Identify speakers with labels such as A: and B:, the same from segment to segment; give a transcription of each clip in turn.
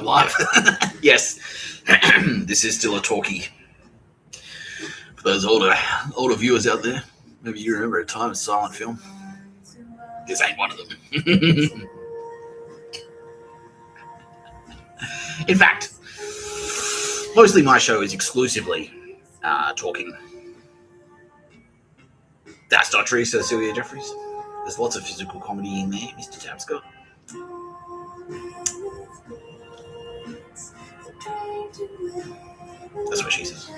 A: I'm live. Yes. This is still a talkie. For those older viewers out there, maybe you remember a time of silent film. This ain't one of them. In fact, mostly my show is exclusively talking. That's not true, Sir Sylvia Jeffries. There's lots of physical comedy in there, Mr. Tapscott. That's what she says. The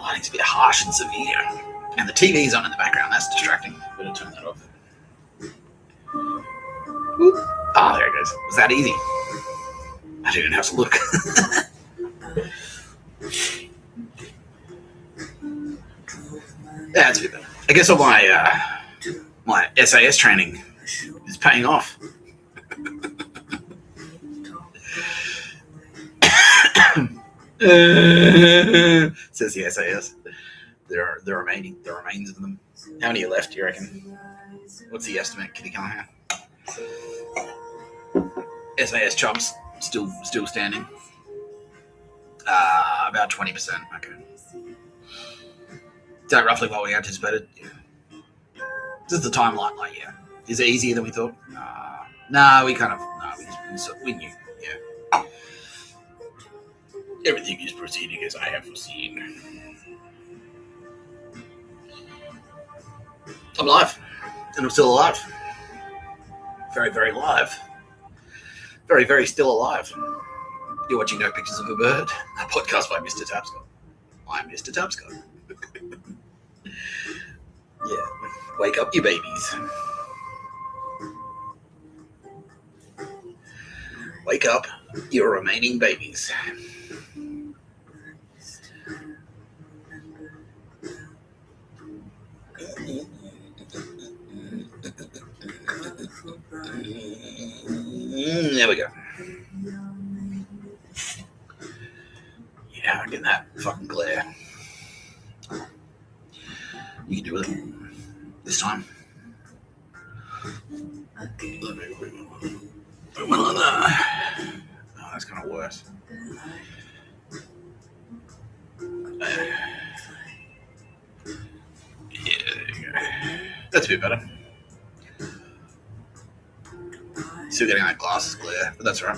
A: lighting's a bit harsh and severe. And the TV's on in the background. That's distracting. Better turn that off. Ah, there it goes. Was that easy? I didn't have to look. That's a bit better. I guess all my SAS training is paying off. Says the SAS. There are remains of them. How many are left, do you reckon? What's the estimate, Kitty Callahan? SAS chumps still standing. About 20%. Okay. Is that roughly what we anticipated? Yeah. This is the timeline, yeah. Is it easier than we thought? We knew. Yeah. Everything is proceeding as I have foreseen. I'm live. And I'm still alive. Very, very live. Very, very still alive. You're watching No Pictures of a Bird, a podcast by Mr. Tapscott. I'm Mr. Tapscott. Yeah. Wake up, you babies. Wake up, your remaining babies. There we go. Yeah, I'm getting that fucking glare. You can do it this time. Oh, that's kind of worse. Yeah, there you go. That's a bit better. Still getting that glasses glare, but that's right.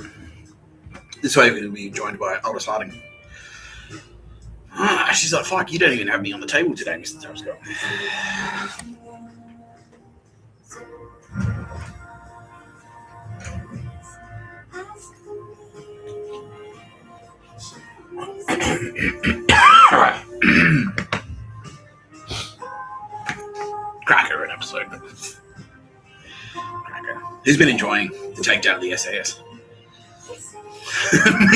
A: This way we're going to be joined by Aldous Harding. She's like, fuck, you don't even have me on the table today, Mr. Tapscott. Alright. Cracker an episode. Cracker. Who's been enjoying the takedown of the SAS?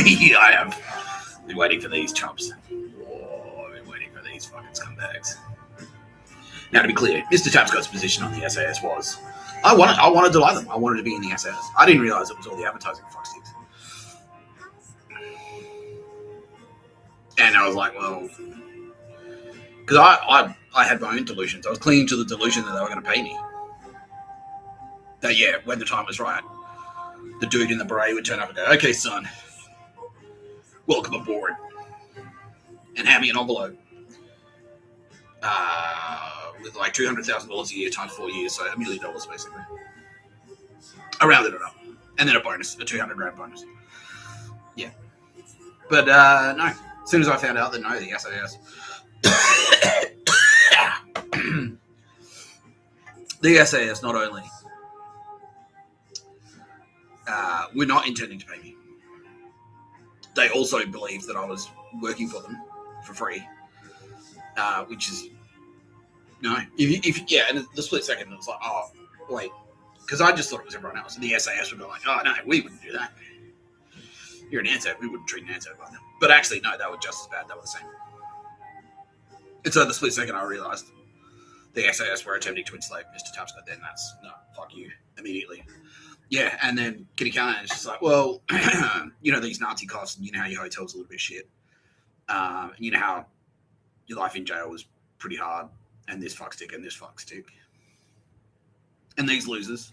A: Yeah, I have. Been waiting for these chumps. I've been waiting for these fucking scumbags. Now, to be clear, Mr. Tapscott's position on the SAS was, I wanted to like them. I wanted to be in the SAS. I didn't realise it was all the advertising fucksticks. And I was like, well, because I had my own delusions. I was clinging to the delusion that they were going to pay me. That, yeah, when the time was right, the dude in the beret would turn up and go, okay, son, welcome aboard. And hand me an envelope with like $200,000 a year times 4 years, so $1 million basically. I rounded it up. And then a bonus, a $200,000 bonus. Yeah. But no, as soon as I found out that no, the SAS. The SAS not only were not intending to pay me, they also believed that I was working for them for free, which is no. If and the split second, it was like, oh wait, because I just thought it was everyone else, and the SAS would be like, oh no, we wouldn't do that. You're an ANZAC, we wouldn't treat an ANZAC like that. But actually, no, they were just as bad. They were the same. And so the split second, I realised the SAS were attempting to enslave Mr. Tapscott. Then that's no, fuck you immediately. Yeah, and then Kitty Callahan is just like, well, you know these Nazi costs, and you know how your hotel's a little bit shit, and you know how your life in jail was pretty hard, and this fuckstick and this fuckstick, and these losers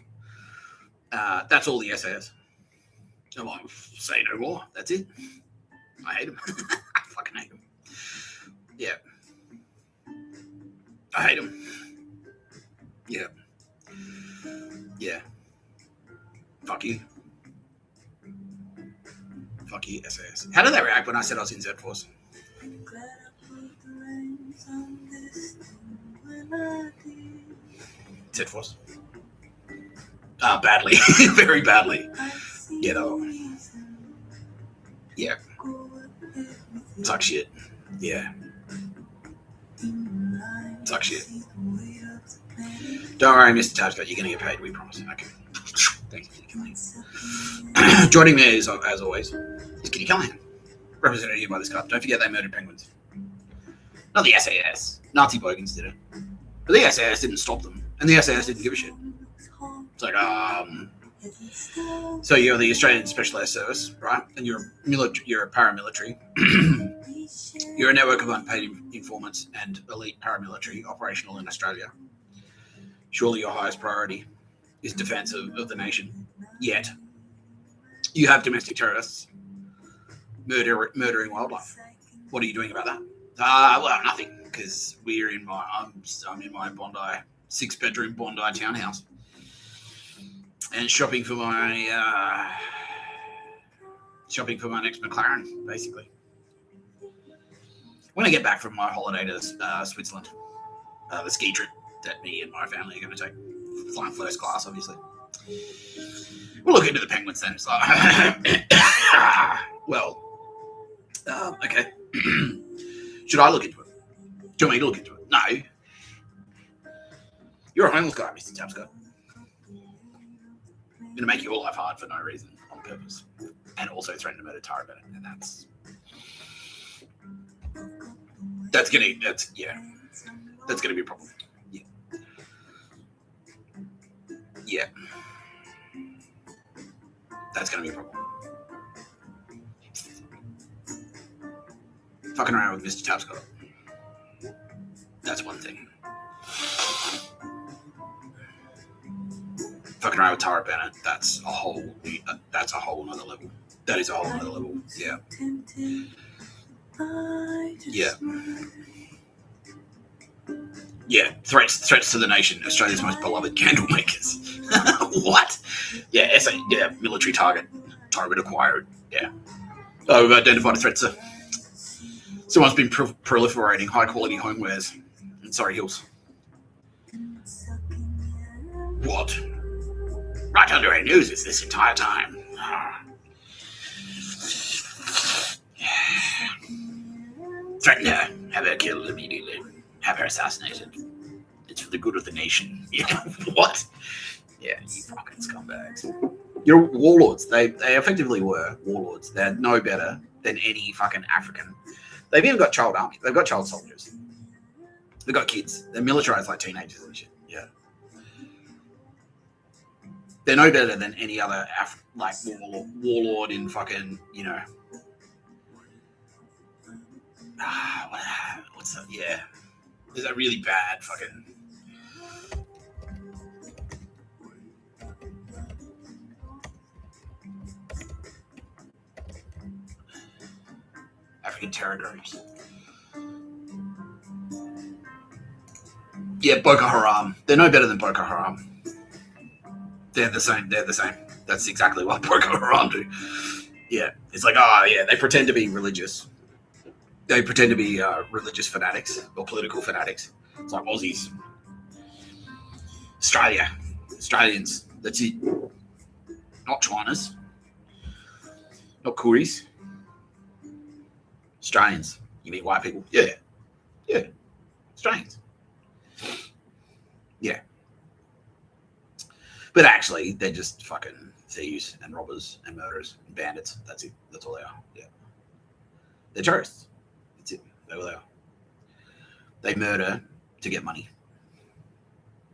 A: That's all the SAS. I'm like, say no more. That's it. I hate them. I fucking hate them. Yeah. I hate them. Yeah. Yeah. Fuck you. Fuck you, SAS. How did they react when I said I was in Z Force? Z Force. Badly. Very badly. Yeah, though. Yeah. Suck shit. Yeah. Suck shit. Don't worry, Mr. Tapscott, you're going to get paid, we promise. Okay. Thanks, Kitty Callahan. Joining me, as always, is Kitty Callahan, represented here by this club. Don't forget they murdered penguins. Not the SAS. Nazi bogans did it. But the SAS didn't stop them, and the SAS didn't give a shit. It's like, so you're the Australian Special Air Service, right? And you're a paramilitary. You're a network of unpaid informants and elite paramilitary operational in Australia. Surely your highest priority is defence of the nation. Yet, you have domestic terrorists murdering wildlife. What are you doing about that? Well, nothing, because I'm in my Bondi 6-bedroom Bondi townhouse. And shopping for my next McLaren, basically. When I get back from my holiday to Switzerland, the ski trip that me and my family are going to take, flying first class, obviously. We'll look into the penguins then. So, well, okay. Should I look into it? Do you want me to look into it? No. You're a homeless guy, Mr. Tapscott. I'm going to make your life hard for no reason, on purpose. And also threaten to murder Tara Bennett. And that's going to be a problem. Yeah. Yeah. That's going to be a problem. Fucking around with Mr. Tapscott. That's one thing. Fucking around with Tara Bennett, that's a whole nother level. That is a whole nother level. Yeah. Yeah. Yeah. Threats to the nation. Australia's most beloved candle makers. What? Yeah. Yeah. Military target acquired. Yeah. Oh, we've identified a threat, sir. Someone's been proliferating high-quality homewares in Surrey Hills. What? Right under our noses this entire time. Threaten her. Have her killed immediately. Have her assassinated. It's for the good of the nation. Yeah. What? Yeah, you fucking scumbags. You're warlords. They effectively were warlords. They're no better than any fucking African. They've even got child army. They've got child soldiers. They've got kids. They're militarized like teenagers and shit. Yeah. They're no better than any other warlord in fucking, you know. What's that? Yeah. There's a really bad fucking. African terror groups. Yeah, Boko Haram. They're no better than Boko Haram. They're the same. That's exactly what Boko Haram do. Yeah. It's like, they pretend to be religious. They pretend to be religious fanatics or political fanatics. It's like Aussies. Australians. That's it. Not Chinas. Not Kooris. Australians. You mean white people? Yeah. Yeah. Australians. Yeah. But actually, they're just fucking thieves and robbers and murderers and bandits. That's it. That's all they are. Yeah. They're terrorists. That's it. That's all they are. They murder to get money.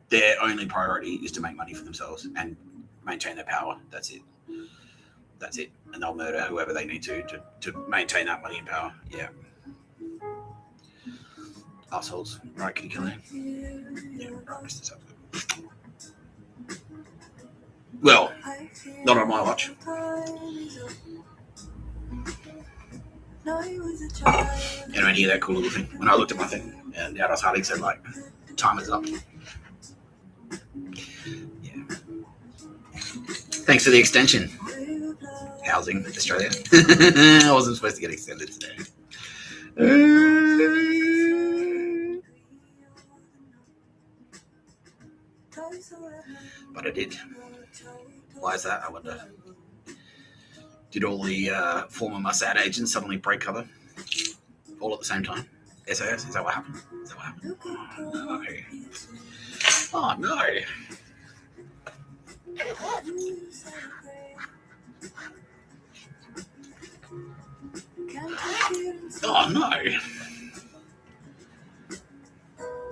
A: Their only priority is to make money for themselves and maintain their power. That's it. That's it. And they'll murder whoever they need to maintain that money and power. Yeah. Assholes. Right, can you kill him? Yeah, right, Mr. Tapscott. Well, not on my watch. Anyone hear that cool little thing? When I looked at my thing, and Outdoors Harding said, like, time is up. Yeah. Thanks for the extension. Housing Australia. I wasn't supposed to get extended today. But I did. Why is that, I wonder? Did all the former Mossad agents suddenly break cover? All at the same time? SAS? Is that what happened? Oh, no. Oh, no.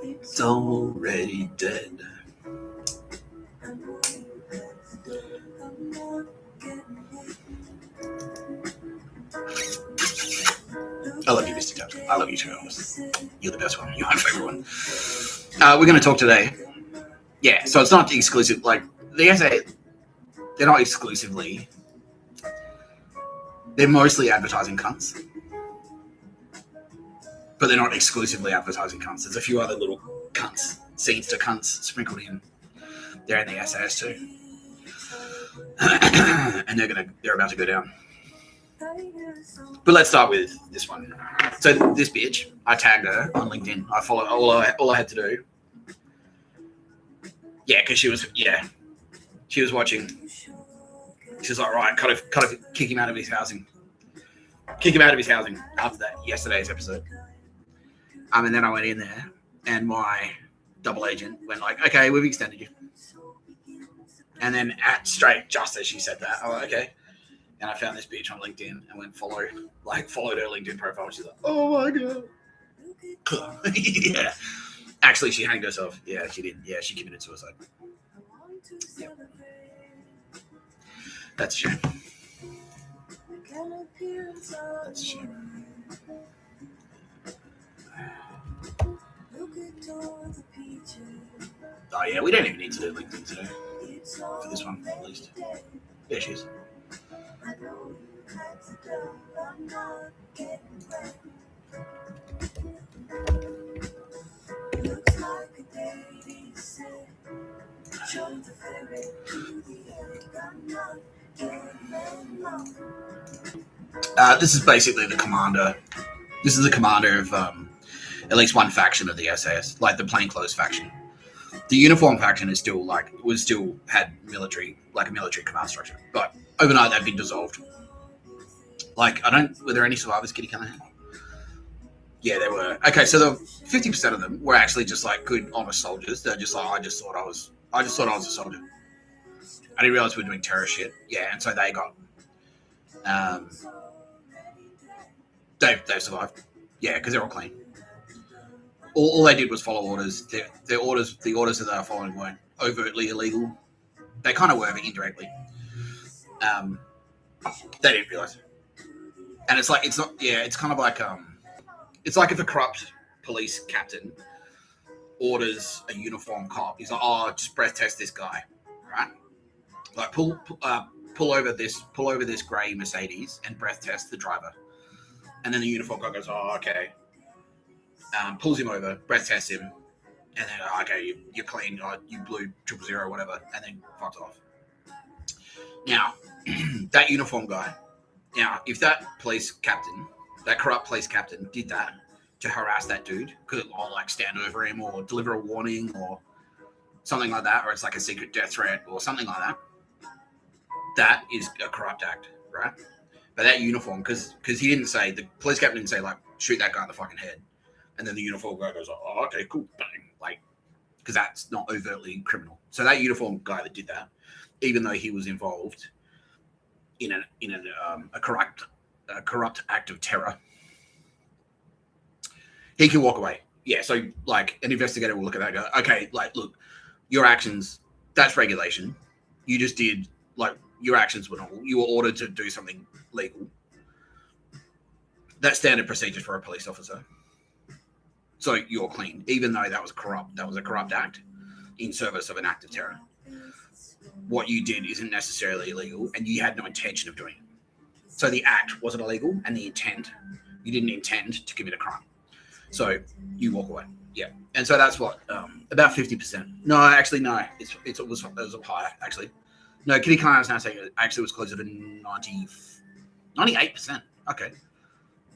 A: It's already dead. I love you, Mr. Tapscott. I love you too, honestly. You're the best one. You're my favorite one. We're going to talk today. Yeah, so it's not exclusive. Like, the SA, they're not exclusively. They're mostly advertising cunts. But they're not exclusively advertising cunts. There's a few other little cunts, seeds to cunts sprinkled in. They're in the SAS too. And they're about to go down. But let's start with this one. So this bitch, I tagged her on LinkedIn. I followed all I had to do. Yeah, because she was watching. She was like, right, kind of kick him out of his housing. Kick him out of his housing after that yesterday's episode. And then I went in there, and my double agent went like, okay, we've extended you. And then just as she said that, I went, okay. And I found this bitch on LinkedIn and went followed her LinkedIn profile. She's like, oh my God. Yeah. Actually, she hanged herself. Yeah, she did. Yeah, she committed suicide. Yep. That's a shame. That's a shame. Oh, yeah, we don't even need to do LinkedIn today. For this one, at least. There she is. This is basically the commander. This is the commander of at least one faction of the SAS, like the plainclothes faction. The uniform faction is still had military command structure, but overnight they've been dissolved. Were there any survivors, Kitty Callahan? Yeah, there were. Okay, so the 50% of them were actually just like good, honest soldiers. They're just like, I just thought I was a soldier. I didn't realize we were doing terror shit. Yeah, and so they got, they've survived. Yeah, because they're all clean. All they did was follow orders. The orders that they were following weren't overtly illegal. They kind of were, but indirectly. They didn't realize. And it's like, it's not, yeah, it's kind of like, it's like if a corrupt police captain orders a uniformed cop. He's like, oh, just breath test this guy, right? Like pull over this grey Mercedes and breath test the driver. And then the uniform guy goes, oh, okay. Pulls him over, breath tests him, and then, okay, you're clean, you blew 000, whatever, and then fucks off. Now, that uniform guy, if that corrupt police captain did that to harass that dude, or like stand over him or deliver a warning or something like that, or it's like a secret death threat or something like that, that is a corrupt act, right? But that uniform, because the police captain didn't say, like, shoot that guy in the fucking head. And then the uniform guy goes, oh, okay, cool, bang. Like, because that's not overtly criminal. So that uniform guy that did that, even though he was involved in a corrupt act of terror, he can walk away. Yeah, so like an investigator will look at that and go, okay, like, look, your actions, that's regulation. You just did, like, your actions were normal. You were ordered to do something legal. That's standard procedure for a police officer. So you're clean, even though that was corrupt. That was a corrupt act in service of an act of terror. what you did isn't necessarily illegal, and you had no intention of doing it. So the act wasn't illegal, and the intent, you didn't intend to commit a crime. So you walk away. Yeah. And so that's what, about 50%. No, actually, no. It was higher, actually. No, Kitty Khan is now saying it actually was closer to 98%. Okay.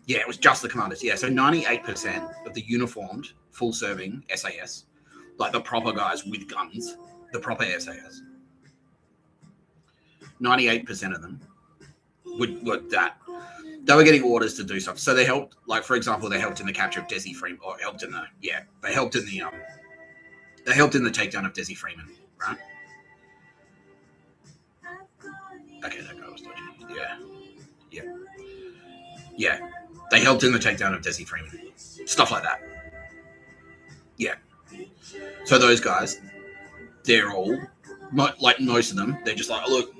A: Yeah, it was just the commanders. Yeah, so 98% of the uniformed, full-serving SAS, like the proper guys with guns, the proper SAS, 98% of them were that. They were getting orders to do stuff. So they helped, like, for example, they helped in the capture of Desi Freeman, or helped in the, yeah, they helped in the takedown of Desi Freeman, right? Okay, that guy was dodgy. Yeah. They helped in the takedown of Desi Freeman. Stuff like that. Yeah. So those guys, they're all, like most of them, they're just like, look,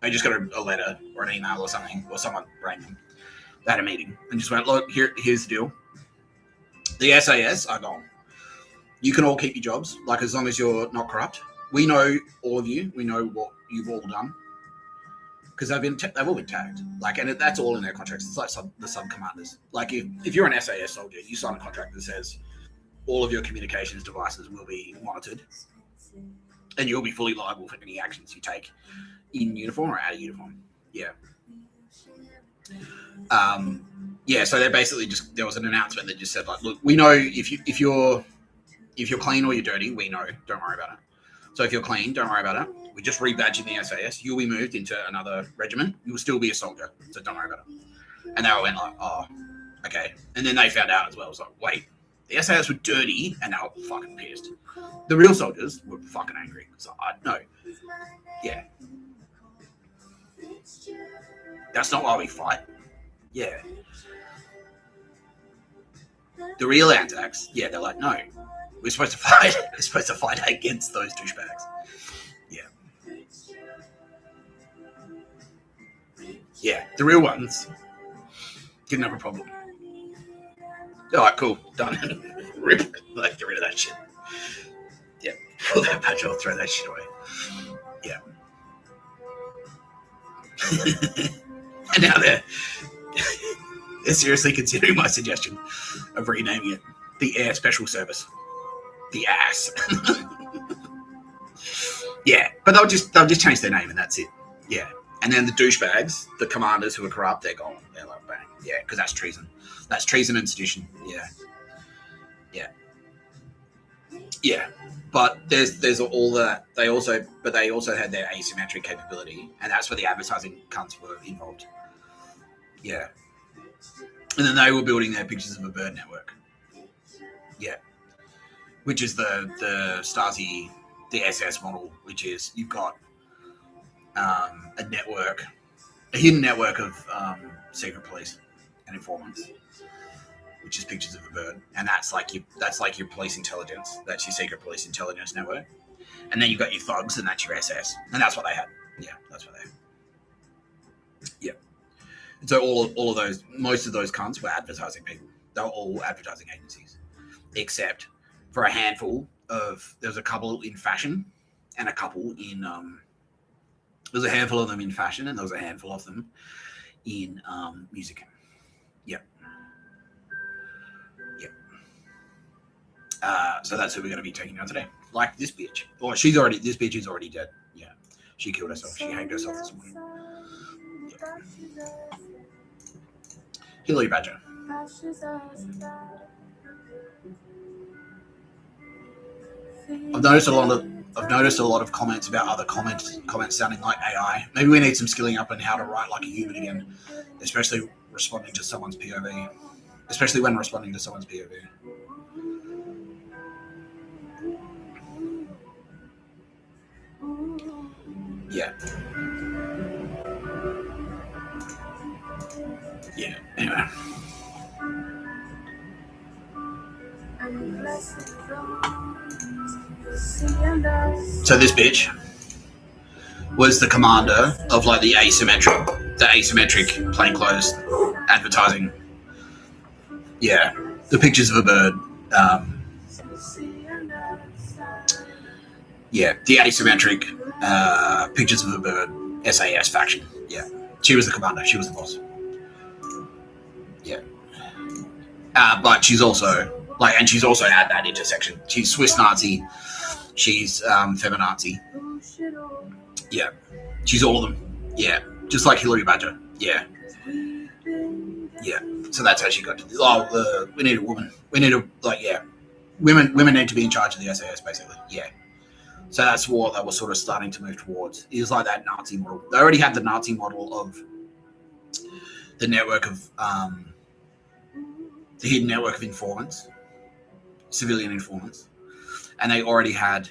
A: they just got a letter or an email or something, or someone rang them. They had a meeting and just went, look, here's the deal. The SAS are gone. You can all keep your jobs, like as long as you're not corrupt. We know all of you. We know what you've all done. Because they've all been tagged, like, and that's all in their contracts. It's like the sub commanders. Like, if you're an SAS soldier, you sign a contract that says all of your communications devices will be monitored, and you'll be fully liable for any actions you take in uniform or out of uniform. Yeah. So they basically there was an announcement that just said, like, look, we know if you're clean or you're dirty, we know. Don't worry about it. So if you're clean, don't worry about it. We just rebadge in the SAS. You'll be moved into another regiment. You'll still be a soldier, so don't worry about it. And they all went like, oh, okay. And then they found out as well. It was like, wait, the SAS were dirty, and they were fucking pissed. The real soldiers were fucking angry. So no, yeah, that's not why we fight. Yeah, the real Anzacs, yeah, they're like, no, we're supposed to fight. We're supposed to fight against those douchebags. Yeah, the real ones didn't have a problem. They're like, cool, done. Rip, like, get rid of that shit. Yeah, pull that badge off, throw that shit away. Yeah. And now they're seriously considering my suggestion of renaming it the Air Special Service. The ass. Yeah, but they'll just change their name and that's it. Yeah. And then the douchebags, the commanders who are corrupt, they're gone. They're like, bang. Yeah, because that's treason. That's treason and sedition. Yeah. But there's all that. They also had their asymmetric capability, and that's where the advertising cunts were involved. Yeah. And then they were building their pictures of a bird network. Yeah. Which is the Stasi, the SS model, which is you've got a hidden network of secret police and informants, which is pictures of a bird, and that's like your police intelligence. That's your secret police intelligence network. And then you've got your thugs, and that's your SS, and that's what they had. Yeah, that's what they had. Yeah. And so all of those, most of those cunts were advertising people. They were all advertising agencies, except for a handful of. There was a couple in fashion, and a couple in. There was a handful of them in fashion, and there was a handful of them in music. Yep. So that's who we're going to be taking down today. Like this bitch. Or this bitch is already dead. Yeah. She killed herself. She hanged herself this morning. Yep. Hilary Badger. I've noticed a lot of comments about other comments sounding like AI. Maybe we need some skilling up on how to write like a human again, especially when responding to someone's POV. Yeah. Anyway. So this bitch was the commander of like the asymmetric plainclothes advertising. Yeah, the pictures of a bird. Yeah, the asymmetric Pictures of the bird, SAS faction. Yeah. She was the commander. She was the boss. Yeah. But she's also, and she's also had that intersection. She's Swiss Nazi. She's feminazi. Yeah. She's all of them. Yeah. Just like Hilary Badger. Yeah. Yeah. So that's how she got to this. We need a woman. We need women need to be in charge of the SAS, basically. Yeah. So that's what they were sort of starting to move towards. It was like that Nazi model. They already had the Nazi model of the network of the hidden network of informants, civilian informants, and they already had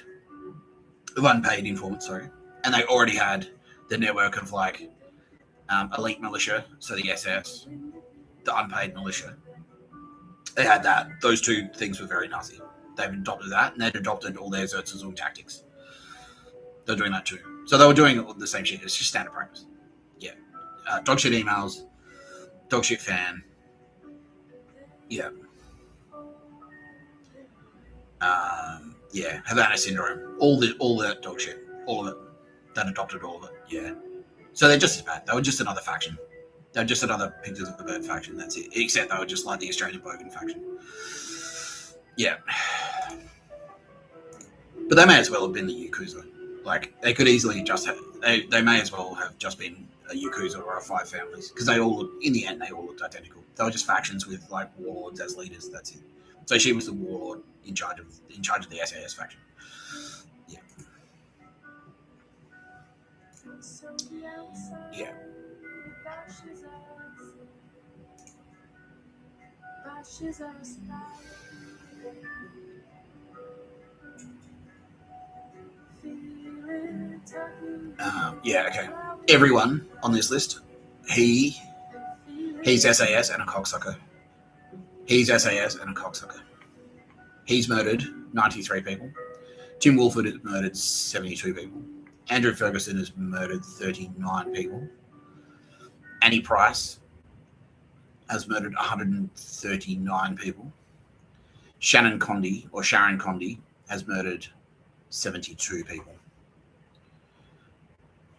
A: of unpaid informants. Sorry, and they already had the network of elite militia, so the SS, the unpaid militia. They had that. Those two things were very Nazi. They've adopted that, and they'd adopted all their Zertzazung tactics. They're doing that too. So they were doing the same shit. It's just standard practice. Yeah. Dogshit emails, dogshit fan. Yeah. Yeah. Havana syndrome. All that dog shit. All of it. That adopted all of it. Yeah. So they're just as bad. They were just another faction. They were just another Pictures of the Bird faction. That's it. Except they were just like the Australian Bowman faction. Yeah. But they may as well have been the Yakuza. They could easily just have, they may as well have just been a Yakuza or a Five Families, because they all, in the end, they all looked identical. They were just factions with warlords as leaders. That's it. So she was the warlord in charge of the SAS faction. Yeah. Yeah. Okay. Everyone on this list, he's SAS and a cocksucker. He's SAS and a cocksucker. He's murdered 93 people. Tim Wolford has murdered 72 people. Andrew Ferguson has murdered 39 people. Annie Price has murdered 139 people. Sharon Condie has murdered 72 people.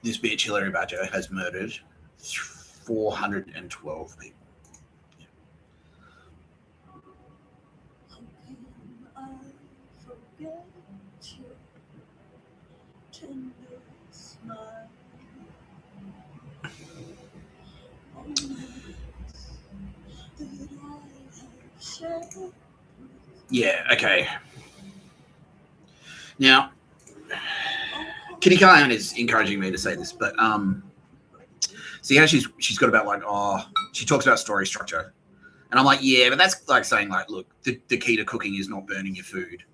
A: This bitch, Hilary Badger, has murdered 412 people. Yeah, okay. Now, Kitty Callahan is encouraging me to say this, but see how she's got about she talks about story structure, and I'm like, yeah, but that's like saying look, the key to cooking is not burning your food.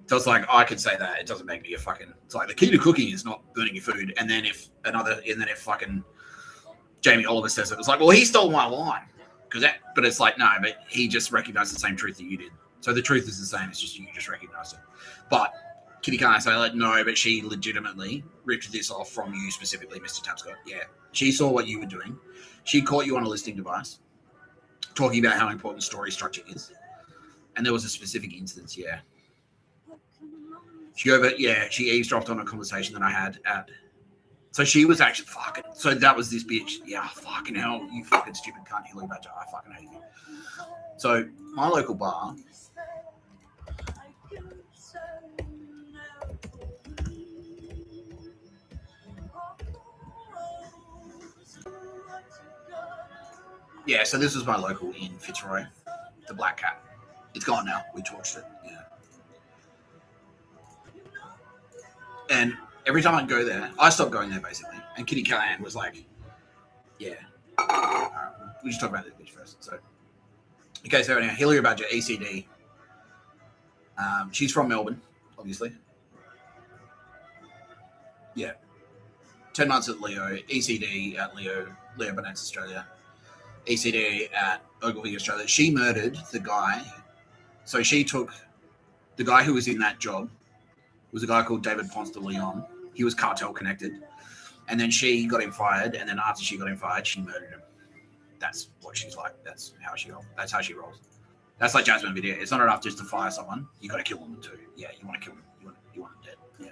A: So it's I could say that, it doesn't make me a fucking. It's the key to cooking is not burning your food, and then if fucking Jamie Oliver says it, it's well, he stole my line, but it's no, but he just recognized the same truth that you did. So the truth is the same. It's just you just recognized it, but. Kitty can't say no, but she legitimately ripped this off from you specifically, Mr. Tapscott. Yeah, she saw what you were doing. She caught you on a listening device, talking about how important story structure is, and there was a specific instance. Yeah, she eavesdropped on a conversation that I had at. So she was actually fucking. So that was this bitch. Yeah, fucking hell, you fucking stupid cunt, Hilary Badger. I fucking hate you. So my local bar. Yeah, so this was my local in Fitzroy, the Black Cat. It's gone now. We torched it. Yeah. And every time I'd go there, I stopped going there basically. And Kitty Callahan was yeah. We should talk about this bitch first. So, okay, so anyway, Hilary Badger, ECD. She's from Melbourne, obviously. Yeah. 10 months at Leo, ECD at Leo Bennett's Australia. ECD at Ogilvy, Australia. She murdered the guy. So she took the guy who was in that job was a guy called David Ponce de Leon. He was cartel connected. And then she got him fired. And then after she got him fired, she murdered him. That's what she's like. That's how she rolls. That's like Jasmine Video. It's not enough just to fire someone. You got to kill them too. Yeah, you want to kill them. You want them dead. Yeah.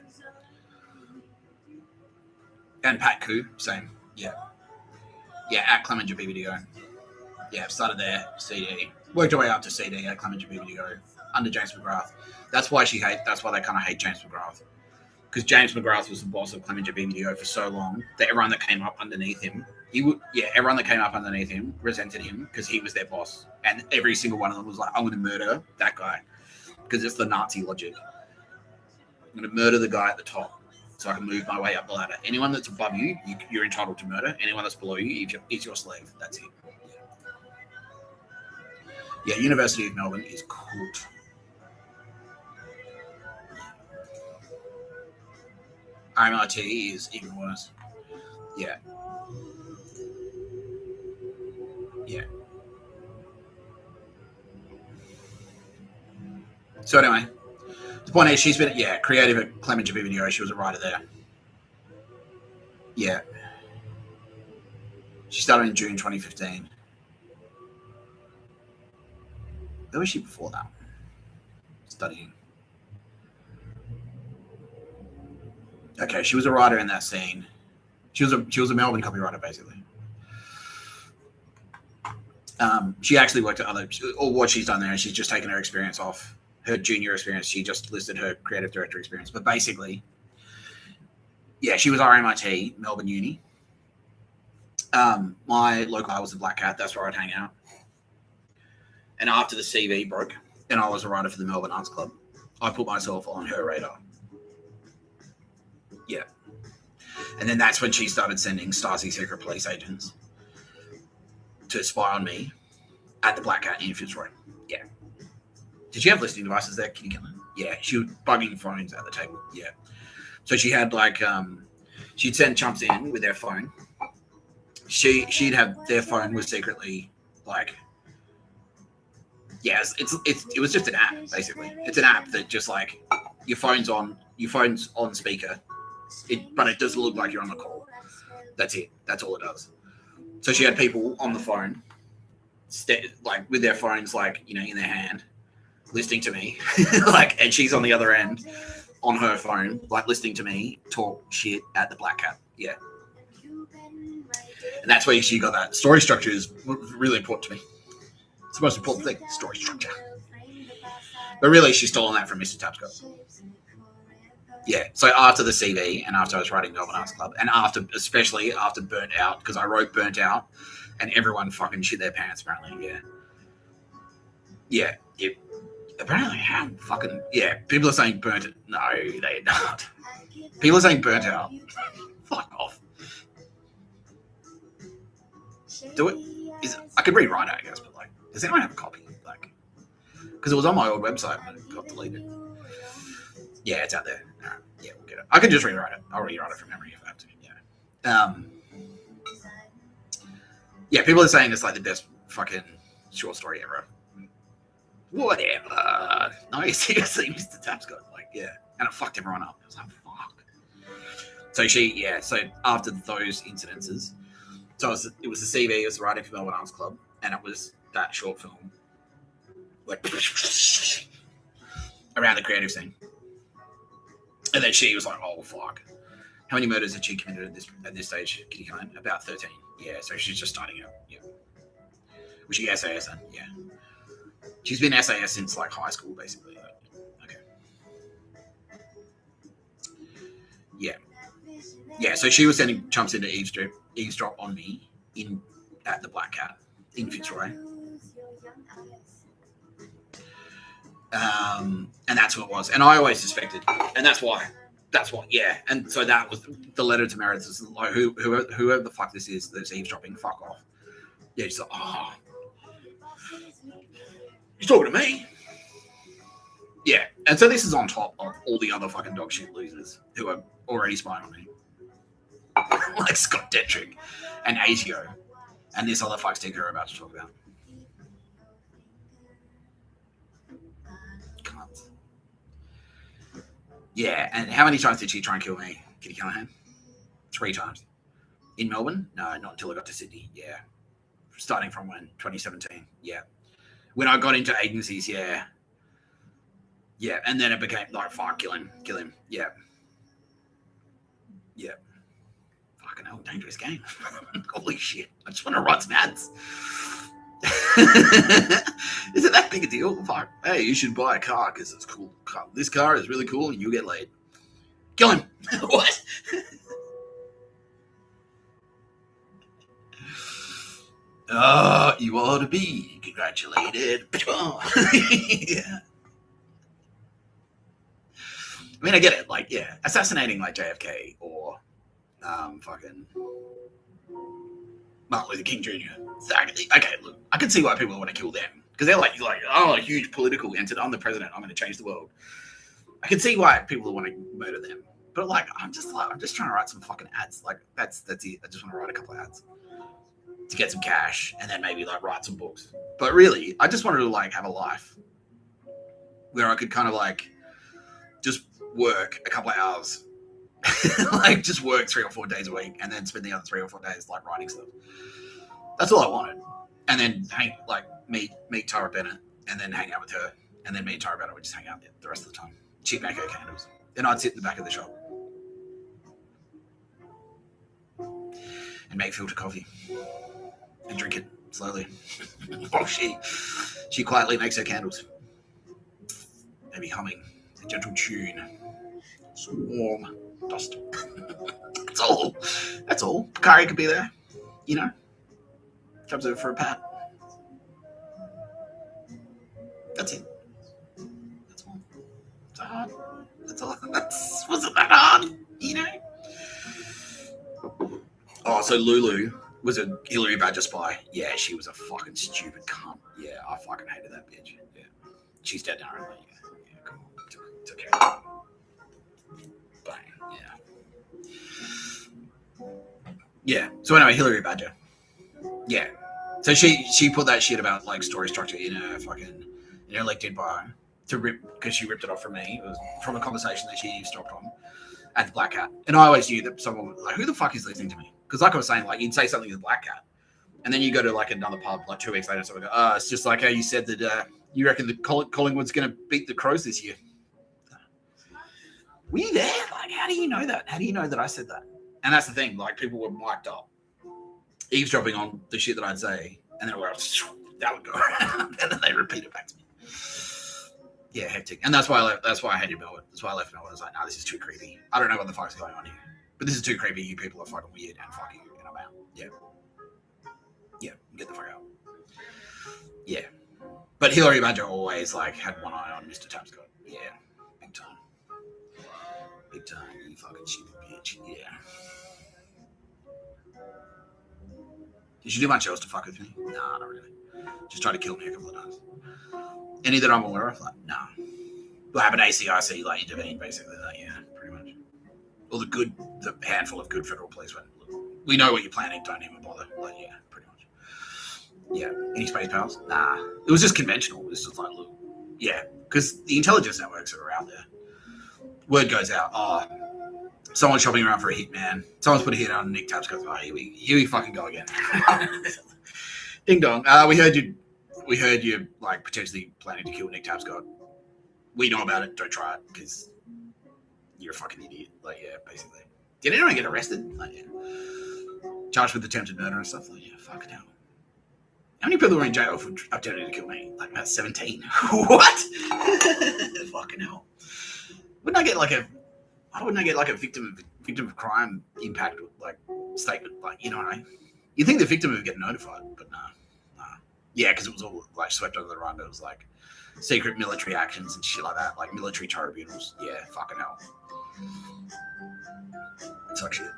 A: And Pat Koo, same. Yeah. Yeah, at Clemenger BBDO. Yeah, started there, CD. Worked her way up to CD at Clemenger BBDO under James McGrath. That's why they kind of hate James McGrath. Because James McGrath was the boss of Clemenger BBDO for so long that everyone that came up underneath him, everyone that came up underneath him resented him because he was their boss. And every single one of them was like, I'm going to murder that guy. Because it's the Nazi logic. I'm going to murder the guy at the top so I can move my way up the ladder. Anyone that's above you, you're entitled to murder. Anyone that's below you is your slave. That's it. Yeah, University of Melbourne is cooked. RMIT is even worse. Yeah. Yeah. So anyway, the point is she's been, creative at Clemenger BBDO. She was a writer there. Yeah. She started in June 2015. Where was she before that? Studying. Okay, she was a writer in that scene. She was a Melbourne copywriter, basically. She actually worked at or what she's done there is she's just taken her experience off, her junior experience. She just listed her creative director experience. But basically, yeah, she was RMIT, Melbourne Uni. My local bar was the Black Cat. That's where I'd hang out. And after the CV broke, and I was a writer for the Melbourne Arts Club, I put myself on her radar. Yeah. And then that's when she started sending Stasi secret police agents to spy on me at the Black Cat in Fitzroy. Yeah. Did she have listening devices there, Kitty Killer? Yeah. She was bugging phones at the table. Yeah. So she had she'd send chumps in with their phone. She'd have their phone was secretly it was just an app, basically. It's an app that just your phone's on speaker, but it doesn't look like you're on the call. That's it. That's all it does. So she had people on the phone, with their phones, in their hand, listening to me, and she's on the other end on her phone, listening to me talk shit at the Black Cat. Yeah. And that's where she got that. Story structure is really important to me. It's the most important thing, story structure. But really, she's stolen that from Mr. Tapscott. Yeah, so after the CV and after I was writing Melbourne Arts Club, and especially after Burnt Out, because I wrote Burnt Out, and everyone fucking shit their pants, apparently, yeah. Yeah, apparently, how fucking, people are saying Burnt It. No, they're not. People are saying Burnt Out. Fuck off. Do it. I could rewrite it, I guess, but does anyone have a copy? Because it was on my old website and it got deleted. Yeah, it's out there. All right. Yeah, we'll get it. I can just rewrite it. I'll rewrite it from memory if I have to. Yeah. People are saying it's the best fucking short story ever. Whatever. No, seriously, Mr. Tapscott. And it fucked everyone up. I was like, fuck. So so after those incidences, it was the CV, it was the writing for Melbourne Arts Club, and it was that short film, around the creative scene. And then she was like, oh, fuck. How many murders had she committed at this stage, Kitty Kine? About 13. Yeah, so she's just starting out. Yeah. Was she SAS then? Yeah. She's been SAS since high school, basically. Okay. Yeah. Yeah, so she was sending chumps in to eavesdrop on me at the Black Cat in Fitzroy. And that's who it was. And I always suspected. And that's why. Yeah. And so that was the letter to Meredith. Is whoever the fuck this is that's eavesdropping, fuck off. Yeah, she's like, oh. You're talking to me? Yeah. And so this is on top of all the other fucking dog shit losers who are already spying on me. Scott Detrick and ASIO. And this other fuckstick we're about to talk about. Cunt. Yeah, and how many times did she try and kill me, Kitty Callahan? 3 times. In Melbourne? No, not until I got to Sydney. Yeah. Starting from when? 2017. Yeah. When I got into agencies, yeah. Yeah, and then it became fuck, kill him. Yeah. Yeah. fucking hell, dangerous game. Holy shit. I just want to write some ads. Is it that big a deal? Fuck. Hey, you should buy a car because it's cool. This car is really cool and you'll get laid. Kill him. What? You ought to be congratulated. Yeah. I mean, I get it. Like, yeah, assassinating like JFK or fucking Martin Luther King Jr. Okay, look, I can see why people want to kill them because they're like, oh, a huge political entity. I'm the president. I'm going to change the world. I can see why people want to murder them. But like, I'm just trying to write some fucking ads. Like, that's it. I just want to write a couple of ads to get some cash and then maybe like write some books. But really, I just wanted to like have a life where I could kind of like just work a couple of hours, like just work 3 or 4 days a week and then spend the other 3 or 4 days like writing stuff. That's all I wanted. And then meet Tara Bennett and then hang out with her. And then me and Tara Bennett would just hang out the rest of the time. She'd make her candles. Then I'd sit in the back of the shop and make filter coffee and drink it slowly. While she quietly makes her candles. Maybe humming a gentle tune. Swarm dust. That's all. Bakari could be there, you know. Comes over for a pat. That's it. That's all. It's hard. That's all. Wasn't that hard, you know? Oh, so Lulu was a Hilary Badger spy. Yeah, she was a fucking stupid cunt. Yeah, I fucking hated that bitch. Yeah. She's dead now, right? Yeah, cool. Took care of it. Bang. Yeah. Yeah. So anyway, Hilary Badger. Yeah. So she put that shit about like story structure in her LinkedIn bio to rip because she ripped it off from me. It was from a conversation that she eavesdropped on at the Black Cat. And I always knew that someone was like, who the fuck is listening to me? Because like I was saying, like you'd say something to the Black Cat, and then you go to like another pub like 2 weeks later, so I go, it's just like how you said that you reckon that Collingwood's going to beat the Crows this year. Were you there? Like, how do you know that? How do you know that I said that? And that's the thing. Like, people were mic'd up, eavesdropping on the shit that I'd say, and then that would go around, and then they repeat it back to me. Yeah, hectic. And that's why I hated Melbourne. That's why I left Melbourne. I was like, nah, this is too creepy. I don't know what the fuck's going on here, but this is too creepy. You people are fucking weird, and fuck you, and I'm out. Yeah, get the fuck out. Yeah. But Hilary Badger always like had one eye on Mr. Tapscott. Yeah, big time. Big time, you fucking stupid bitch. Yeah. Did she do much else to fuck with me? Nah, not really. Just try to kill me a couple of times. Any that I'm aware of? Like, nah. We'll have an ACIC, like intervene, basically. Like, yeah, pretty much. Or the handful of good federal police went, look, we know what you're planning, don't even bother. Like, yeah, pretty much. Yeah. Any space powers? Nah. It was just conventional. It was just like, look, yeah. Because the intelligence networks are out there. Word goes out, someone's shopping around for a hit, man. Someone's put a hit on Nick Tapscott. Oh, here we fucking go again. Ding dong. We heard you like potentially planning to kill Nick Tapscott. We know about it. Don't try it because you're a fucking idiot. Like, yeah, basically. Did anyone get arrested? Like, yeah. Charged with attempted murder and stuff. Like, yeah, fucking hell. How many people were in jail for attempting to kill me? Like about 17. What? Fucking hell. Wouldn't I get like a victim of crime impact like statement? Like, you know what I mean? You'd think the victim would get notified, but nah. Yeah, because it was all like swept under the rug. It was like secret military actions and shit like that, like military tribunals. Yeah, fucking hell. Suck shit.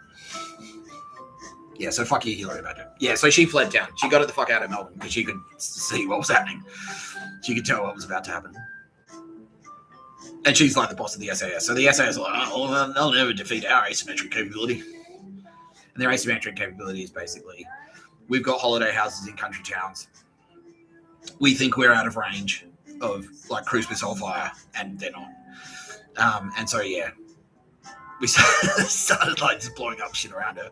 A: Yeah, so fuck you, Hilary Badger. Yeah, so she fled town. She got it the fuck out of Melbourne because she could see what was happening. She could tell what was about to happen. And she's like the boss of the SAS. So the SAS are like, oh, they'll never defeat our asymmetric capability. And their asymmetric capability is basically, we've got holiday houses in country towns. We think we're out of range of like cruise missile fire, and they're not. And so, yeah, we started like just blowing up shit around her.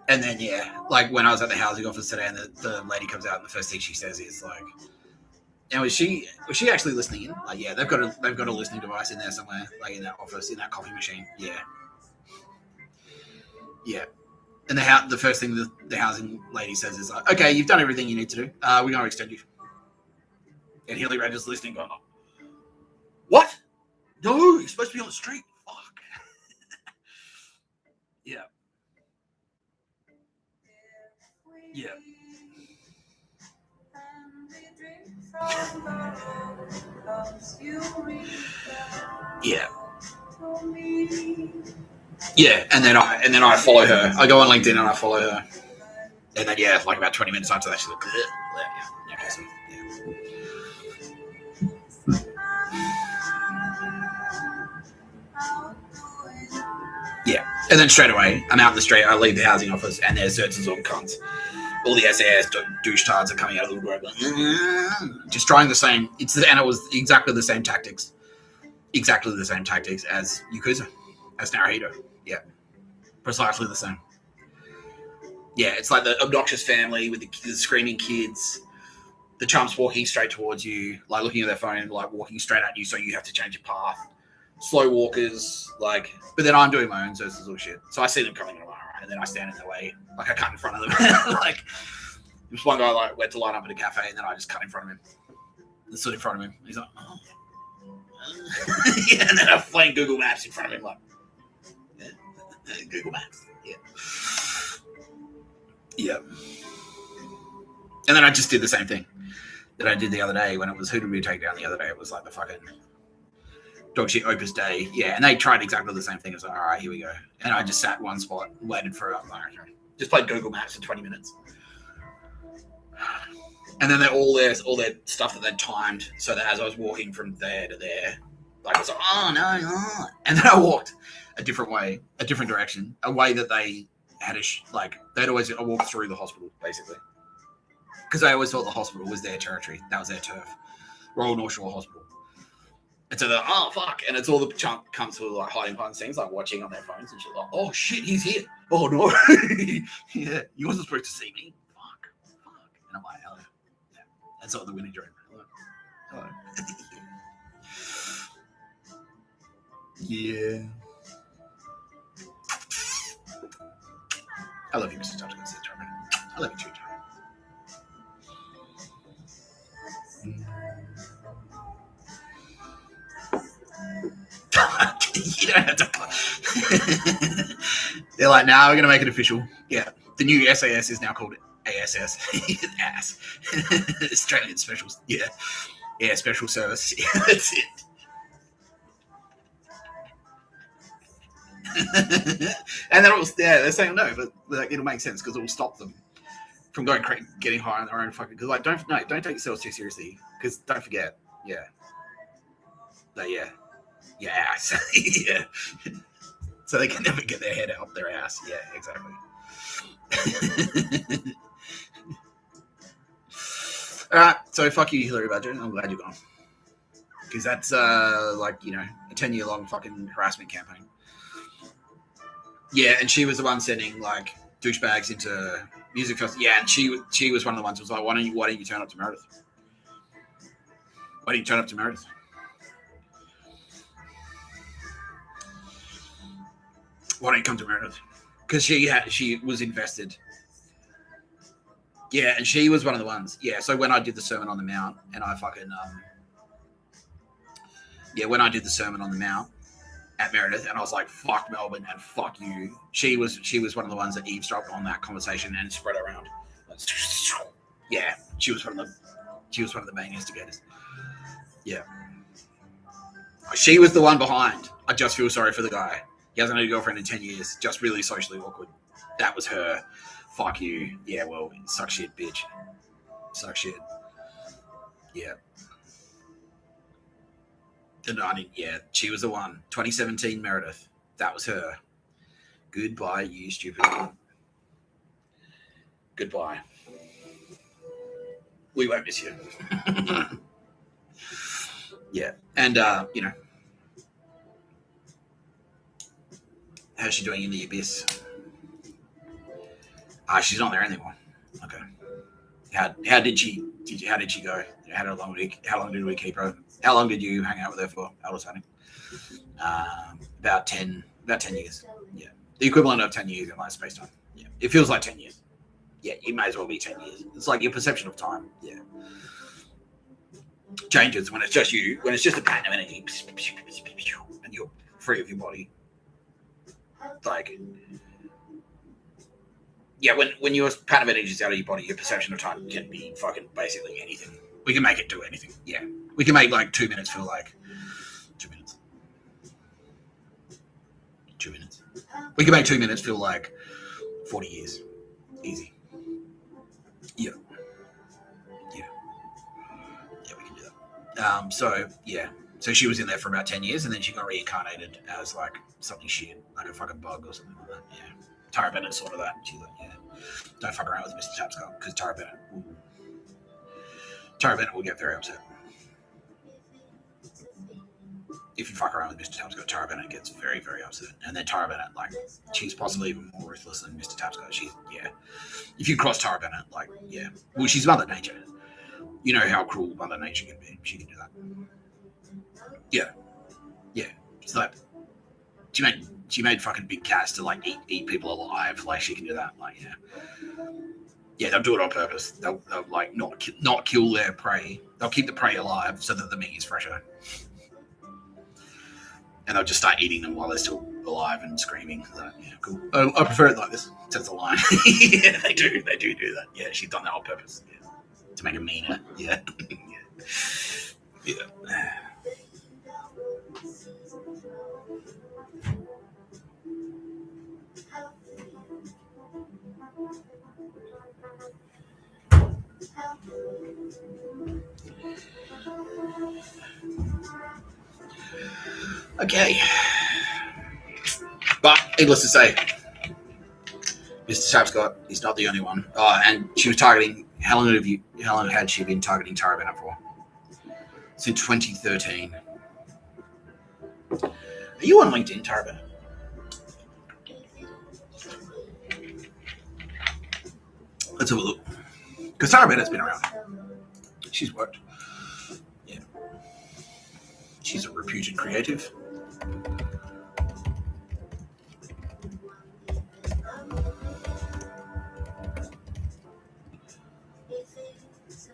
A: And then, yeah, like when I was at the housing office today and the lady comes out and the first thing she says is like, and was she actually listening in? Like, yeah, they've got a listening device in there somewhere, like in that office, in that coffee machine. Yeah. Yeah. And the first thing the housing lady says is like, okay, you've done everything you need to do. We're going to extend you. And Hilary just listening going, what? No, you're supposed to be on the street. Fuck. Yeah. Yeah. Yeah. Yeah, and then I follow her. I go on LinkedIn and I follow her. And then like about 20 minutes after that, she's like, yeah. And then straight away, I'm out in the street. I leave the housing office, and there's certs all cunts. All the SAS douchetards are coming out of the woodwork, just trying the same. And it was exactly the same tactics. Exactly the same tactics as Yakuza, as Naruhito. Yeah, precisely the same. Yeah, it's like the obnoxious family with the screaming kids, the chumps walking straight towards you, like looking at their phone, like walking straight at you, so you have to change your path. Slow walkers, like, but then I'm doing my own all shit. So I see them coming along, right, and then I stand in their way, like I cut in front of them. Like, this one guy like went to line up at a cafe, and then I just cut in front of him. I stood in front of him. He's like, oh. Yeah, and then I'm playing Google Maps in front of him, like, Google Maps. Yeah. Yeah. And then I just did the same thing that I did the other day when it was who did we take down the other day? It was like the fucking dog shit Opus Day. Yeah, and they tried exactly the same thing. It's like, all right, here we go. And I just sat one spot, waited for it. Just played Google Maps for 20 minutes. And then all their stuff that they'd timed so that as I was walking from there to there, like I was like, oh no. And then I walked a different way, a different direction, a way that they had they'd always walk through the hospital, basically. Because they always thought the hospital was their territory. That was their turf. Royal North Shore Hospital. And so they're like, oh, fuck. And it's all the cunts who are like hiding behind things, like watching on their phones and shit. Like, oh, shit, he's here. Oh, no. Yeah, you wasn't supposed to see me. Fuck. And I'm like, hello. Yeah. That's all the winning dream. Hello. Yeah. I love you, Mr. Tapscott. I love you too, You don't have to. They're like, now we're going to make it official. Yeah. The new SAS is now called ASS. Ass. Australian Special. Yeah. Yeah, Special Service. Yeah, that's it. And then they're saying no, but like, it'll make sense because it will stop them from getting high on their own fucking. Because like, don't take yourselves too seriously. Because don't forget, yeah, ass, yeah. So they can never get their head up their ass. Yeah, exactly. All right, so fuck you, Hilary Badger. I'm glad you're gone because that's like a 10-year long fucking harassment campaign. Yeah, and she was the one sending like douchebags into music festivals. Yeah, and she was one of the ones who was like, why don't you turn up to Meredith? Why don't you turn up to Meredith? Why don't you come to Meredith? Because she was invested. Yeah, and she was one of the ones. Yeah, so when I did the Sermon on the Mount, and I fucking when I did the Sermon on the Mount at Meredith, and I was like, fuck Melbourne and fuck you. She was one of the ones that eavesdropped on that conversation and spread it around. Yeah, she was one of the main instigators. Yeah. She was the one behind. I just feel sorry for the guy. He hasn't had a girlfriend in 10 years. Just really socially awkward. That was her. Fuck you. Yeah, well, suck shit, bitch. Suck shit. Yeah. Yeah, she was the one. 2017 Meredith. That was her. Goodbye, you stupid one. Goodbye. We won't miss you. Yeah. And, how's she doing in the abyss? She's not there anymore. Okay. How did she go? How long did we keep her? How long did you hang out with her for? About 10 years. Yeah. The equivalent of 10 years in like space time. Yeah, it feels like 10 years. Yeah, it may as well be 10 years. It's like your perception of time. Yeah, changes when it's just you. When it's just a pattern of energy, and you're free of your body. Like, yeah, when your pattern of energy is out of your body, your perception of time can be fucking basically anything. We can make it do anything. Yeah, we can make like 2 minutes feel like 2 minutes. 2 minutes. We can make 2 minutes feel like 40 years. Easy. Yeah. Yeah. Yeah, we can do that. So she was in there for about 10 years, and then she got reincarnated as like something shit, like a fucking bug or something like that. Yeah. Tara Bennett saw that. She's like, yeah, don't fuck around with Mr. Tapscott, because Tara Bennett will get very upset. If you fuck around with Mr. Tapscott, Tara Bennett gets very, very upset. And then Tara Bennett, like, she's possibly even more ruthless than Mr. Tapscott. If you cross Tara Bennett, like, yeah. Well, she's Mother Nature. You know how cruel Mother Nature can be. She can do that. Yeah. Yeah. It's like, she made fucking big cats to, like, eat people alive. Like, she can do that. Like, yeah. Yeah, they'll do it on purpose. They'll like, not kill their prey. They'll keep the prey alive so that the meat is fresher. And they'll just start eating them while they're still alive and screaming. Like, yeah, cool. I prefer it like this. Says the line. Yeah, they do that. Yeah, she's done that on purpose. Yeah. To make it meaner. Yeah. Yeah. Okay. But needless to say, Mr. Tapscott is not the only one. And she was targeting, how long had she been targeting Tara Bennett for? Since 2013. Are you on LinkedIn, Tara Bennett? Let's have a look. Because Tara Bennett's been around. She's worked. Yeah. She's a reputed creative.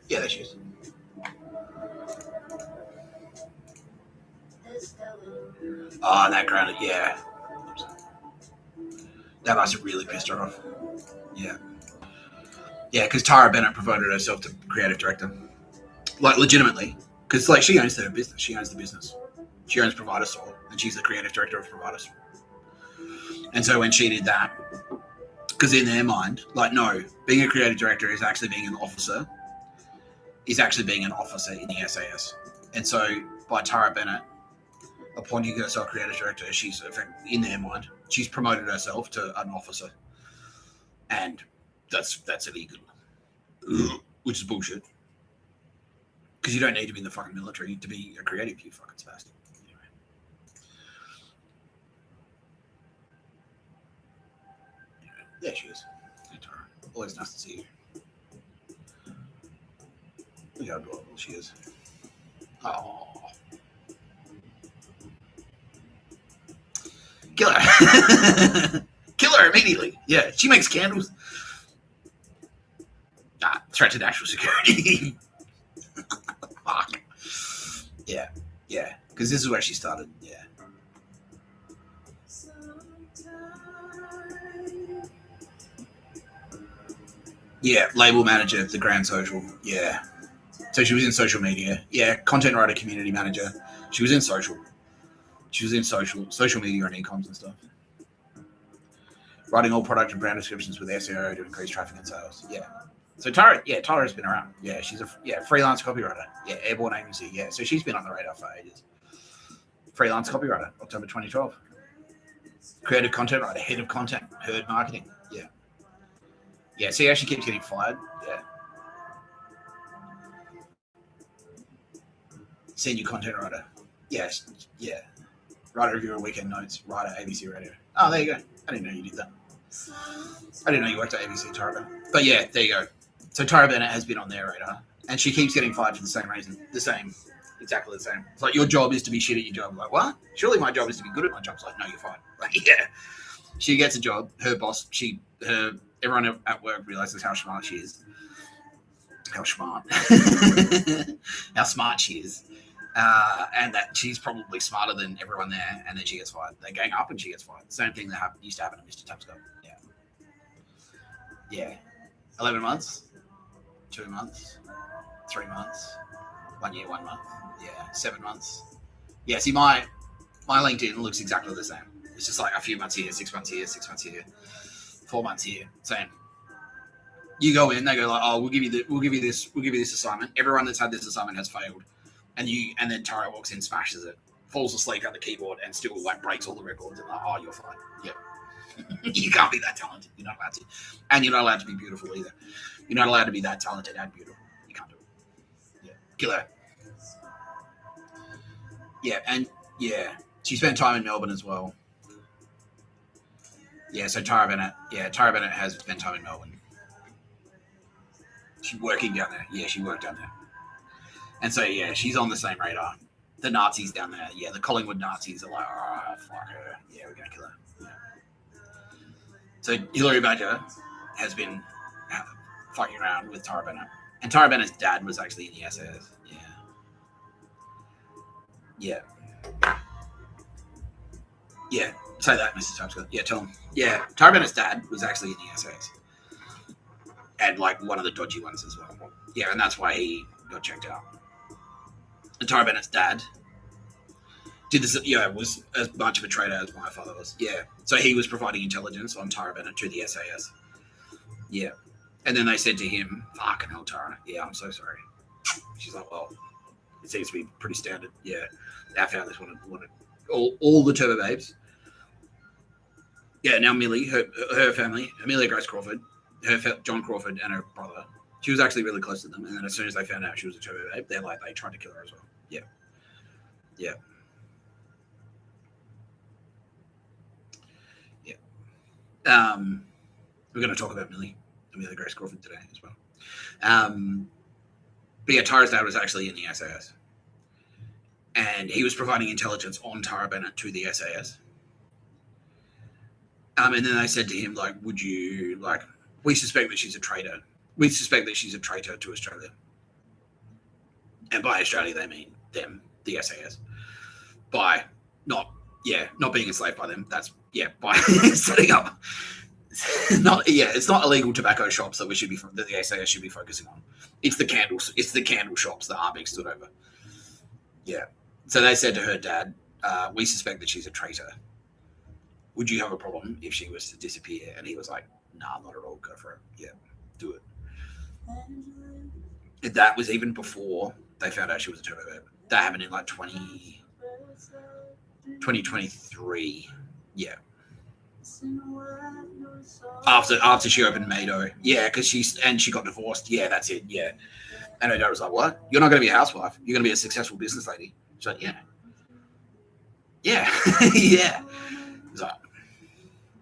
A: Yeah, there she is. Oh, that grounded, yeah. That must have really pissed her off. Yeah. Yeah, because Tara Bennett promoted herself to creative director. Like, legitimately. Because, like, she owns her business. She owns the business. She owns Provider Store, and she's the creative director of Provider Store. And so when she did that, because in their mind, like, no, being a creative director is actually being an officer, in the SAS. And so by Tara Bennett appointing herself creative director, she's, in their mind, she's promoted herself to an officer. And that's illegal. Which is bullshit. Because you don't need to be in the fucking military to be a creative, you fucking spastic. Anyway. There she is. Hey, Tara. Always nice to see you. Look how adorable she is. Oh. Kill her. Kill her immediately. Yeah, she makes candles. Threat to national security. Fuck. Yeah. Because this is where she started. Yeah. Yeah, label manager of the Grand Social. Yeah. So she was in social media. Yeah, content writer, community manager. She was in social. Social media and e-coms and stuff. Writing all product and brand descriptions with SEO to increase traffic and sales. Yeah. So Tara's been around. Yeah, she's a freelance copywriter. Yeah, airborne agency. Yeah, so she's been on the radar for ages. Freelance copywriter, October 2012. Creative content writer, head of content, herd marketing. Yeah. Yeah, see how she keeps getting fired? Yeah. Senior content writer. Yes. Yeah. Writer, reviewer, weekend notes, writer, ABC Radio. Oh, there you go. I didn't know you did that. I didn't know you worked at ABC, Tara. But yeah, there you go. So Tara Bennett has been on their radar, and she keeps getting fired for the same reason. Exactly the same. It's like, your job is to be shit at your job. I'm like, what? Surely my job is to be good at my job. It's like, no, you're fired. Like, yeah. She gets a job. Her boss, everyone at work realizes how smart she is. How smart she is. And that she's probably smarter than everyone there, and then she gets fired. They gang up and she gets fired. Same thing that used to happen to Mr. Tapscott. Yeah. 11 months, 2 months, 3 months, 1 year, 1 month. Yeah, 7 months. Yeah, see, my LinkedIn looks exactly the same. It's just like a few months here, 6 months here, 6 months here, 4 months here. Same. You go in, they go like, oh, we'll give you this assignment. Everyone that's had this assignment has failed, and then Tara walks in, smashes it, falls asleep at the keyboard, and still like breaks all the records. And like, oh, you're fine. Yep. You can't be that talented. You're not allowed to. And you're not allowed to be beautiful either. You're not allowed to be that talented and beautiful. You can't do it. Yeah. Kill her. Yeah, and she spent time in Melbourne as well. Yeah, so Tara Bennett has spent time in Melbourne. She's working down there. Yeah, she worked down there. And so, yeah, she's on the same radar. The Nazis down there. Yeah, the Collingwood Nazis are like, oh, fuck her. Yeah, we're going to kill her. Yeah. So Hilary Badger has been fucking around with Tara Bennett. And Tara Bennett's dad was actually in the SAS. Yeah. Yeah. Say that, Mr. Tapscott. Yeah, tell him. Yeah, Tara Bennett's dad was actually in the SAS. And like one of the dodgy ones as well. Yeah, and that's why he got checked out. And Tara Bennett's dad did this, was as much of a traitor as my father was. Yeah. So he was providing intelligence on Tara Bennett to the SAS. Yeah. And then they said to him, fucking hell, Tara. Yeah, I'm so sorry. She's like, well, it seems to be pretty standard. Yeah. Our founders wanted all the Turbo Babes. Yeah, now Millie, her family, Amelia Grace Crawford, John Crawford and her brother. She was actually really close to them. And then as soon as they found out she was a Turbo Babe, they tried to kill her as well. Yeah. Yeah. Yeah. We're going to talk about Amelia Grace Crawford today as well. But yeah, Tara's dad was actually in the SAS. And he was providing intelligence on Tara Bennett to the SAS. And then they said to him, like, would you, like, we suspect that she's a traitor. We suspect that she's a traitor to Australia. And by Australia, they mean them, the SAS. By not being enslaved by them. That's, by setting up. It's not illegal tobacco shops that the SAS should be focusing on. It's the candle shops that aren't being stood over. Yeah. So they said to her dad, we suspect that she's a traitor. Would you have a problem if she was to disappear? And he was like, nah, not at all. Go for it. Yeah, do it. And that was even before they found out she was a Turbo Babe. That happened in like 2023. Yeah. After she opened Mado. Yeah, because she got divorced. Yeah, that's it. Yeah. And her dad was like, what? You're not going to be a housewife. You're going to be a successful business lady. She's like, yeah. Yeah. Yeah. So,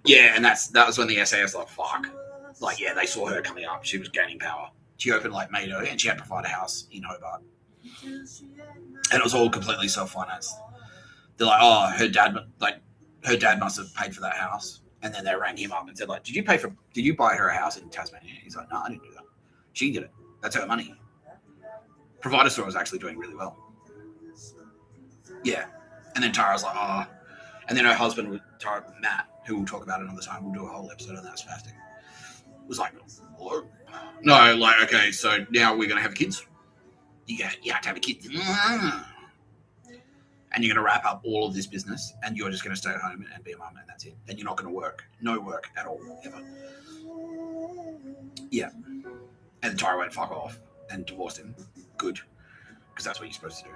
A: yeah, and that was when the SAS like, fuck. Like, yeah, they saw her coming up. She was gaining power. She opened like Mado and she had to provide a house in Hobart. And it was all completely self-financed. They're like, oh, her dad must have paid for that house. And then they rang him up and said, like, did you buy her a house in Tasmania? He's like, no, I didn't do that. She did it. That's her money. Provider Store was actually doing really well. Yeah. And then Tara's like, oh. And then her husband, Matt, who we'll talk about another time, we'll do a whole episode on that spastic, was like, what? No, like, okay, so now we're going to have kids. You have to have a kid. And you're going to wrap up all of this business and you're just going to stay at home and be a mum and that's it. And you're not going to work. No work at all, ever. Yeah. And Tara went fuck off and divorced him. Good. Because that's what you're supposed to do.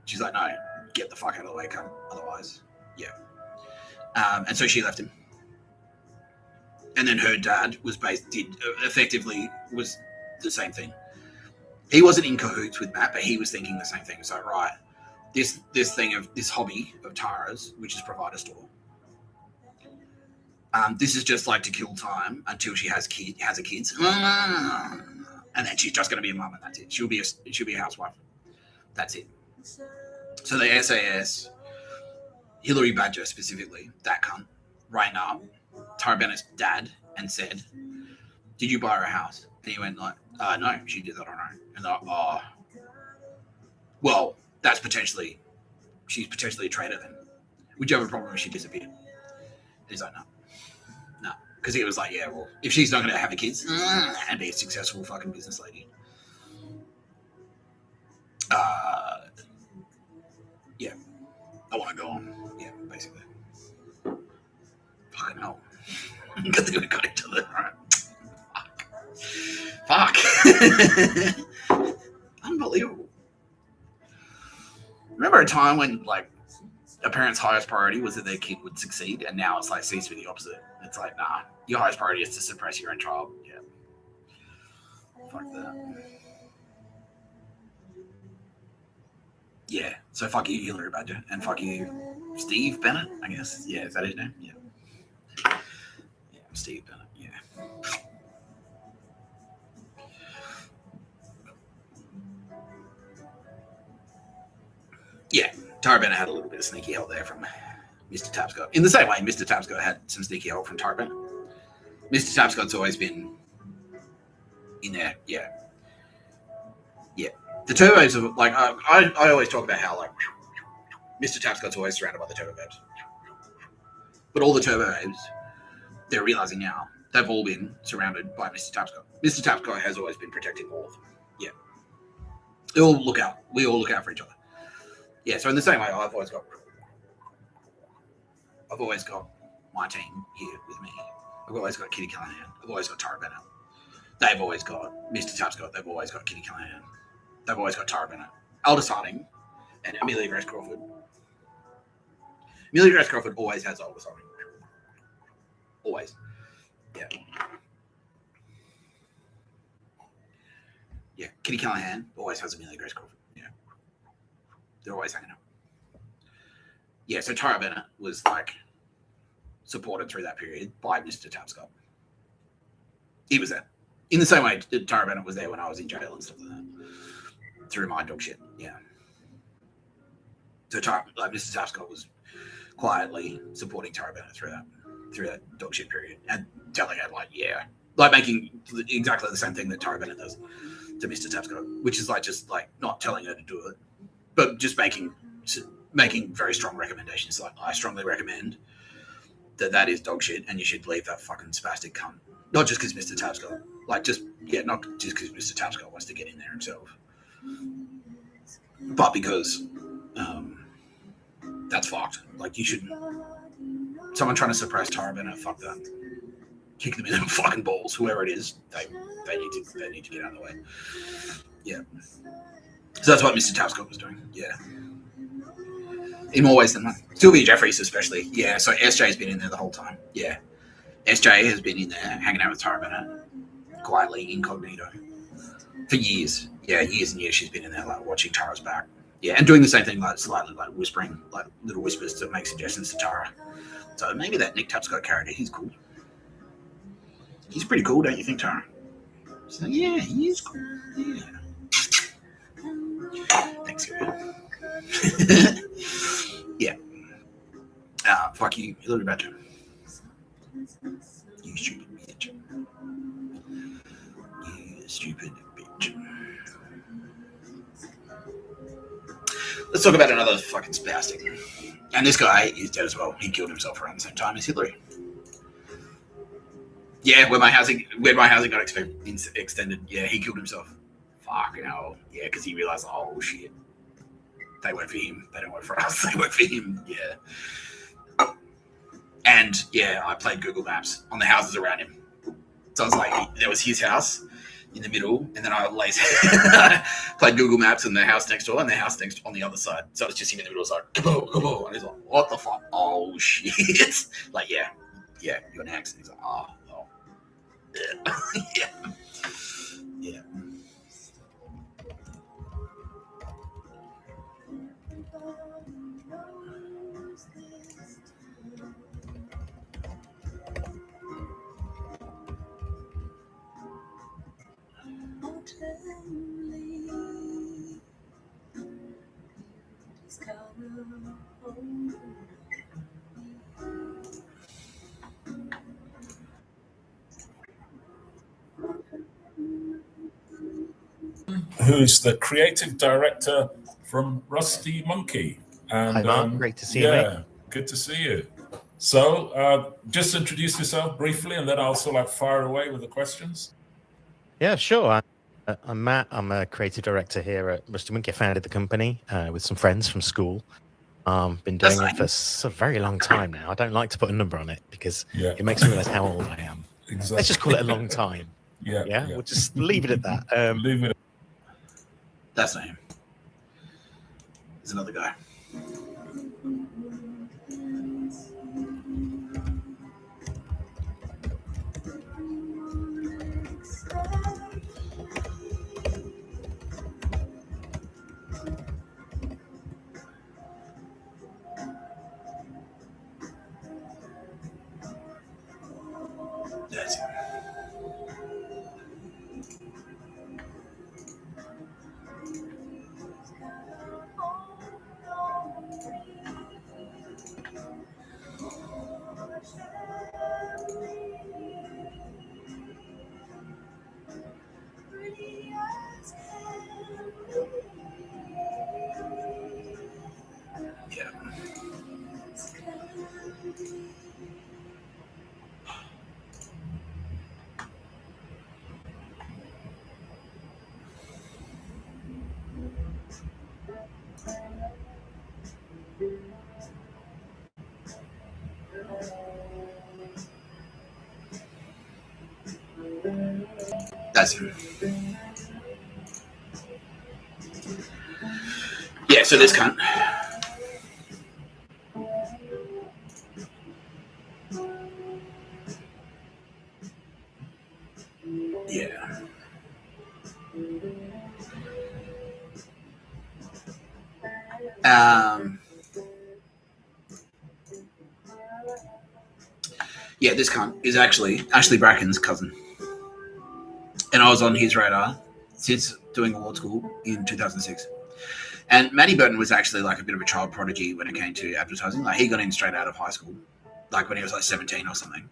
A: She's like, no, get the fuck out of the way, cunt. Otherwise, yeah. And so she left him. And then her dad was the same thing. He wasn't in cahoots with Matt, but he was thinking the same thing. So, right, this hobby of Tara's, which is Provider Store, this is just like to kill time until she has a kid, and then she's just going to be a mum, and that's it. She'll be a housewife. That's it. So the SAS, Hilary Badger specifically, that cunt, rang up Tara Bennett's dad and said, "Did you buy her a house?" And he went like, "No, she did that on her own." And they're like, "Oh, well, she's potentially a traitor then. Would you have a problem if she disappeared?" And he's like, no. Because he was like, yeah, well, if she's not going to have a kids and be a successful fucking business lady, yeah, I want to go on. Yeah, basically. Fucking hell. Good thing we got each other. All right. Fuck. Unbelievable. Remember a time when, like, a parent's highest priority was that their kid would succeed, and now it's like seems to be the opposite. It's like, nah, your highest priority is to suppress your own child. Yeah. Fuck that. Yeah. So fuck you, Hilary Badger, and fuck you, Steve Bennett, I guess. Yeah, is that his name? Yeah. Yeah, Steve Bennett, yeah. Yeah, Tara Bennett had a little bit of sneaky help there from Mr. Tapscott. In the same way, Mr. Tapscott had some sneaky help from Tara Bennett. Mr. Tapscott's always been in there, yeah. Yeah. The turbos are like, I always talk about how, like, Mr. Tapscott's always surrounded by the turbo babes. But all the turbo babes, they're realizing now, they've all been surrounded by Mr. Tapscott. Mr. Tapscott has always been protecting all of them. Yeah. They all look out. We all look out for each other. Yeah, so in the same way, I've always got my team here with me. I've always got Kitty Callahan. I've always got Tara Bennett. They've always got Mr. Tapscott. They've always got Kitty Callahan. They've always got Tara Bennett. Aldous Harding and Amelia Grace Crawford. Amelia Grace Crawford always has Aldous Harding. Always. Yeah. Yeah. Kitty Callahan always has Amelia Grace Crawford. Yeah. They're always hanging out. Yeah, so Tara Bennett was like supported through that period by Mr. Tapscott. He was there. In the same way Tara Bennett was there when I was in jail and stuff like that. Through my dog shit. Yeah. So Mr. Tapscott was quietly supporting Tara Bennett through that dog shit period and telling her, like, yeah. Like making exactly the same thing that Tara Bennett does to Mr. Tapscott, which is like just like not telling her to do it, but just making very strong recommendations. Like, I strongly recommend that is dog shit and you should leave that fucking spastic cunt. Not just because Mr. Tapscott, not just because Mr. Tapscott wants to get in there himself, but because that's fucked. Like, you shouldn't. Someone trying to suppress Tara Bennett, fuck that. Kick them in the fucking balls. Whoever it is, they need to get out of the way. Yeah. So that's what Mr. Tapscott was doing. Yeah. In more ways than one. Sylvia Jeffries especially. Yeah. So SJ's been in there the whole time. Yeah. SJ has been in there hanging out with Tara Bennett quietly, incognito, for years. Yeah, years and years she's been in there, like, watching Tara's back. Yeah, and doing the same thing, like, slightly, like, whispering, like, little whispers to make suggestions to Tara. So maybe that Nick Tapscott character, he's cool. He's pretty cool, don't you think, Tara? So, yeah, he is cool. Yeah. Thanks, Gary. Yeah. Fuck you, Hilary Badger. You stupid bitch. You stupid bitch. Let's talk about another fucking spastic. And this guy is dead as well. He killed himself around the same time as Hilary. Yeah, when my housing got extended, yeah, he killed himself. Fucking hell. Yeah, because he realized, oh shit, they work for him. They don't work for us. They work for him. Yeah. And yeah, I played Google Maps on the houses around him. So I was like, there was his house in the middle, and then I played Google Maps and the house next door and the house next on the other side. So it was just him in the middle. So kaboom, and he's like, what the fuck? Oh shit. Like, yeah, you're next. And he's like, oh. Yeah. Yeah.
B: who's the creative director from Rusty Monkey. And,
C: hi, Mark. Great to see you,
B: yeah,
C: mate.
B: good to see you. So just introduce yourself briefly, and then I'll sort of fire away with the questions.
C: Yeah, sure. I'm Matt. I'm a creative director here at Rusty Monkey. I founded the company with some friends from school. Been doing it for a very long time now. I don't like to put a number on it because it makes me realize how old I am.
B: Exactly.
C: Let's just call it a long time. Yeah. We'll just leave it at that.
B: Leave it.
A: That's not him. There's another guy. That's him. Yeah. That's him. Yeah, so this cunt. Yeah. Yeah, this cunt is actually Ashley Bracken's cousin. And I was on his radar since doing award school in 2006. And Matty Burton was actually like a bit of a child prodigy when it came to advertising. Like he got in straight out of high school, like when he was like 17 or something.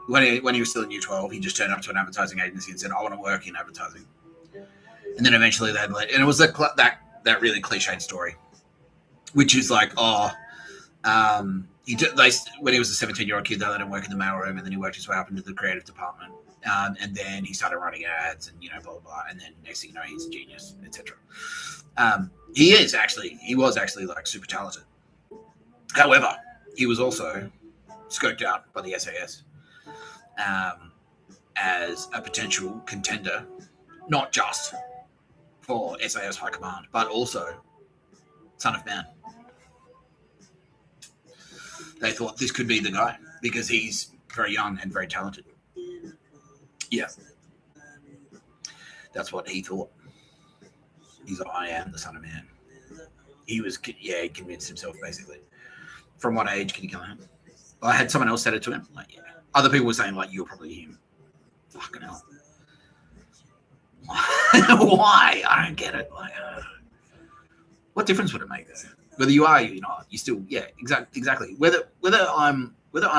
A: When he was still in year 12, he just turned up to an advertising agency and said, "I want to work in advertising." And then eventually and it was that really cliched story, which is like, when he was a 17-year-old kid, they let him work in the mailroom, and then he worked his way up into the creative department. And then he started running ads and, blah, blah, blah. And then next thing you know, he's a genius, etc. He was actually like super talented. However, he was also scoped out by the SAS as a potential contender, not just for SAS High Command, but also Son of Man. They thought this could be the guy because he's very young and very talented. Yeah. That's what he thought. He's like, I am the Son of Man. He convinced himself, basically. From what age can you come out? I had someone else said it to him. Like, yeah. Other people were saying, like, you're probably him. Fucking hell. Why? I don't get it. Like, what difference would it make, though? Whether you are or you're not, you still, exactly. Whether I'm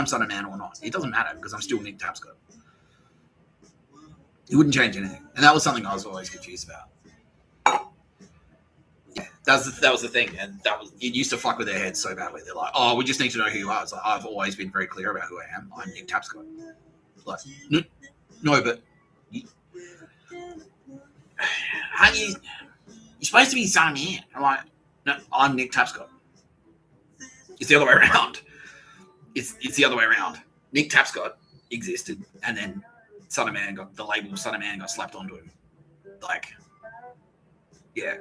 A: Son of Man or not, it doesn't matter because I'm still Nick Tapscott. It wouldn't change anything, and that was something I was always confused about. Yeah, that was the thing, and it used to fuck with their heads so badly. They're like, "Oh, we just need to know who you are." It's like, I've always been very clear about who I am. I'm Nick Tapscott. Like, no, but aren't you? You're supposed to be Son of Man. I'm like, no, I'm Nick Tapscott. It's the other way around. It's the other way around. Nick Tapscott existed, and then Son of Man the label Son of Man got slapped onto him. Like, yeah,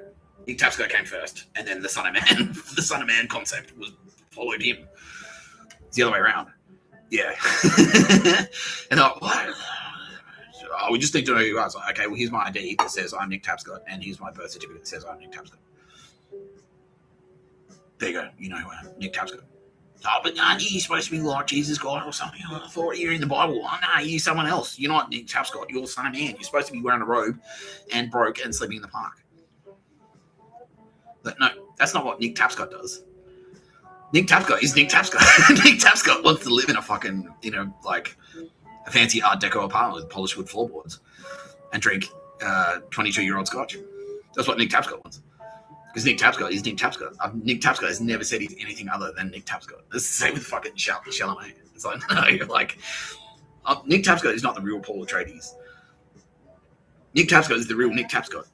A: Nick Tapscott came first, and then the Son of Man concept followed him. It's the other way around. Yeah. And I'm like, what? Oh, we just need to know who you are. It's like, okay, well, here's my ID that says I'm Nick Tapscott, and here's my birth certificate that says I'm Nick Tapscott. There you go. You know who I am, Nick Tapscott. Oh, but aren't you supposed to be like Jesus God or something? I thought you're in the Bible. Oh, no, you're someone else. You're not Nick Tapscott. You're the Son of Man. You're supposed to be wearing a robe and broke and sleeping in the park. But no, that's not what Nick Tapscott does. Nick Tapscott is Nick Tapscott. Nick Tapscott wants to live in a fucking, like a fancy Art Deco apartment with polished wood floorboards and drink 22-year-old scotch. That's what Nick Tapscott wants. Because Nick Tapscott is Nick Tapscott. Nick Tapscott has never said he's anything other than Nick Tapscott. It's the same with fucking Charlene. It's like, no, like, Nick Tapscott is not the real Paul Atreides. Nick Tapscott is the real Nick Tapscott.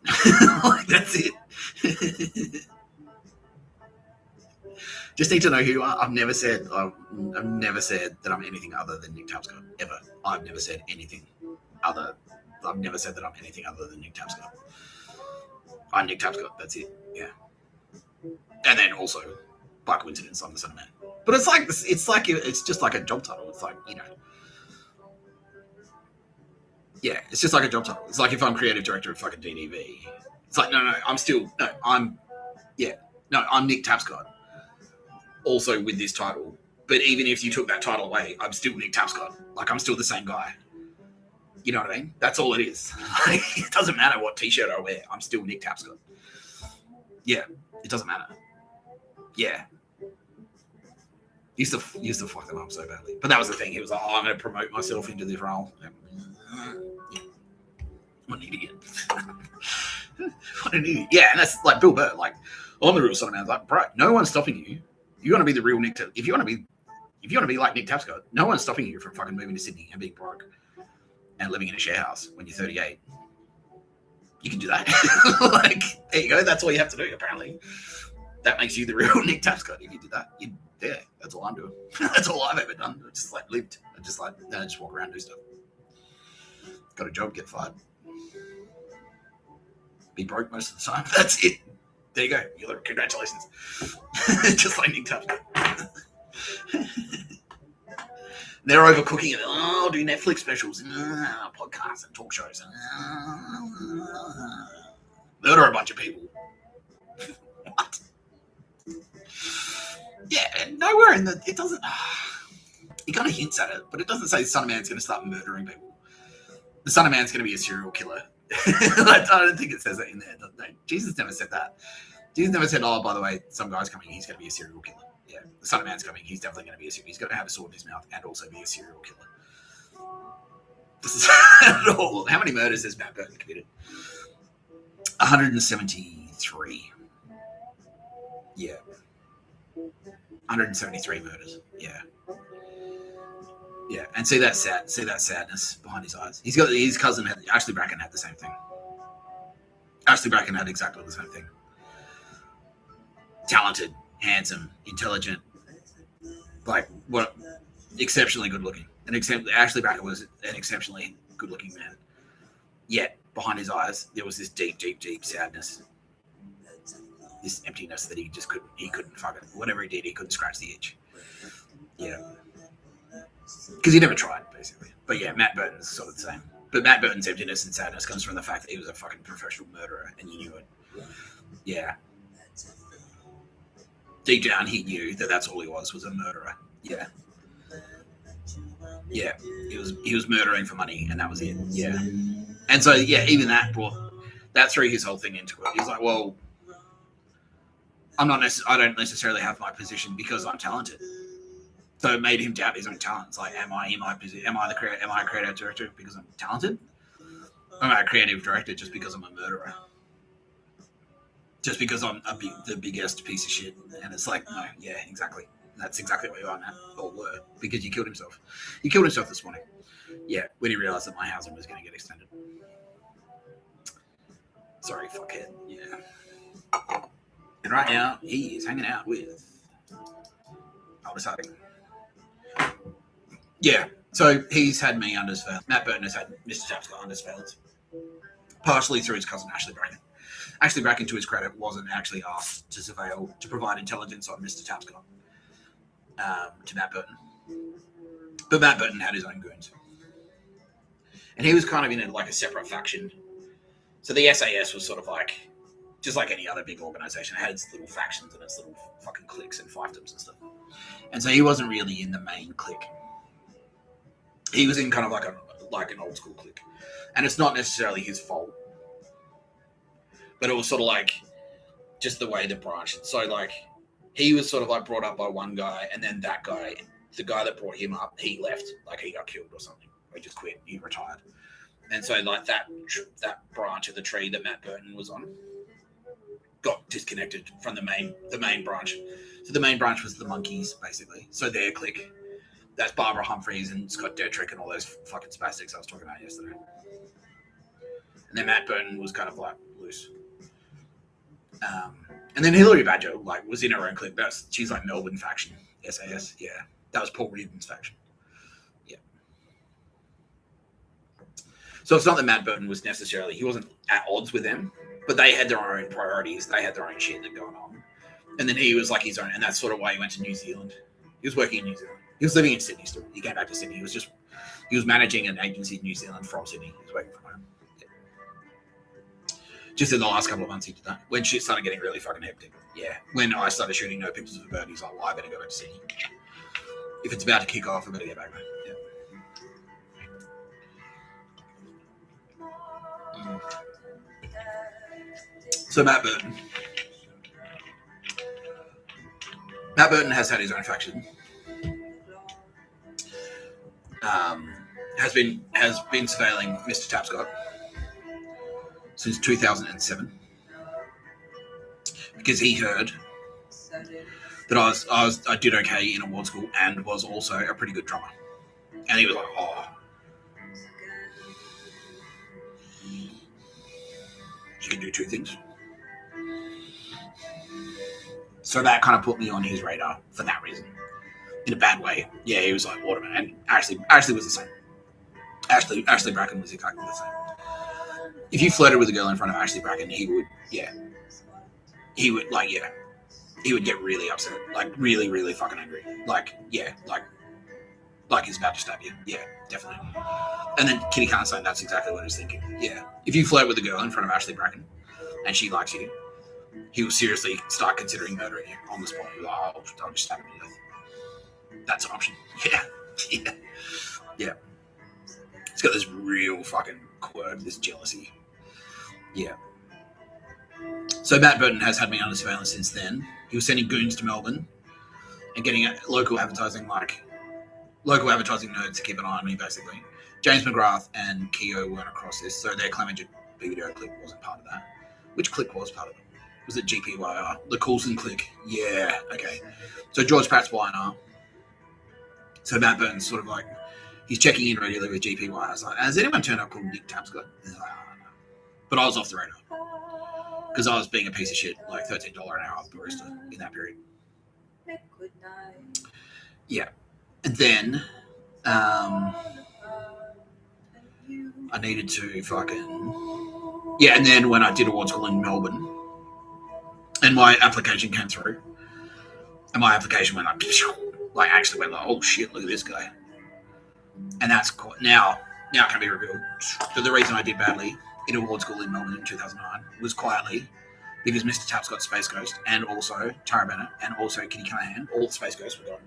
A: Like, that's it. Just need to know who you are. I've never said that I'm anything other than Nick Tapscott, ever. I've never said anything other. I've never said that I'm anything other than Nick Tapscott. I'm Nick Tapscott. That's it. Yeah. And then also, by coincidence, I'm the son of man. But it's just like a job title. It's like, you know. Yeah, it's just like a job title. It's like if I'm creative director of fucking DDV. It's like, I'm Nick Tapscott. Also with this title. But even if you took that title away, I'm still Nick Tapscott. Like, I'm still the same guy. You know what I mean? That's all it is. Like, it doesn't matter what t-shirt I wear. I'm still Nick Tapscott. Yeah, it doesn't matter. Yeah. Used to fuck them up so badly. But that was the thing. He was like, I'm going to promote myself into this role. What an idiot. What an idiot. Yeah, and that's like Bill Burr. Like, I'm the real son of man. Like, bro, no one's stopping you. You want to be the real Nick. If you want to be like Nick Tapscott, no one's stopping you from fucking moving to Sydney and being broke and living in a share house when you're 38. You can do that. Like, there you go. That's all you have to do, apparently. That makes you the real Nick Tapscott. If you did that, that's all I'm doing. That's all I've ever done. I just like lived. I just walk around and do stuff. Got a job, get fired. Be broke most of the time. That's it. There you go. Congratulations. Just like Nick Tapscott. They're overcooking it. Oh, do Netflix specials and podcasts and talk shows. Murder a bunch of people. What? Yeah, nowhere in it doesn't. It kind of hints at it, but it doesn't say the Son of Man's going to start murdering people. The Son of Man's going to be a serial killer. I don't think it says that in there. No, Jesus never said that. Jesus never said, oh, by the way, some guy's coming, he's going to be a serial killer. Yeah, the Son of Man's coming, he's definitely going to be he's going to have a sword in his mouth and also be a serial killer. This is at all. How many murders has Matt Burton committed? 173. Yeah. 173 murders. Yeah. Yeah, and see that sadness behind his eyes. He's got his cousin Ashley Bracken had the same thing. Ashley Bracken had exactly the same thing. Talented, handsome, intelligent, like what, exceptionally good looking. Ashley Bracken was an exceptionally good looking man. Yet behind his eyes there was this deep, deep, deep sadness. This emptiness that he couldn't fucking, whatever he did, he couldn't scratch the itch. Yeah. Because he never tried, basically. But yeah, Matt Burton's sort of the same. But Matt Burton's emptiness and sadness comes from the fact that he was a fucking professional murderer and you knew it. Yeah. Deep down, he knew that that's all he was a murderer. Yeah. Yeah. He was murdering for money and that was it. Yeah. And so, yeah, even that threw his whole thing into it. He's like, well, I don't necessarily have my position because I'm talented. So it made him doubt his own talents. Like, am I a creative director because I'm talented? Or am I a creative director just because I'm a murderer? Just because I'm the biggest piece of shit? And it's like, no, yeah, exactly. That's exactly what you are now, or were, because you killed himself. He killed himself this morning. Yeah, when he realized that my housing was going to get extended. Sorry, fuckhead. Yeah. And right now, he is hanging out with Aldous Harding. Yeah, so he's had me under surveillance. Matt Burton has had Mr. Tapscott under surveillance, partially through his cousin Ashley Bracken. Ashley Bracken, to his credit, wasn't actually asked to provide intelligence on Mr. Tapscott to Matt Burton. But Matt Burton had his own goons. And he was kind of in a separate faction. So the SAS was sort of like, just like any other big organization, it had its little factions and its little fucking cliques and fiefdoms and stuff. And so he wasn't really in the main clique. He was in kind of like an old school clique. And it's not necessarily his fault. But it was sort of like just the way the branch. So he was sort of brought up by one guy, and then that guy, the guy that brought him up, he left. He got killed or something. Or he just quit. He retired. And so that branch of the tree that Matt Burton was on, got disconnected from the main branch. So the main branch was the Monkeys, basically. So their clique. That's Barbara Humphries and Scott Detrick and all those fucking spastics I was talking about yesterday. And then Matt Burton was kind of like loose. And then Hilary Badger like was in her own clique. She's like Melbourne faction, SAS. Yeah, that was Paul Reardon's faction. Yeah. So it's not that Matt Burton was necessarily, he wasn't at odds with them, but they had their own priorities. They had their own shit that going on. And then he was like his own, and that's sort of why he went to New Zealand. He was working in New Zealand. He was living in Sydney still. He came back to Sydney. He was managing an agency in New Zealand from Sydney. He was working from home. Yeah. Just in the last couple of months he did that. When shit started getting really fucking hectic. Yeah. When I started shooting no pictures of a bird, he's like, well, I better go back to Sydney. If it's about to kick off, I better get back there. Yeah. So Matt Burton. Matt Burton has had his own faction. Has been surveilling Mr. Tapscott since 2007 because he heard that I did okay in award school and was also a pretty good drummer, and he was like, oh, you can do two things. So that kind of put me on his radar for that reason. In a bad way. Yeah, he was like Waterman. And Ashley was the same. Ashley Bracken was exactly the same. If you flirted with a girl in front of Ashley Bracken, he would get really upset. Like really, really fucking angry. Like he's about to stab you. Yeah, definitely. And then Kitty Khan's saying that's exactly what he's thinking. Yeah. If you flirt with a girl in front of Ashley Bracken and she likes you, he will seriously start considering murdering you on the spot. He'll be like, I'll just stab him to death. That's an option. Yeah. It's got this real fucking quirk, this jealousy. Yeah. So Matt Burton has had me under surveillance since then. He was sending goons to Melbourne and getting local advertising nerds to keep an eye on me, basically. James McGrath and Keogh weren't across this, so their Clemenger video clique wasn't part of that. Which clique was part of it? Was it GPYR? The Coulson clique? Yeah, okay. So George Pratt's YNR. So Matt Burton's sort of like, he's checking in regularly with GPY. I was like, has anyone turned up called Nick Tapscott? Like, oh, no. But I was off the radar. Because I was being a piece of shit, like $13 an hour barista in that period. Yeah. And then I needed to fucking... Yeah, and then when I did award school in Melbourne, and my application came through, and my application went like actually went like, oh shit, look at this guy. And that's now can be revealed. So the reason I did badly in award school in Melbourne in 2009 was quietly because Mr. Tapscott Space Ghost and also Tara Bennett and also Kitty Callahan, all the Space Ghosts were going.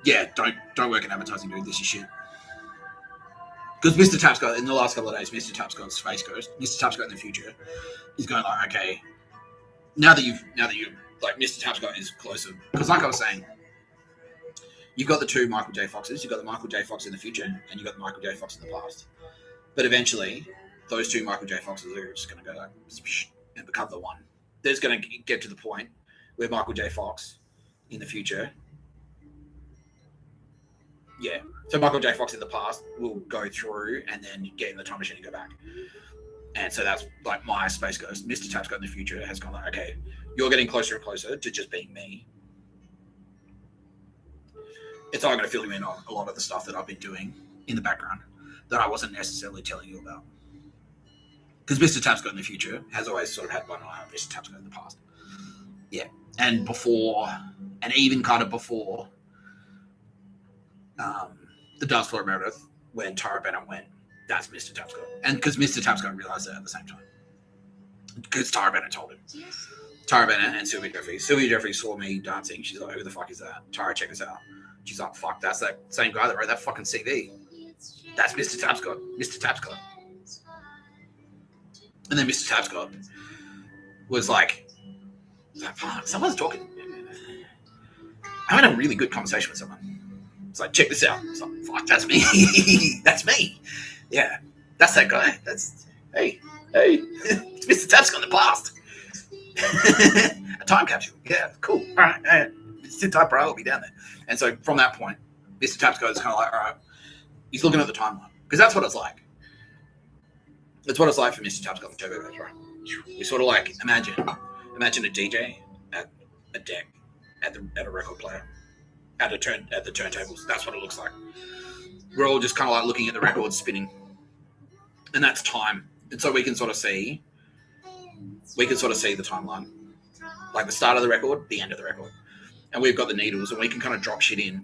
A: Yeah, don't work in advertising, dude. This is shit. Because Mr. Tapscott in the last couple of days, Mr. Tapscott's Space Ghost, Mr. Tapscott in the future, is going like, okay, now that you like Mr. Tapscott is closer. Because like I was saying, you've got the two Michael J. Foxes. You've got the Michael J. Fox in the future, and you've got the Michael J. Fox in the past. But eventually, those two Michael J. Foxes are just going to go like and become the one. There's going to get to the point where Michael J. Fox in the future, yeah. So Michael J. Fox in the past will go through and then get in the time machine and go back. And so that's like my Space Ghost. Mr. Tapscott in the future has gone like, okay, you're getting closer and closer to just being me. It's all going to fill you in on a lot of the stuff that I've been doing in the background that I wasn't necessarily telling you about. Because Mr. Tapscott in the future has always sort of had one eye on Mr. Tapscott in the past. Yeah. And before, and even kind of before the Dance Floor of Meredith, when Tara Bennett went, that's Mr. Tapscott. And because Mr. Tapscott realised that at the same time. Because Tara Bennett told him. Tara Bennett and Sylvia Jeffries. Sylvia Jeffries saw me dancing. She's like, who the fuck is that? Tara, check us out. She's like, fuck, that's that same guy that wrote that fucking CV. That's Mr. Tapscott. Mr. Tapscott. And then Mr. Tapscott was like, someone's talking. I'm having a really good conversation with someone. It's like, check this out. It's like, fuck, that's me. That's me. Yeah, that's that guy. Hey, Hey, it's Mr. Tapscott in the past. A time capsule. Yeah, cool. All right. Sit tight, bro. I'll be down there. And so from that point, Mr. Tapscott is kind of like, all right, he's looking at the timeline. Because that's what it's like. That's what it's like for Mr. Tapscott and Turbo Goes, right? We sort of like imagine a DJ at a deck at a record player at the turntables. That's what it looks like. We're all just kind of like looking at the records spinning, and that's time. And so we can sort of see the timeline, like the start of the record, the end of the record, and we've got the needles, and we can kind of drop shit in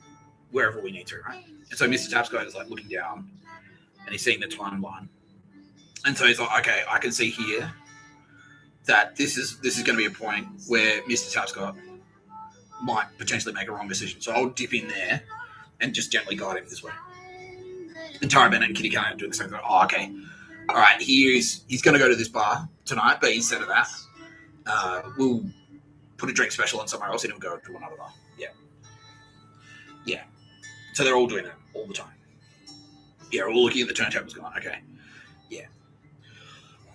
A: wherever we need to, right? And so Mr. Tapscott is like looking down, and he's seeing the timeline, and so he's like, okay, I can see here that this is going to be a point where Mr. Tapscott might potentially make a wrong decision. So I'll dip in there and just gently guide him this way. And Tara Bennett and Kitty Callahan doing the same thing. Oh, okay. All right, he's going to go to this bar tonight, but instead of that, we'll put a drink special on somewhere else and he'll go to another bar. Yeah. Yeah. So they're all doing that all the time. Yeah, we're all looking at the turntables going, okay. Yeah.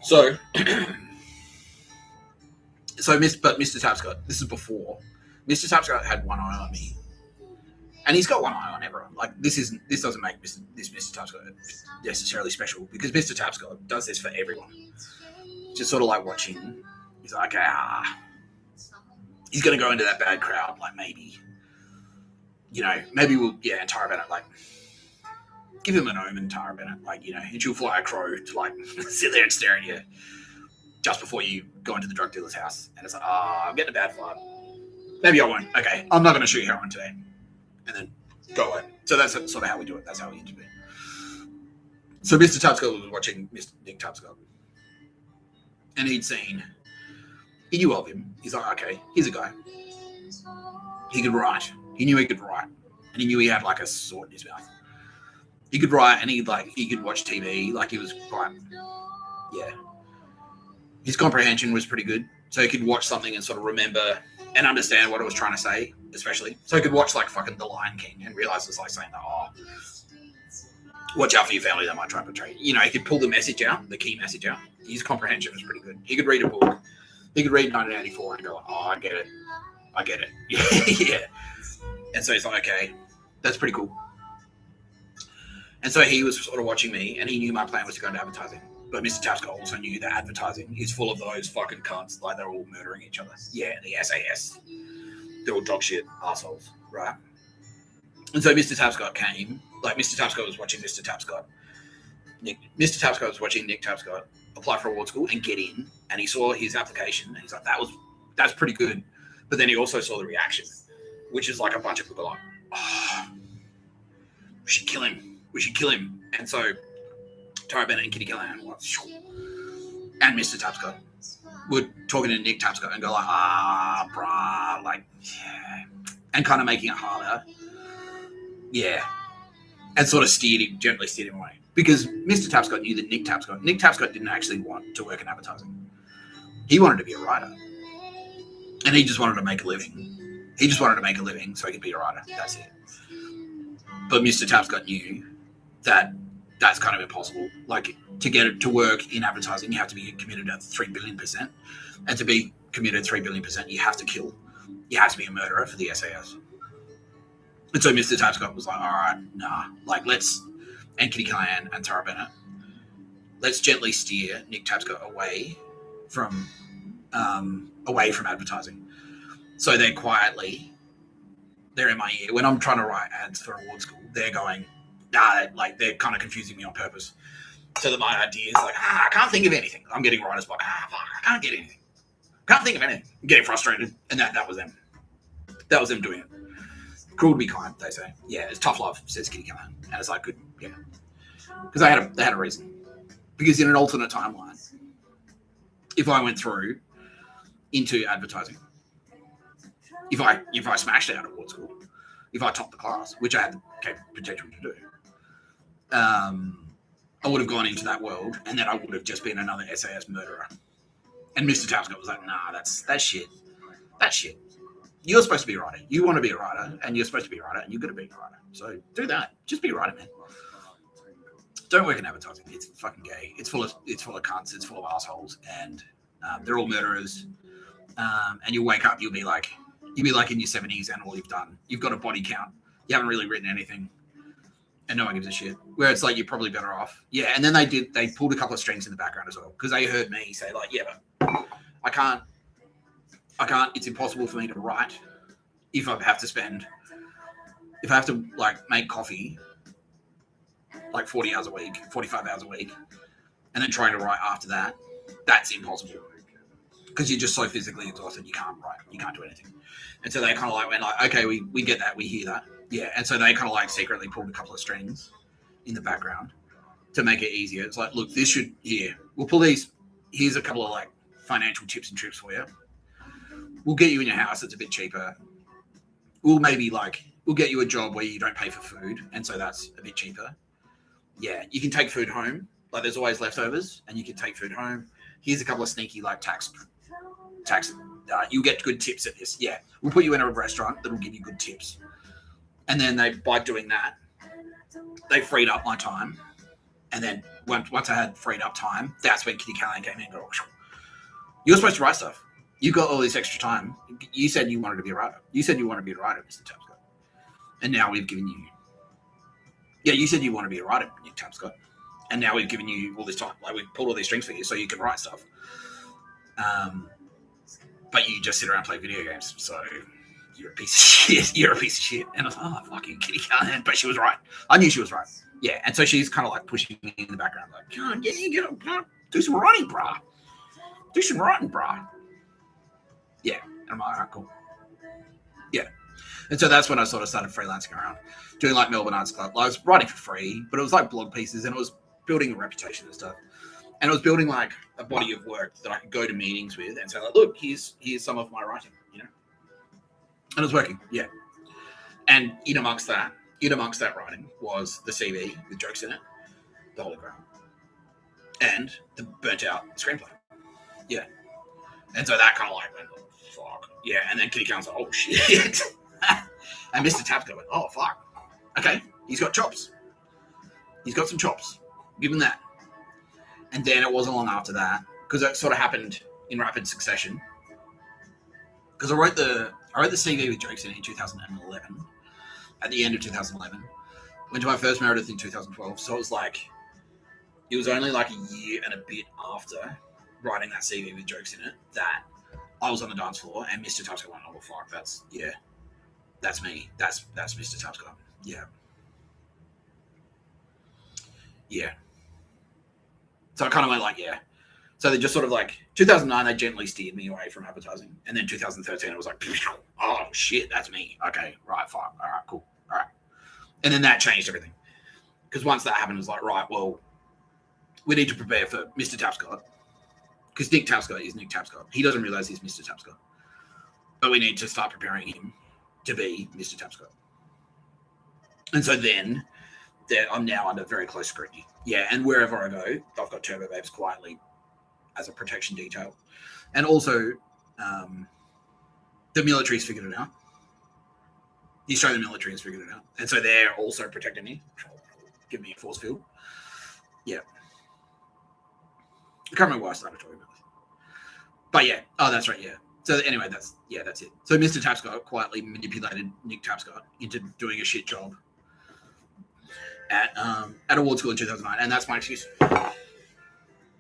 A: So, but Mr. Tapscott, this is before. Mr. Tapscott had one eye on me. And he's got one eye on everyone. Like, this doesn't make Mr. Tapscott necessarily special, because Mr. Tapscott does this for everyone. Just sort of like watching. He's like, he's going to go into that bad crowd. Like, maybe we'll, and Tara Bennett, like, give him an omen, Tara Bennett. Like, and she'll fly a crow to, like, sit there and stare at you just before you go into the drug dealer's house. And it's like, I'm getting a bad vibe. Maybe I won't. Okay, I'm not going to shoot heroin today. And then go away. So that's sort of how we do it. That's how we intervene. So Mr. Tapscott was watching Mr. Nick Tapscott. And he knew of him. He's like, okay, here's a guy. He could write. He knew he could write. And he knew he had like a sword in his mouth. He could write, and he could watch TV. Like, he was quite, his comprehension was pretty good. So he could watch something and sort of remember and understand what it was trying to say, especially. So he could watch like fucking The Lion King and realize it's like saying that, watch out for your family, they might try and betray you. He could pull the message out, the key message out. His comprehension was pretty good. He could read a book. He could read 1984 and go, I get it. Yeah. And so he's like, okay, that's pretty cool. And so he was sort of watching me, and he knew my plan was to go into advertising. But Mr. Tapscott also knew that advertising is full of those fucking cunts, like they're all murdering each other. Yeah, the SAS. They're all dog shit assholes, right? And so Mr. Tapscott came, like Mr. Tapscott was watching Mr. Tapscott. Mr. Tapscott was watching Nick Tapscott apply for award school and get in, and he saw his application, and he's like, that's pretty good. But then he also saw the reaction, which is like a bunch of people like, we should kill him. And so Tara Bennett and Kitty Callahan and Mr. Tapscott were talking to Nick Tapscott and go like, brah, like, yeah, and kind of making it harder. Yeah. And sort of gently steered him away. Because Mr. Tapscott knew that Nick Tapscott didn't actually want to work in advertising. He wanted to be a writer. And he just wanted to make a living. So he could be a writer. That's it. But Mr. Tapscott knew that that's kind of impossible. Like, to get it to work in advertising, you have to be committed at 3 billion%. And to be committed 3 billion%, you have to kill. You have to be a murderer for the SAS. And so Mr. Tapscott was like, all right, nah. Like, and Kitty Callahan and Tara Bennett, let's gently steer Nick Tapscott away from advertising. So they're in my ear. When I'm trying to write ads for award school, they're going, like, they're kind of confusing me on purpose. So that my idea is like, I can't think of anything. I'm getting writer's block. Fuck, I can't get anything. Can't think of anything. I'm getting frustrated. And that was them. That was them doing it. Cruel to be kind, they say. Yeah, it's tough love, says Kitty Callahan. And it's like, good, yeah. Because they had a reason. Because in an alternate timeline, if I went through into advertising, if I smashed out at award school, if I topped the class, which I had the potential to do, I would have gone into that world, and then I would have just been another SAS murderer. And Mr. Tapscott was like, nah, that's shit. That's shit. You're supposed to be a writer. You want to be a writer, and you're supposed to be a writer, and you're going to be a writer. So do that. Just be a writer, man. don't work in advertising. It's fucking gay. It's full of cunts. It's full of assholes, and they're all murderers. And you'll wake up, you'll be like in your 70s, and all you've got a body count. You haven't really written anything, and no one gives a shit. Where it's like you're probably better off. Yeah, and then they pulled a couple of strings in the background as well, because they heard me say like, yeah, but I can't. It's impossible for me to write if I have to like make coffee like 40 hours a week, 45 hours a week, and then trying to write after that. That's impossible, because you're just so physically exhausted. You can't write. You can't do anything. And so they kind of like went like, okay, we get that. We hear that. Yeah. And so they kind of like secretly pulled a couple of strings in the background to make it easier. It's like, look, we'll pull these. Here's a couple of like financial tips and tricks for you. We'll get you in your house. It's a bit cheaper. We'll get you a job where you don't pay for food. And so that's a bit cheaper. Yeah. You can take food home. Like there's always leftovers, and you can take food home. Here's a couple of sneaky like tax. You'll get good tips at this. Yeah. We'll put you in a restaurant that'll give you good tips. And then by doing that, they freed up my time. And then once I had freed up time, that's when Kitty Callahan came in and go, you're supposed to write stuff. You got all this extra time. You said you wanted to be a writer. You said you want to be a writer, Mr. Tapscott. And now we've given you... Yeah, you said you want to be a writer, Nick Tapscott. And now we've given you all this time. Like, we've pulled all these strings for you so you can write stuff. But you just sit around and play video games. So you're a piece of shit. You're a piece of shit. And I was like, oh, fucking Kitty Callahan. But she was right. I knew she was right. Yeah, and so she's kind of like pushing me in the background, like, oh, yeah, you gotta do some writing, brah. Do some writing, brah. Yeah, and I'm like, all right, cool. Yeah, and so that's when I sort of started freelancing around, doing like Melbourne Arts Club. I was writing for free, but it was like blog pieces, and it was building a reputation and stuff. And it was building like a body of work that I could go to meetings with and say, like, look, here's some of my writing, you know. And it was working, yeah. And in amongst that writing was the CV with jokes in it, the hologram, and the burnt out screenplay. Yeah. And so that kind of like went, oh, fuck. Yeah. And then Kitty Callahan's like, oh, shit. And Mr. Tapscott went, oh, fuck. Okay. He's got chops. He's got some chops. Give him that. And then it wasn't long after that, because it sort of happened in rapid succession. Because I wrote the CV with jokes in it in 2011. At the end of 2011, went to my first Meredith in 2012. So it was only like a year and a bit after writing that CV with jokes in it that I was on the dance floor, and Mr. Tapscott went, oh, fuck, that's me. That's Mr. Tapscott. Yeah. Yeah. So I kind of went like, yeah. So they just sort of like, 2009, they gently steered me away from advertising. And then 2013, it was like, oh, shit, that's me. Okay, right, fine. All right, cool. All right. And then that changed everything. Because once that happened, it was like, right, well, we need to prepare for Mr. Tapscott. Because Nick Tapscott is Nick Tapscott. He doesn't realize he's Mr. Tapscott. But we need to start preparing him to be Mr. Tapscott. And so then I'm now under very close scrutiny. Yeah, and wherever I go, I've got Turbo Babes quietly as a protection detail. And also, the military's figured it out. The Australian military has figured it out. And so they're also protecting me, giving me a force field. Yeah. I can't remember why I started talking about this. But yeah, that's right, yeah. So anyway, that's it. So Mr. Tapscott quietly manipulated Nick Tapscott into doing a shit job at award school in 2009, and that's my excuse.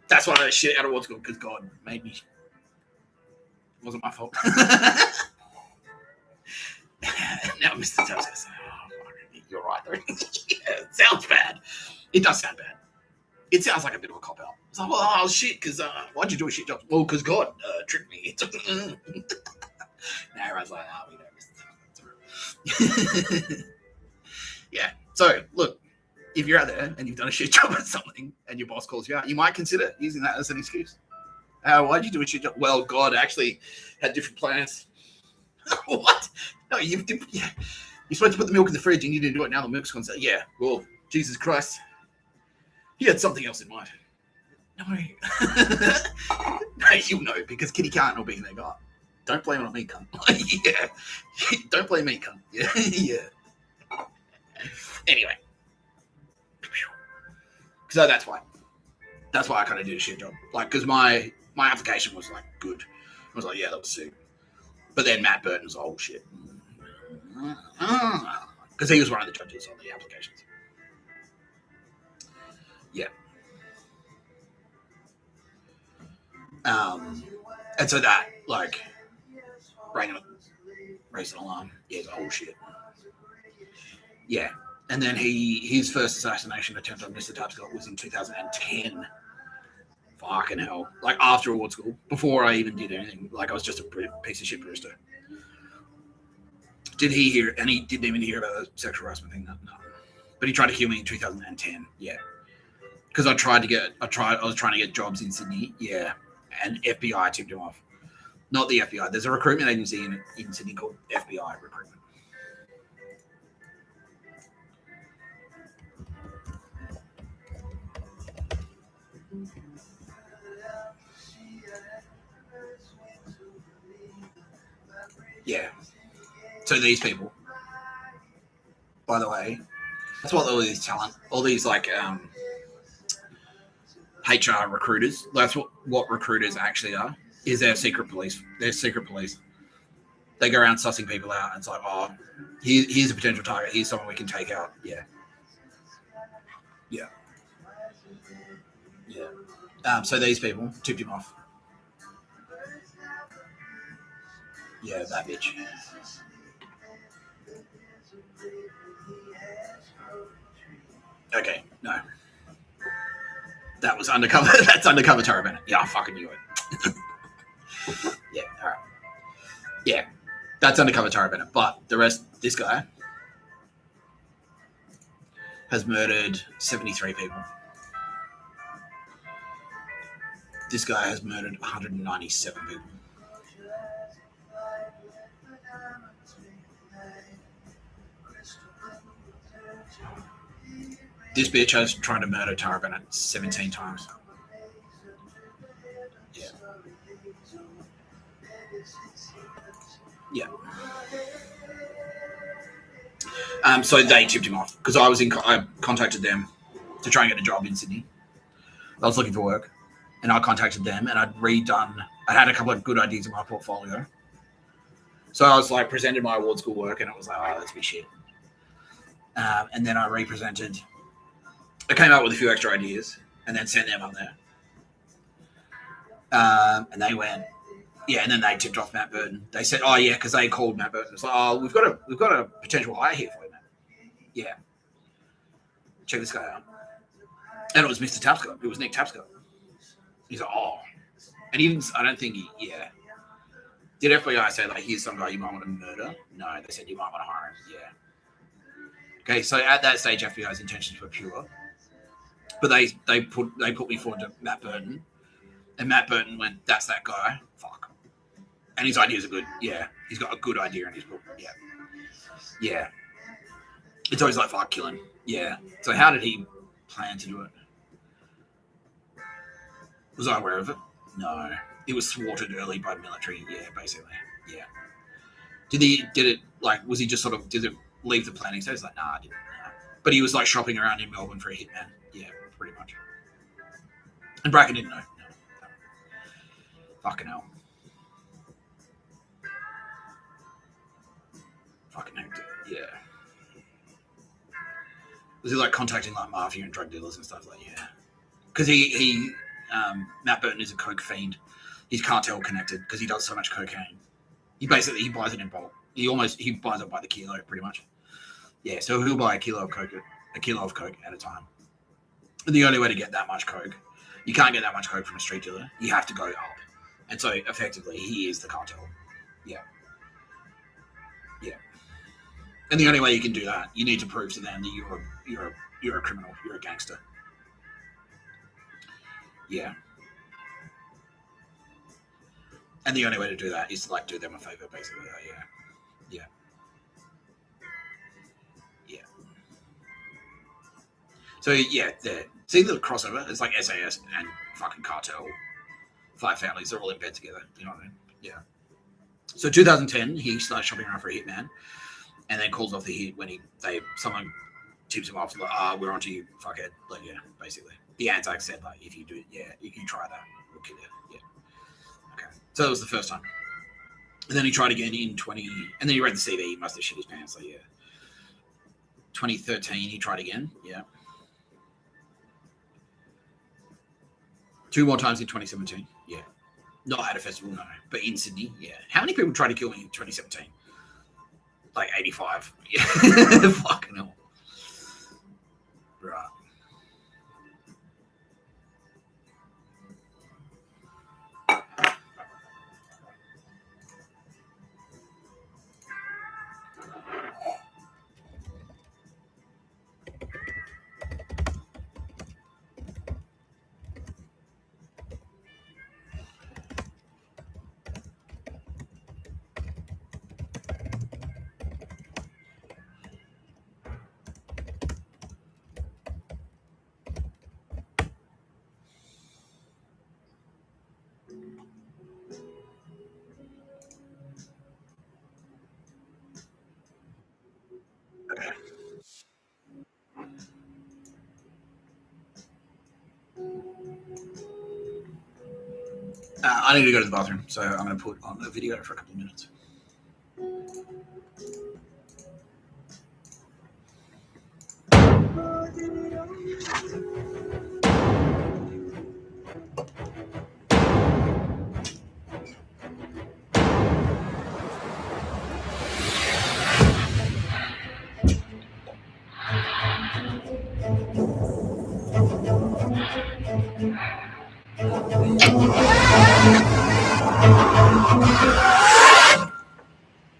A: That's why I did shit at award school, because God made me. It wasn't my fault. Now Mr. Tapscott said, oh, you're right. Yeah, it sounds bad. It does sound bad. It sounds like a bit of a cop-out. It's like, well, oh, shit, because why'd you do a shit job? Well, because God tricked me. Now everyone's like, oh, we know Mr. Tapscott. Yeah. So, look, if you're out there and you've done a shit job at something and your boss calls you out, you might consider using that as an excuse. Why'd you do a shit job? Well, God actually had different plans. What? No, you're supposed to put the milk in the fridge and you didn't do it. Now the milk's gone. So, yeah, well, Jesus Christ. He had something else in mind. No. No, you'll know, because Kitty Callahan will be in there going, don't blame it on me, cunt. Yeah. Don't blame me, cunt. Yeah. Yeah. Anyway. So that's why I kind of did a shit job. Like, because my application was like good. I was like, yeah, that was sick. But then Matt Burton's oh shit, because he was one of the judges on the applications. Yeah. And so that like raised an alarm. Yeah, it's oh shit. Yeah. And then his first assassination attempt on Mr. Tapscott was in 2010. Fucking hell. Like after award school, before I even did anything. Like I was just a piece of shit barista. Did he hear, and he didn't even hear about the sexual harassment thing? No. But he tried to kill me in 2010. Yeah. Because I was trying to get jobs in Sydney. Yeah. And FBI tipped him off. Not the FBI. There's a recruitment agency in Sydney called FBI Recruitment. Yeah. So these people, by the way, that's what all these like HR recruiters, that's what recruiters actually are, is they're secret police. They're secret police. They go around sussing people out and it's like, oh, here's a potential target. Here's someone we can take out. Yeah. Yeah. Yeah. So these people tipped him off. Yeah, that bitch. Okay, no. That was undercover. That's undercover Tara Bennett. Yeah, I fucking knew it. Yeah, all right. Yeah, that's undercover Tara Bennett. But the rest, this guy has murdered 73 people. This guy has murdered 197 people. This bitch has tried to murder Tara Bennett 17 times. Yeah. Yeah. So they tipped him off because I contacted them to try and get a job in Sydney. I was looking for work, and I contacted them, and I had a couple of good ideas in my portfolio. So I was like presented my award school work, and it was like, oh, that's be shit. And then I came up with a few extra ideas and then sent them up there. And they went, yeah, and then they tipped off Matt Burton. They said, oh, yeah, because they called Matt Burton. It's like, oh, we've got a potential hire here for you, Matt. Yeah. Check this guy out. And it was Mr. Tapscott. It was Nick Tapscott. He's like, oh. And even, I don't think yeah. Did FBI say, like, here's some guy you might want to murder? No, they said you might want to hire him. Yeah. Okay, so at that stage, FBI's intentions were pure. But they put me forward to Matt Burton. And Matt Burton went, that's that guy. Fuck. And his ideas are good. Yeah. He's got a good idea in his book. Yeah. Yeah. It's always like, fuck, kill him. Yeah. So how did he plan to do it? Was I aware of it? No. It was thwarted early by the military. Yeah, basically. Yeah. Did it, like, was he just sort of, did it leave the planning stage? Like, nah, I didn't. Nah. But he was, like, shopping around in Melbourne for a hitman. Yeah, pretty much. And Bracken didn't know. No. Fucking hell. Fucking hectic. Yeah. Was he, like, contacting, like, mafia and drug dealers and stuff? Like, yeah. Because Matt Burton is a coke fiend. He's cartel connected because he does so much cocaine. He buys it in bulk. He buys it by the kilo, pretty much. Yeah, so he'll buy a kilo of coke at a time. And the only way to get that much coke, you can't get that much coke from a street dealer. You have to go up. And so effectively, he is the cartel. Yeah. Yeah. And the only way you can do that, you need to prove to them that you're a criminal, you're a gangster. Yeah. And the only way to do that is to, like, do them a favor, basically. Yeah. Yeah. Yeah. So, yeah, see the crossover? It's like SAS and fucking cartel. 5 families, they're all in bed together. You know what I mean? Yeah. So 2010, he starts shopping around for a hitman and then calls off the hit when someone tips him off, like, we're onto you, fuckhead. Like, yeah, basically. The Anzac said, like, if you do it, yeah, if you try that, we'll kill you. Yeah. Okay. So that was the first time. And then he tried again in 20, and then he read the CV, he must have shit his pants, like, yeah. 2013, he tried again, yeah. 2 more times in 2017, yeah. Not at a festival, no, but in Sydney, yeah. How many people tried to kill me in 2017? Like 85. Yeah. Fucking hell. Right. I need to go to the bathroom, so I'm going to put on the video for a couple of minutes.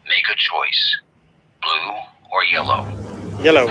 D: Make a choice. Blue or yellow?
C: Yellow.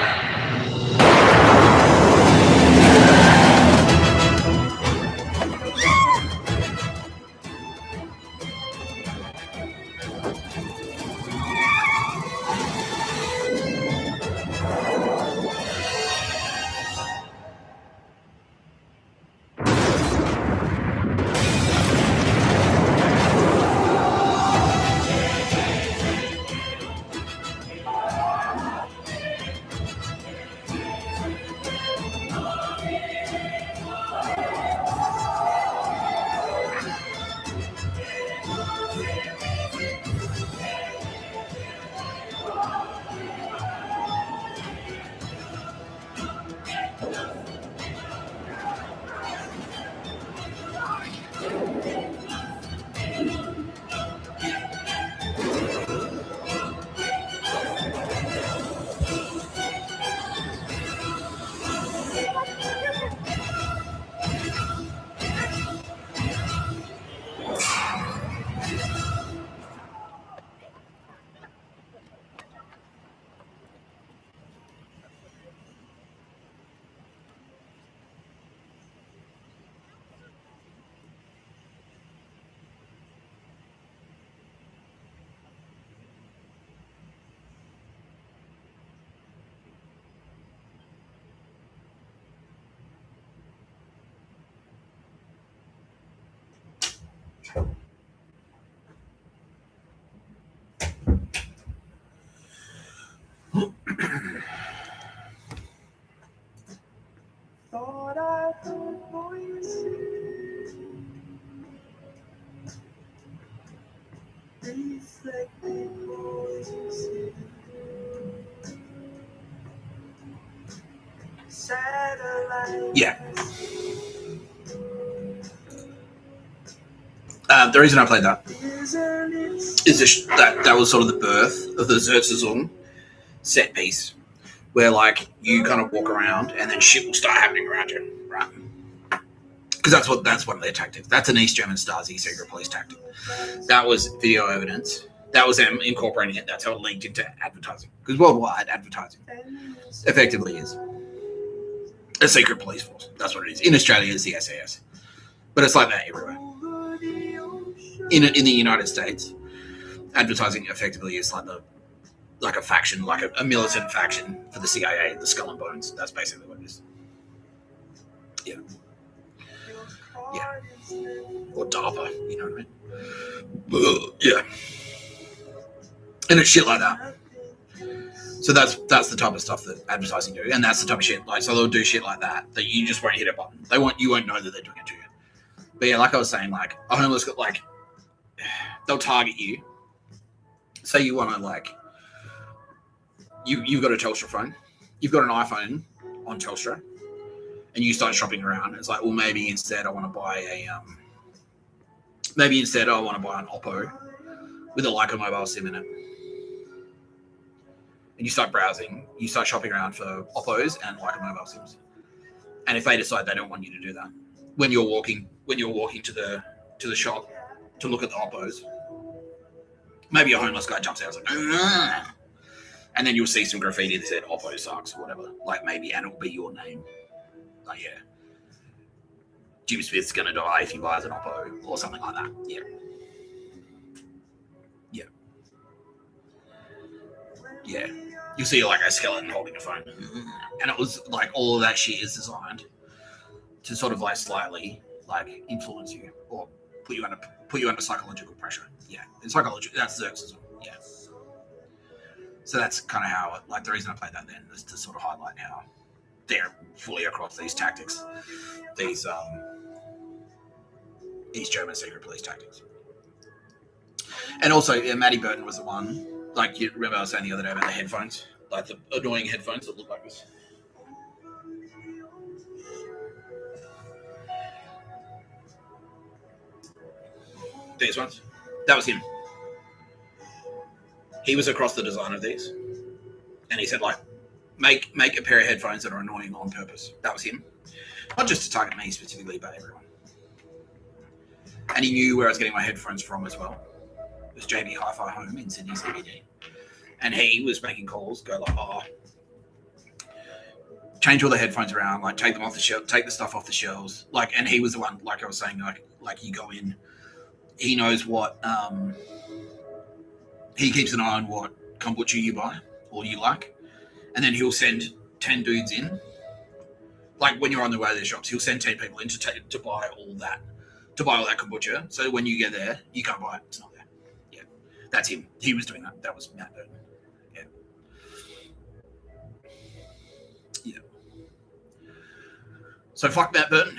E: Thought I heard voices reflected voices, satellite.
A: Yeah. The reason I played that is that was sort of the birth of the Zertzazon set piece, where like you kind of walk around and then shit will start happening around you, right? Because that's one of their tactics. That's an East German Stasi secret police tactic. That was video evidence. That was them incorporating it. That's how it linked into advertising. Because worldwide advertising effectively is a secret police force. That's what it is. In Australia, it's the SAS, but it's like that everywhere. In the United States, advertising effectively is like a faction, like a militant faction for the CIA, the Skull and Bones. That's basically what it is. Yeah. Yeah. Or DARPA, you know what I mean? Yeah. And it's shit like that. So that's the type of stuff that advertising do, and that's the type of shit. Like, so they'll do shit like that you just won't hit a button. You won't know that they're doing it to you. But yeah, like I was saying, like a homeless, like they'll target you. Say you want to like, you've got a Telstra phone, you've got an iPhone on Telstra, and you start shopping around. It's like, well, maybe instead I want to buy an Oppo with a Leica mobile SIM in it. And you start browsing, you start shopping around for Oppos and Leica mobile SIMs. And if they decide they don't want you to do that, when you're walking to the shop to look at the Oppos, maybe a homeless guy jumps out and is like, "Ugh." And then you'll see some graffiti that said Oppo sucks or whatever. Like maybe, and it'll be your name. Like, yeah, Jim Smith's gonna die if he buys an Oppo or something like that. Yeah. Yeah. Yeah. You'll see like a skeleton holding a phone. And it was like all of that shit is designed to sort of like slightly like influence you or put you under psychological pressure. Yeah. It's psychological. That's Xerxism. Yeah. So that's kind of how it, like the reason I played that then is to sort of highlight how they're fully across these tactics, these German secret police tactics. And also, yeah, Matty Burton was the one. Like, you remember I was saying the other day about the headphones, like the annoying headphones that look like this. These ones. That was him. He was across the design of these, and he said, like, make a pair of headphones that are annoying on purpose. That was him. Not just to target me specifically, but everyone. And he knew where I was getting my headphones from as well. It was JB Hi-Fi Home in Sydney CBD. And he was making calls, go like, oh, change all the headphones around, like take them off the shelf, take the stuff off the shelves. Like, and he was the one, like I was saying, like you go in, he knows what, he keeps an eye on what kombucha you buy or you like. And then he'll send 10 dudes in. Like when you're on the way to the shops, he'll send 10 people in to buy all that kombucha. So when you get there, you can't buy it. It's not there. Yeah. That's him. He was doing that. That was Matt Burton. Yeah. Yeah. So fuck Matt Burton.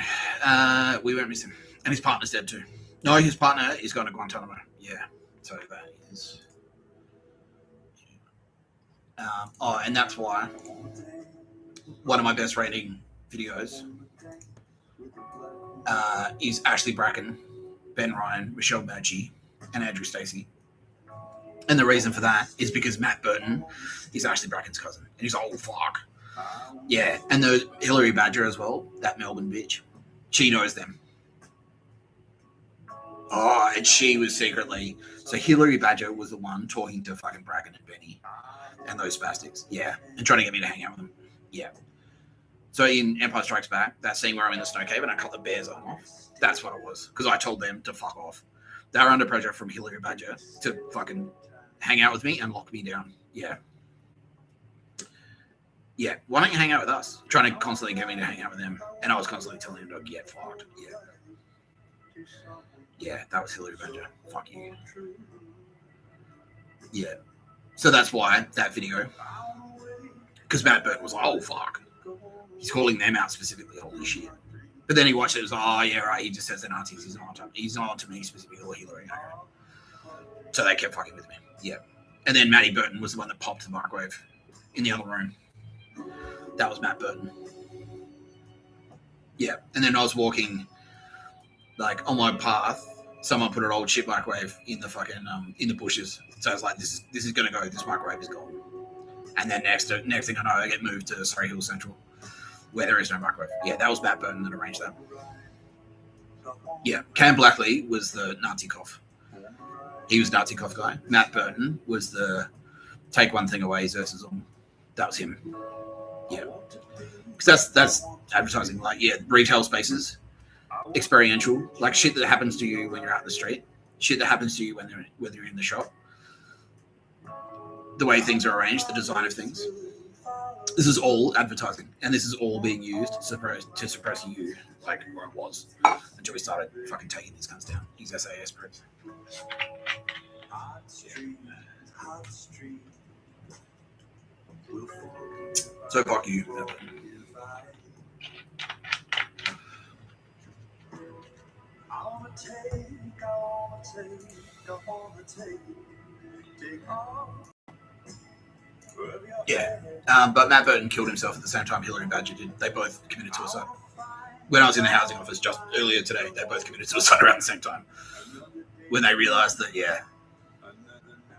A: We won't miss him. And his partner's dead too. No, his partner is going to Guantanamo. Yeah. So that is... and that's why one of my best rating videos is Ashley Bracken, Ben Ryan, Michelle Badgie, and Andrew Stacey. And the reason for that is because Matt Burton is Ashley Bracken's cousin. And he's like, oh, fuck. Yeah. And the Hilary Badger as well, that Melbourne bitch, she knows them. Oh, and she was secretly... So Hilary Badger was the one talking to fucking Bracken and Benny and those spastics. Yeah. And trying to get me to hang out with them. Yeah. So in Empire Strikes Back, that scene where I'm in the snow cave and I cut the bear's arm off, that's what it was. Because I told them to fuck off. They were under pressure from Hilary Badger to fucking hang out with me and lock me down. Yeah. Yeah. Why don't you hang out with us? Trying to constantly get me to hang out with them. And I was constantly telling them to get fucked. Yeah. Yeah, that was Hilary Badger. Fuck you. Yeah. So that's why that video, because Matt Burton was like, oh, fuck. He's calling them out specifically, holy shit. But then he watched it, it was like, oh, yeah, right, he just says they're Nazis. He's not onto me specifically, or Hilary. So they kept fucking with me. Yeah. And then Matty Burton was the one that popped the microwave in the other room. That was Matt Burton. Yeah. And then I was walking, like, on my path. Someone put an old shit microwave in the fucking in the bushes. So I was like, this is gonna go. This microwave is gone. And then next thing I know, I get moved to Surrey Hills Central, where there is no microwave. Yeah, that was Matt Burton that arranged that. Yeah, Cam Blackley was the Nazi cough. He was Nazi cough guy. Matt Burton was the take one thing away versus all. That was him. Yeah, because that's advertising. Like, yeah, retail spaces. Experiential, like shit that happens to you when you're out in the street, shit that happens to you whether you're in the shop, the way things are arranged, the design of things. This is all advertising, and this is all being used to suppress you, like where it was until we started fucking taking these guns down. These SAS pricks. So fuck you. Yeah, but Matt Burton killed himself at the same time Hilary Badger did. They both committed suicide. When I was in the housing office just earlier today, they both committed suicide around the same time. When they realised that, yeah.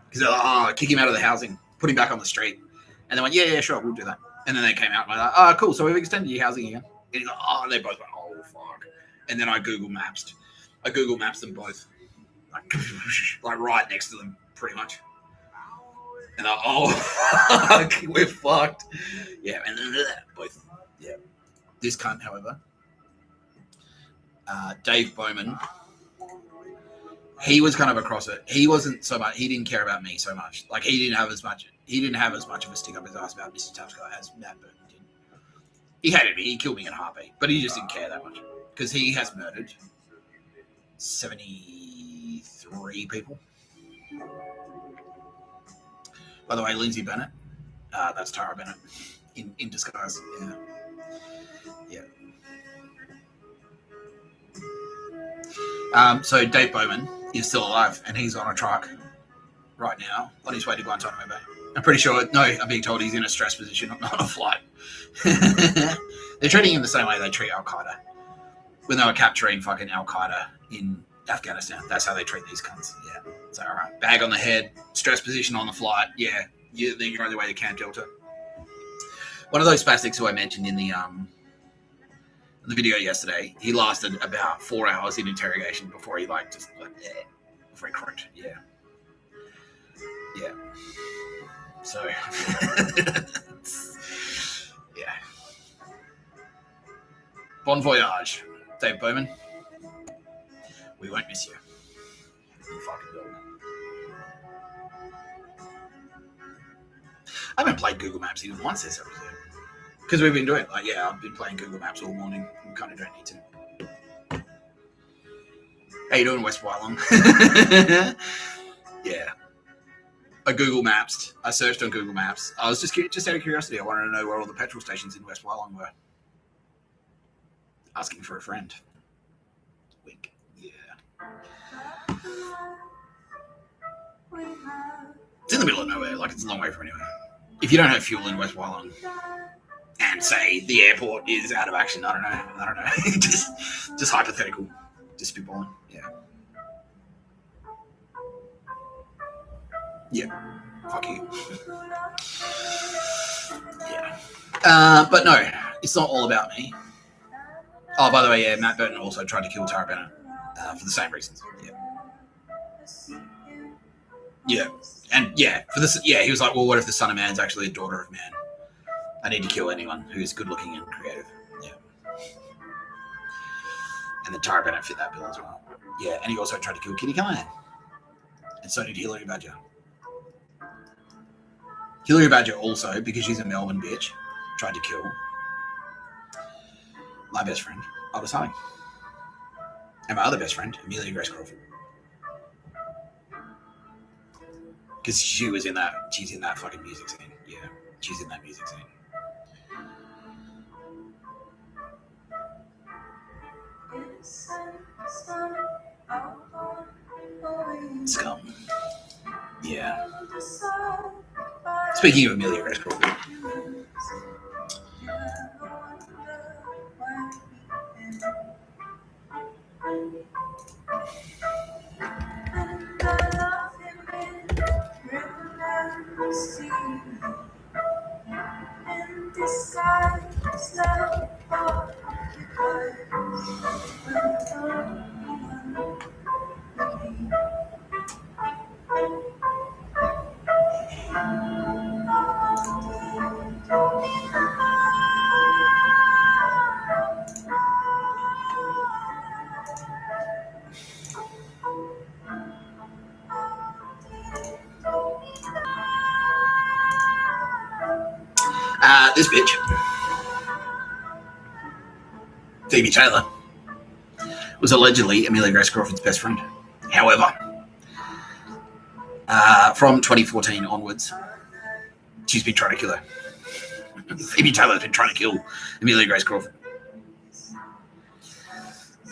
A: Because they're like, oh, kick him out of the housing, put him back on the street. And they went, yeah, sure, we'll do that. And then they came out and were like, oh, cool, so we've extended your housing again. And he's like, oh, and they both went, oh, fuck. And then I Google Maps them both. Like right next to them, pretty much. And I, oh, fuck, we're fucked. Yeah, and both, yeah. This cunt, however, Dave Bowman, he was kind of across it. He wasn't so much, he didn't care about me so much. Like, he didn't have as much of a stick up his ass about Mr. Tapscott as Matt Burton did. He hated me, he killed me in a heartbeat, but he just didn't care that much. Because he has murdered 73 people. By the way, Lindsay Bennett, that's Tara Bennett in disguise. Yeah. So Dave Bowman is still alive, and he's on a truck right now on his way to Guantanamo Bay. I'm pretty sure. No, I'm being told he's in a stress position on a flight. They're treating him the same way they treat Al Qaeda when they were capturing fucking Al Qaeda in Afghanistan. That's how they treat these cunts. Yeah. So, all right, bag on the head, stress position on the flight. Yeah, you're the only way to Camp Delta. One of those spastics who I mentioned in the video yesterday, he lasted about 4 hours in interrogation before he before he croaked. Yeah. So, yeah. Bon voyage, Dave Bowman. We won't miss you. You fucking dog. I haven't played Google Maps even once this episode. Because we've been doing it. Like, yeah, I've been playing Google Maps all morning. We kind of don't need to. How you doing, West Wyalong? Yeah. I searched on Google Maps. I was just out of curiosity. I wanted to know where all the petrol stations in West Wyalong were. Asking for a friend. Wink. Yeah. It's in the middle of nowhere. Like, it's a long way from anywhere. If you don't have fuel in West Wyalong and say the airport is out of action, I don't know. just hypothetical. Just spitballing. Yeah. Yeah. Fuck you. Yeah. But no, it's not all about me. Oh, by the way, yeah, Matt Burton also tried to kill Tara Bennett for the same reasons. Yeah. And yeah, he was like, well, what if the son of man's actually a daughter of man? I need to kill anyone who's good looking and creative. Yeah. And then Tara Bennett fit that bill as well. Yeah, and he also tried to kill Kitty Callahan. And so did Hilary Badger. Hilary Badger also, because she's a Melbourne bitch, tried to kill my best friend, Aldous Harding. And my other best friend, Amelia Grace Crawford. Because she's in that fucking music scene. Yeah, she's in that music scene. Scum. Yeah. Speaking of Amelia Grace Crawford. This bitch, Phoebe Taylor, was allegedly Amelia Grace Crawford's best friend. However, from 2014 onwards, She's been trying to kill her. Phoebe Taylor's been trying to kill Amelia Grace Crawford.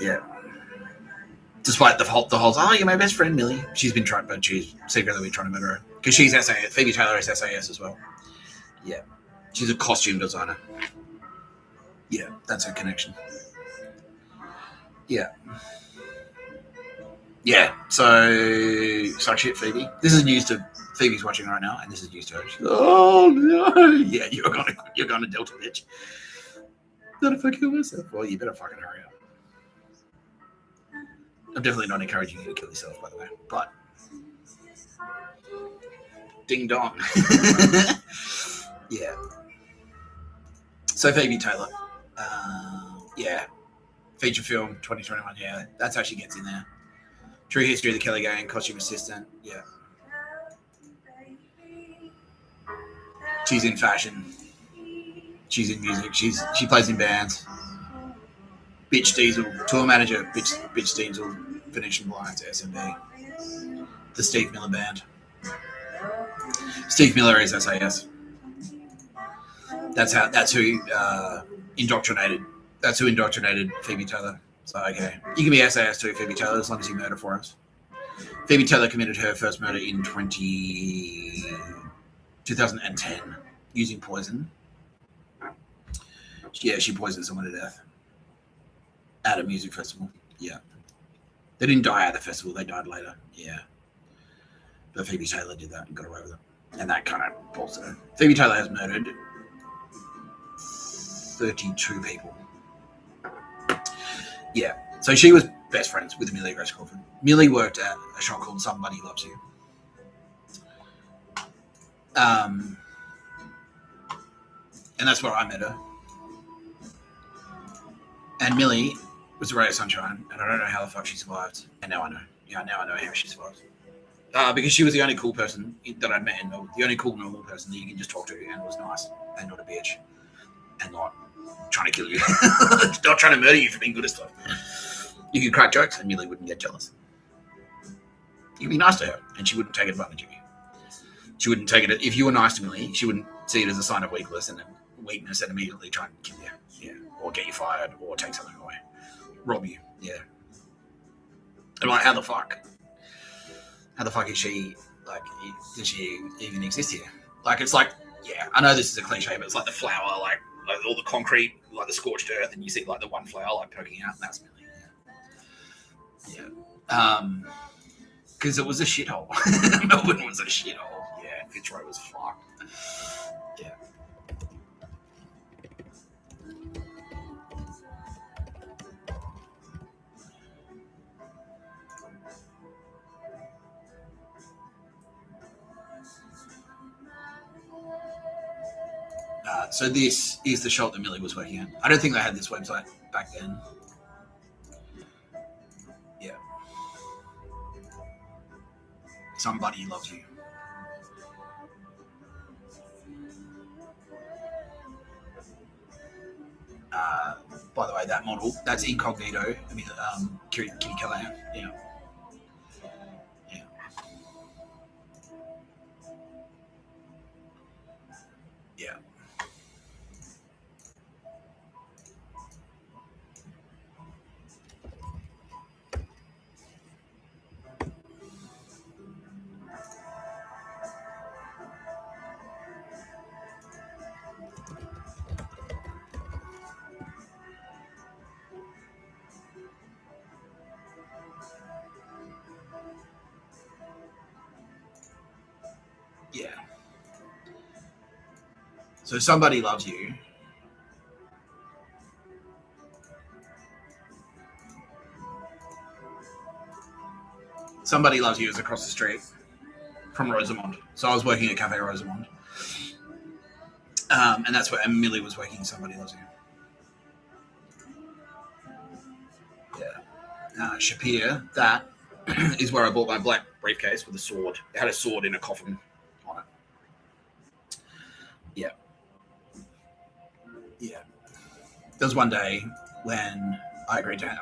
A: Yeah. Despite the whole, oh, you're my best friend, Millie. She's been trying, but she's secretly trying to murder her. Because she's SAS. Phoebe Taylor is SAS as well. Yeah. She's a costume designer. Yeah, that's her connection. Yeah. Yeah, so suck shit, Phoebe. This is news to Phoebe's watching right now, and this is news to her. She's, oh no! Yeah, you're gonna Delta, bitch. Not if I kill myself. Well, you better fucking hurry up. I'm definitely not encouraging you to kill yourself, by the way. But ding dong. Yeah. So Phoebe Taylor. Yeah. Feature film 2021. Yeah, that's how she gets in there. True history of the Kelly Gang, costume assistant. Yeah. She's in fashion. She's in music. She plays in bands. Bitch Diesel, tour manager. Bitch Diesel, Venetian Blinds, SMB. The Steve Miller Band. Steve Miller is SAS. That's who indoctrinated. That's who indoctrinated Phoebe Taylor. So, okay. You can be SAS too, Phoebe Taylor, as long as you murder for us. Phoebe Taylor committed her first murder in 2010 using poison. Yeah, she poisoned someone to death at a music festival. Yeah. They didn't die at the festival, they died later. Yeah. But Phoebe Taylor did that and got away with it. And that kind of bolstered her. Phoebe Taylor has murdered 32 people. Yeah. So she was best friends with Amelia Grace Crawford. Millie worked at a shop called Somebody Loves You. And that's where I met her. And Millie was a ray of sunshine, and I don't know how the fuck she survived. And now I know. Yeah, now I know how she survived. Because she was the only cool person that I'd met in Melbourne. The only cool normal person that you can just talk to and was nice and not a bitch. And not trying to kill you. Not trying to murder you for being good at stuff. You could crack jokes and Millie wouldn't get jealous. You could be nice to her and she wouldn't take advantage of you. She wouldn't take it. If you were nice to Millie, she wouldn't see it as a sign of weakness and immediately try and kill you. Yeah. Or get you fired or take something away. Rob you. Yeah. And like, how the fuck? How the fuck is she, like, does she even exist here? Like, it's like, yeah, I know this is a cliche, but it's like the flower, like all the concrete, like the scorched earth, and you see like the one flower like poking out, and that's Millie. Yeah. Because it was a shithole. Melbourne was a shithole. Yeah, Fitzroy was fucked. Yeah. So this is the shop that Millie was working at. I don't think they had this website back then. Yeah. Somebody Loves You. By the way, that model, that's Incognito. I mean, Kitty Callahan. Yeah. Yeah. Yeah. Yeah. So Somebody Loves You. Somebody Loves You is across the street from Rosamond. So I was working at Cafe Rosamond. And that's where Millie was working. Somebody Loves You. Yeah. Shapir, that is where I bought my black briefcase with a sword. It had a sword in a coffin on it. Yeah. Yeah. There was one day when I agreed to,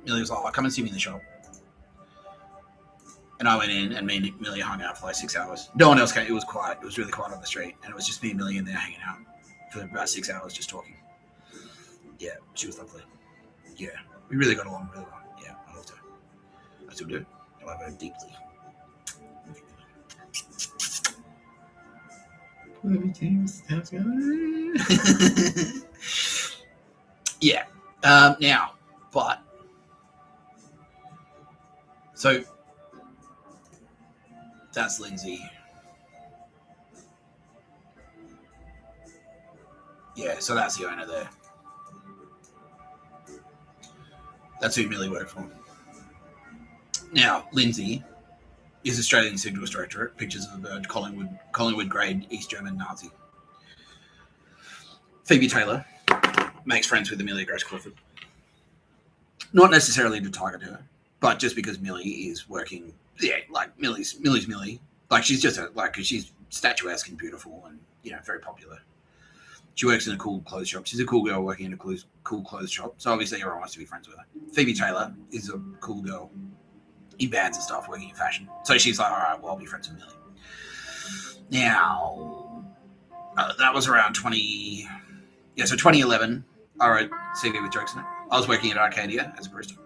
A: Millie was like, oh, come and see me in the shop. And I went in, and me and Millie hung out for like 6 hours. No one else came. It was quiet. It was really quiet on the street. And it was just me and Millie in there hanging out for about 6 hours just talking. Yeah, she was lovely. Yeah, we really got along really well. Yeah, I loved her. I still do. I love her deeply. Yeah. Now, but so that's Lindsay. Yeah, so that's the owner there. That's who Millie worked for. Now, Lindsay is Australian Signals Directorate, pictures of a bird, Collingwood grade East German Nazi. Phoebe Taylor makes friends with Amelia Grace Clifford. Not necessarily to target her, but just because Millie is working, like Millie's Millie. Like she's just she's statuesque and beautiful and, very popular. She works in a cool clothes shop. She's a cool girl working in a cool clothes shop. So obviously everyone wants to be friends with her. Phoebe Taylor is a cool girl in bands and stuff working in fashion. So she's like, all right, well, I'll be friends with Millie. Now, that was around 2011. I wrote CV with jokes in it. I was working at Arcadia as a barista.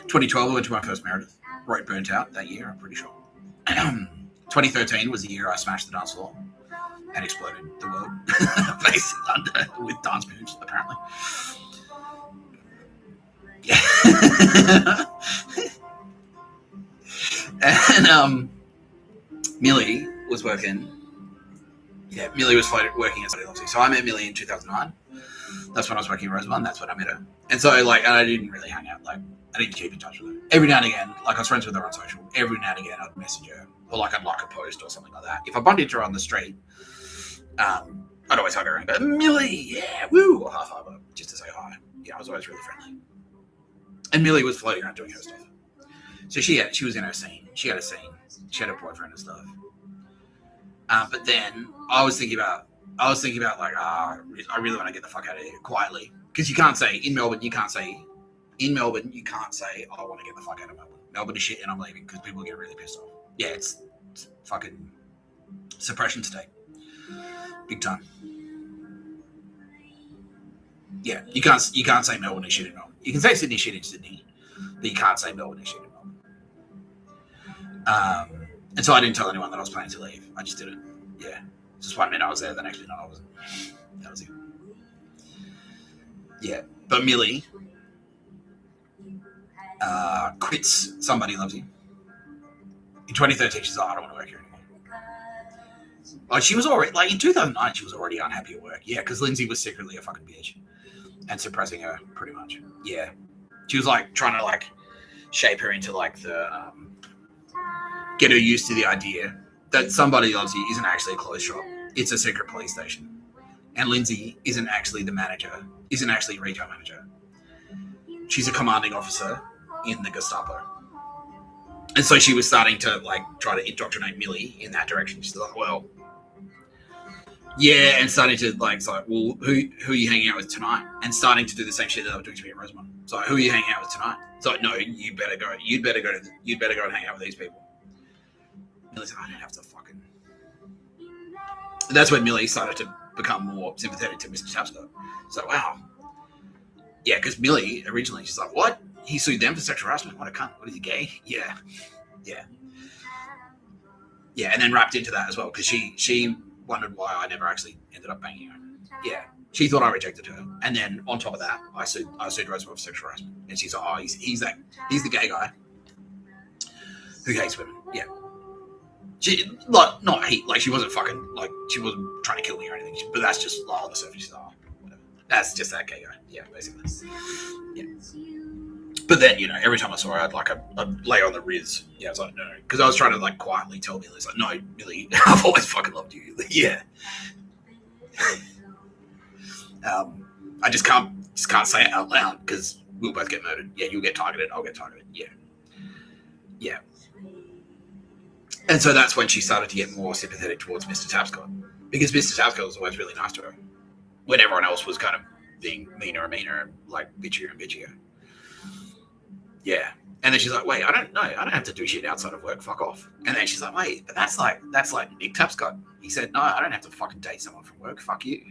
A: 2012, I went to my first Meredith. Wrote Burnt Out that year, I'm pretty sure. 2013 was the year I smashed the dance floor and exploded the world. Basically under with dance moves, apparently. Yeah. And Millie was working. Yeah, Millie was working at Study Luxury. So I met Millie in 2009. That's when I was working at Rosemont. That's when I met her. And so, and I didn't really hang out. I didn't keep in touch with her. Every now and again, I was friends with her on social. Every now and again, I'd message her. Or I'd like a post or something like that. If I bumped into her on the street, I'd always hug her and go, Millie, yeah, woo, or half her just to say hi. Yeah, I was always really friendly. And Millie was floating around doing her stuff. So she was in her scene. She had a scene. She had a boyfriend and stuff. But then I was thinking about I really want to get the fuck out of here quietly. Because you can't say, in Melbourne, you can't say, I want to get the fuck out of Melbourne. Melbourne is shit and I'm leaving because people get really pissed off. Yeah, it's fucking suppression state. Big time. Yeah, you can't say Melbourne is shit in Melbourne. You can say Sydney shit in Sydney, but you can't say Melbourne is shit in Melbourne. And so I didn't tell anyone that I was planning to leave. I just did it. Yeah. Just 1 minute I was there, the next minute I wasn't. That was it. Yeah. But Millie quits Somebody Loves You. In 2013, she's like, I don't want to work here anymore. Like, she was already, in 2009, she was already unhappy at work. Yeah, because Lindsay was secretly a fucking bitch and suppressing her, pretty much. Yeah. She was, trying to, shape her into, the, get her used to the idea that Somebody Loves You isn't actually a clothes shop. It's a secret police station. And Lindsay isn't actually the manager, isn't actually a retail manager. She's a commanding officer in the Gestapo. And so she was starting to, try to indoctrinate Millie in that direction. She's like, well, yeah, and starting to, it's like, well, who are you hanging out with tonight? And starting to do the same shit that I was doing to me at Rosemont. It's like, who are you hanging out with tonight? It's like, no, you'd better go and hang out with these people. Millie's like, I don't have to fucking... And that's when Millie started to become more sympathetic to Mr. Tapscott. So, wow. Yeah, because Millie, originally, she's like, what? He sued them for sexual harassment? What a cunt. What is he, gay? Yeah. Yeah. Yeah, and then wrapped into that as well, because she wondered why I never actually ended up banging her. Yeah. She thought I rejected her. And then, on top of that, I sued Rosemont for sexual harassment. And she's like, oh, he's the gay guy who hates women. Yeah. She, she wasn't fucking, she wasn't trying to kill me or anything, but that's just, on the surface, she's like, oh, whatever. That's just that gay guy. Yeah, basically. Yeah. But then, every time I saw her, I'd lay on the Riz. Yeah, I was like, no. Because I was trying to, quietly tell Millie, it's like, no, Millie, I've always fucking loved you. Yeah. I just can't say it out loud, because we'll both get murdered. Yeah, you'll get targeted, I'll get targeted. Yeah. Yeah. And so that's when she started to get more sympathetic towards Mr. Tapscott. Because Mr. Tapscott was always really nice to her. When everyone else was kind of being meaner and meaner and, bitchier and bitchier. Yeah. And then she's like, wait, I don't have to do shit outside of work. Fuck off. And then she's like, wait, but that's like Nick Tapscott. He said, no, I don't have to fucking date someone from work. Fuck you.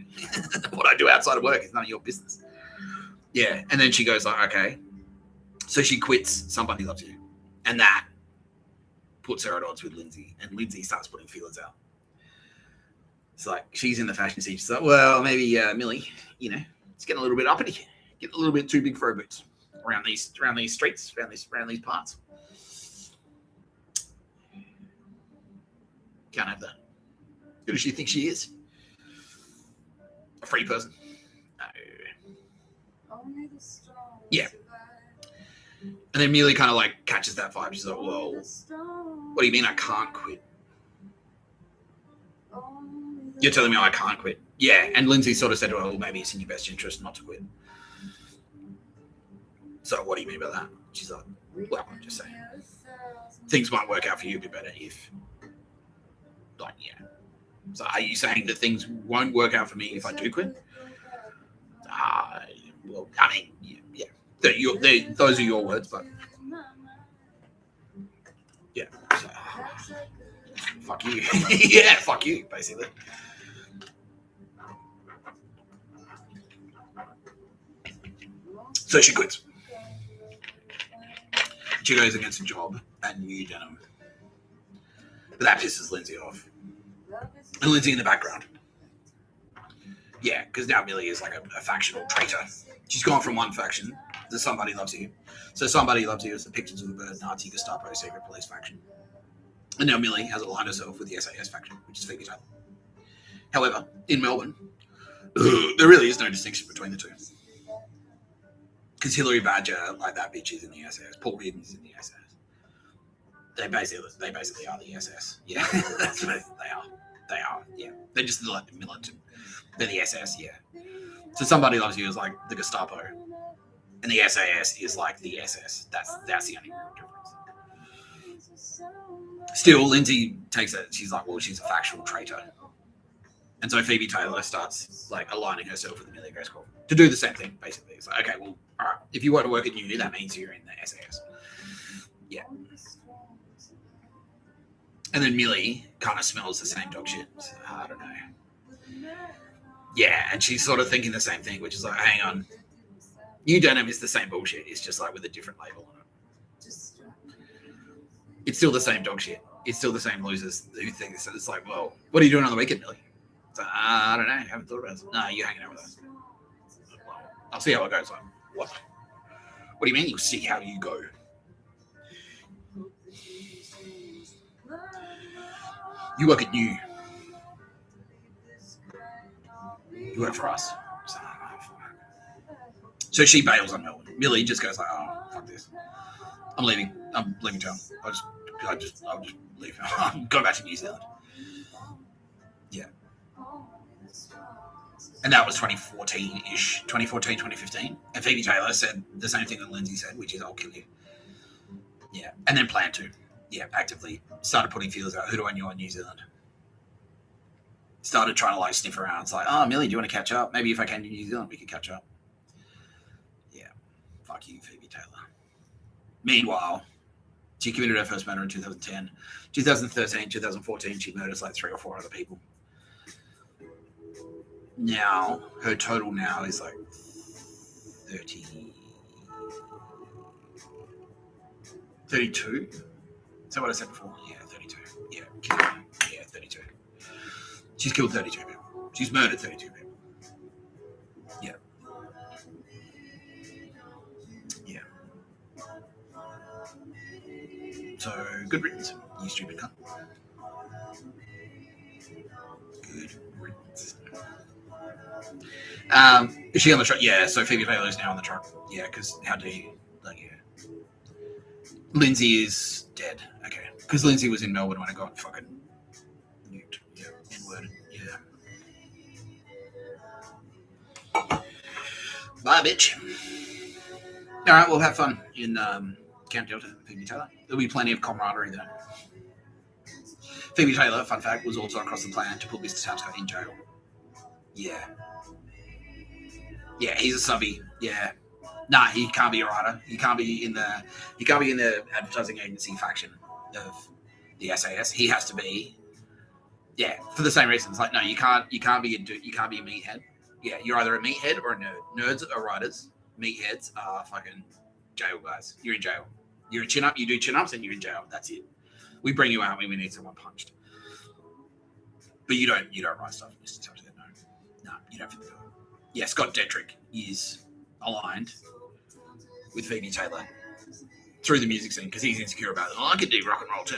A: What I do outside of work is none of your business. Yeah. And then she goes like, okay. So she quits Somebody Loves You. And that puts her at odds with Lindsay. And Lindsay starts putting feelers out. It's like, she's in the fashion scene. She's like, well, maybe Millie, you know, it's getting a little bit uppity. Getting a little bit too big for her boots. Around these streets, around these parts. Can't have that. Who does she think she is? A free person? No. Yeah. And then Millie kind of like catches that vibe. She's like, whoa, what do you mean I can't quit? You're telling me I can't quit? Yeah. And Lindsay sort of said to her, well, maybe it's in your best interest not to quit. So what do you mean by that? She's like, well, I'm just saying. Things might work out for you a bit better if, like, yeah. So are you saying that things won't work out for me if I do quit? Well, I mean, yeah. Those are your words, but yeah. So, fuck you. Yeah, fuck you, basically. So she quits. She goes against a job at NEUW Denim. But that pisses Lindsay off. And Lindsay in the background. Yeah, because now Millie is like a factional traitor. She's gone from one faction to Somebody Loves You. So Somebody Loves You is the Pictures of the Bird, Nazi, Gestapo, secret police faction. And now Millie has aligned herself with the SAS faction, which is Phoebe Taylor. However, in Melbourne, there really is no distinction between the two. Because Hilary Badger, like that bitch, is in the SAS. Paul Reardon's in the SAS. They basically are the SS. Yeah, that's what they are. They are. Yeah, they're just like the militant. They're the SS. Yeah. So Somebody Loves You is like the Gestapo, and the SAS is like the SS. That's the only real difference. Still, Lindsay takes it. She's like, well, she's a factual traitor, and so Phoebe Taylor starts like aligning herself with Amelia Grace Cole to do the same thing. Basically, it's like, okay, well, all right, if you want to work at NEUW, that means you're in the SAS. Yeah. And then Millie kind of smells the same dog shit. So, I don't know. Yeah, and she's sort of thinking the same thing, which is like, hang on. NEUW Denim is the same bullshit. It's just like with a different label on it. It's still the same dog shit. It's still the same losers who think this. It's like, well, what are you doing on the weekend, Millie? It's like, I don't know. I haven't thought about it. No, you're hanging out with us. Well, I'll see how it goes. Like, what? What do you mean you'll see how you go? You work at NEUW. You work for us. So she bails on Melbourne. Millie just goes like, oh, fuck this. I'm leaving. I'm leaving town. I'll just leave. I'm going back to New Zealand. Yeah. And that was 2014-ish. 2014, 2015. And Phoebe Taylor said the same thing that Lindsay said, which is, I'll kill you. Yeah. And then planned to. Yeah, actively started putting feelers out. Who do I know in New Zealand? Started trying to like sniff around. It's like, oh, Millie, do you want to catch up? Maybe if I came to New Zealand, we could catch up. Yeah, fuck you, Phoebe Taylor. Meanwhile, she committed her first murder in 2010. 2013, 2014, she murders like 3 or 4 other people. Now, her total now is like 32. Is that what I said before? Yeah, 32. Yeah, 32. She's killed 32 people. She's murdered 32 people. Yeah. Yeah. So, good riddance, you stupid cunt. Good riddance. Is she on the truck? Yeah, so Phoebe Taylor is now on the truck. Yeah, because how do you, like, yeah. Lindsay is dead. Okay. Because Lindsay was in Melbourne when I got fucking nuked. Yeah. N-worded. Yeah. Bye, bitch. All right, we'll have fun in Camp Delta, Phoebe Taylor. There'll be plenty of camaraderie there. Phoebe Taylor, fun fact, was also across the plan to put Mr. Tapscott in jail. Yeah. Yeah, he's a subby. Yeah. Nah, he can't be a writer. He can't be in the advertising agency faction of the SAS. He has to be, for the same reasons. Like, no, you can't be a meathead. Yeah, you're either a meathead or a nerd. Nerds are writers. Meatheads are fucking jail guys. You're in jail. You're a chin up. You do chin ups, and you're in jail. That's it. We bring you out when we need someone punched. But you don't write stuff, Mr. Tapscott. No, you don't fit the bill. Yeah, Scott Detrick is aligned with Phoebe Taylor through the music scene because he's insecure about it. Oh, I could do rock and roll too.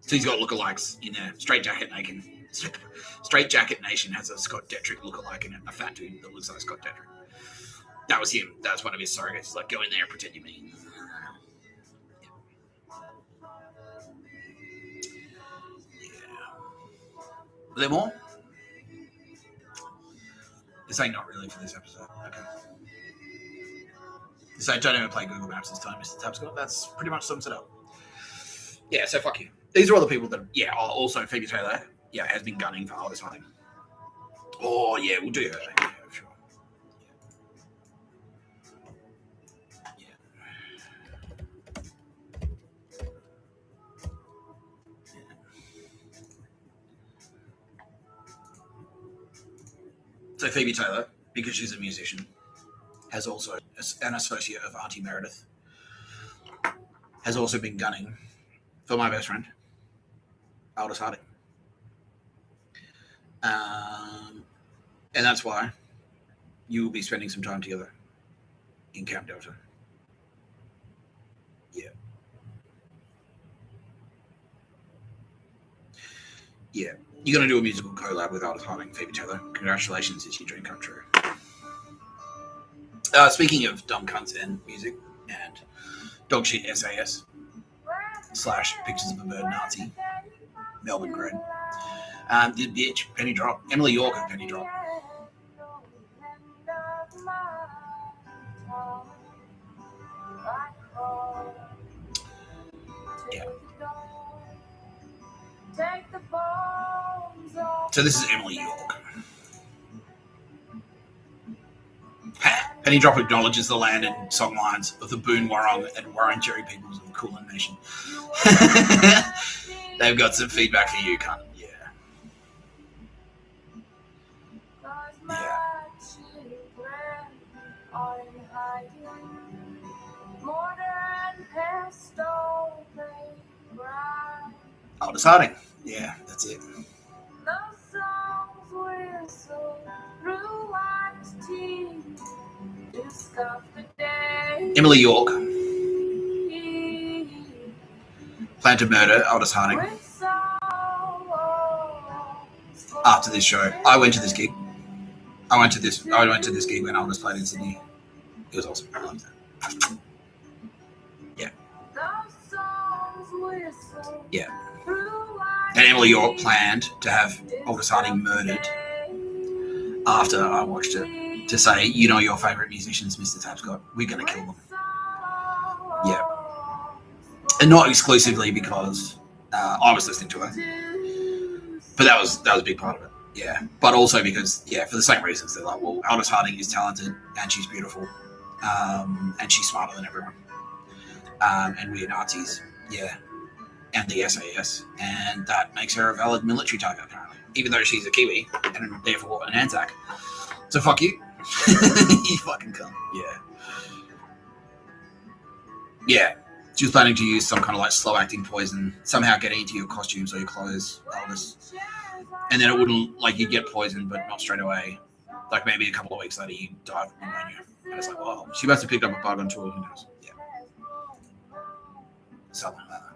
A: So he's got lookalikes in there. Straight Jacket Nation has a Scott Detrick lookalike in it, a fat dude that looks like Scott Detrick. That was him. That's one of his surrogates. He's like, go in there and pretend you're me. Are there more? This ain't not really for this episode. Okay. So don't even play Google Maps this time, Mr. Tapscott. That's pretty much sums it up. Yeah, so fuck you. These are all the people that, also Phoebe Taylor, has been gunning for Aldous Hunting. Oh, yeah, we'll do her. Yeah, sure. So Phoebe Taylor, because she's a musician, has also an associate of Auntie Meredith, has also been gunning for my best friend, Aldous Harding. And that's why you will be spending some time together in Camp Delta. Yeah. Yeah. You're going to do a musical collab with Aldous Harding, Phoebe Taylor. Congratulations, it's your dream come true. Speaking of dumb cunts and music and dog shit SAS / pictures of a bird Nazi, Melbourne grad. The bitch, Penny Drop. Emily York of Penny Drop. Yeah. So this is Emily York. Penny Drop acknowledges the land and song lines of the Boon Wurrung and Wurundjeri peoples of the Kulin Nation. They've got some feedback for you, cunt. Yeah. Aldous Harding. Yeah, that's it. Emily York planned to murder Aldous Harding after this show. I went to this gig. I went to this gig when Aldous played in Sydney. It was awesome. I loved it. Yeah. Yeah. And Emily York planned to have Aldous Harding murdered after I watched it to say, you know, your favourite musicians, Mr. Tapscott, we're going to kill them. Yeah. And not exclusively because I was listening to her, but that was a big part of it. Yeah. But also because, for the same reasons. They're like, well, Aldous Harding is talented and she's beautiful and she's smarter than everyone. And we're Nazis. Yeah. And the SAS. And that makes her a valid military target, apparently. Even though she's a Kiwi and therefore an Anzac. So fuck you. You fucking cunt. Yeah. Yeah. She was planning to use some kind of like slow-acting poison, somehow getting into your costumes or your clothes, Aldous. And then it wouldn't, like, you'd get poisoned, but not straight away. Like, maybe a couple of weeks later, you'd die of pneumonia. And it's like, well, she must have picked up a bug on tour. Who knows? Yeah. Something like that.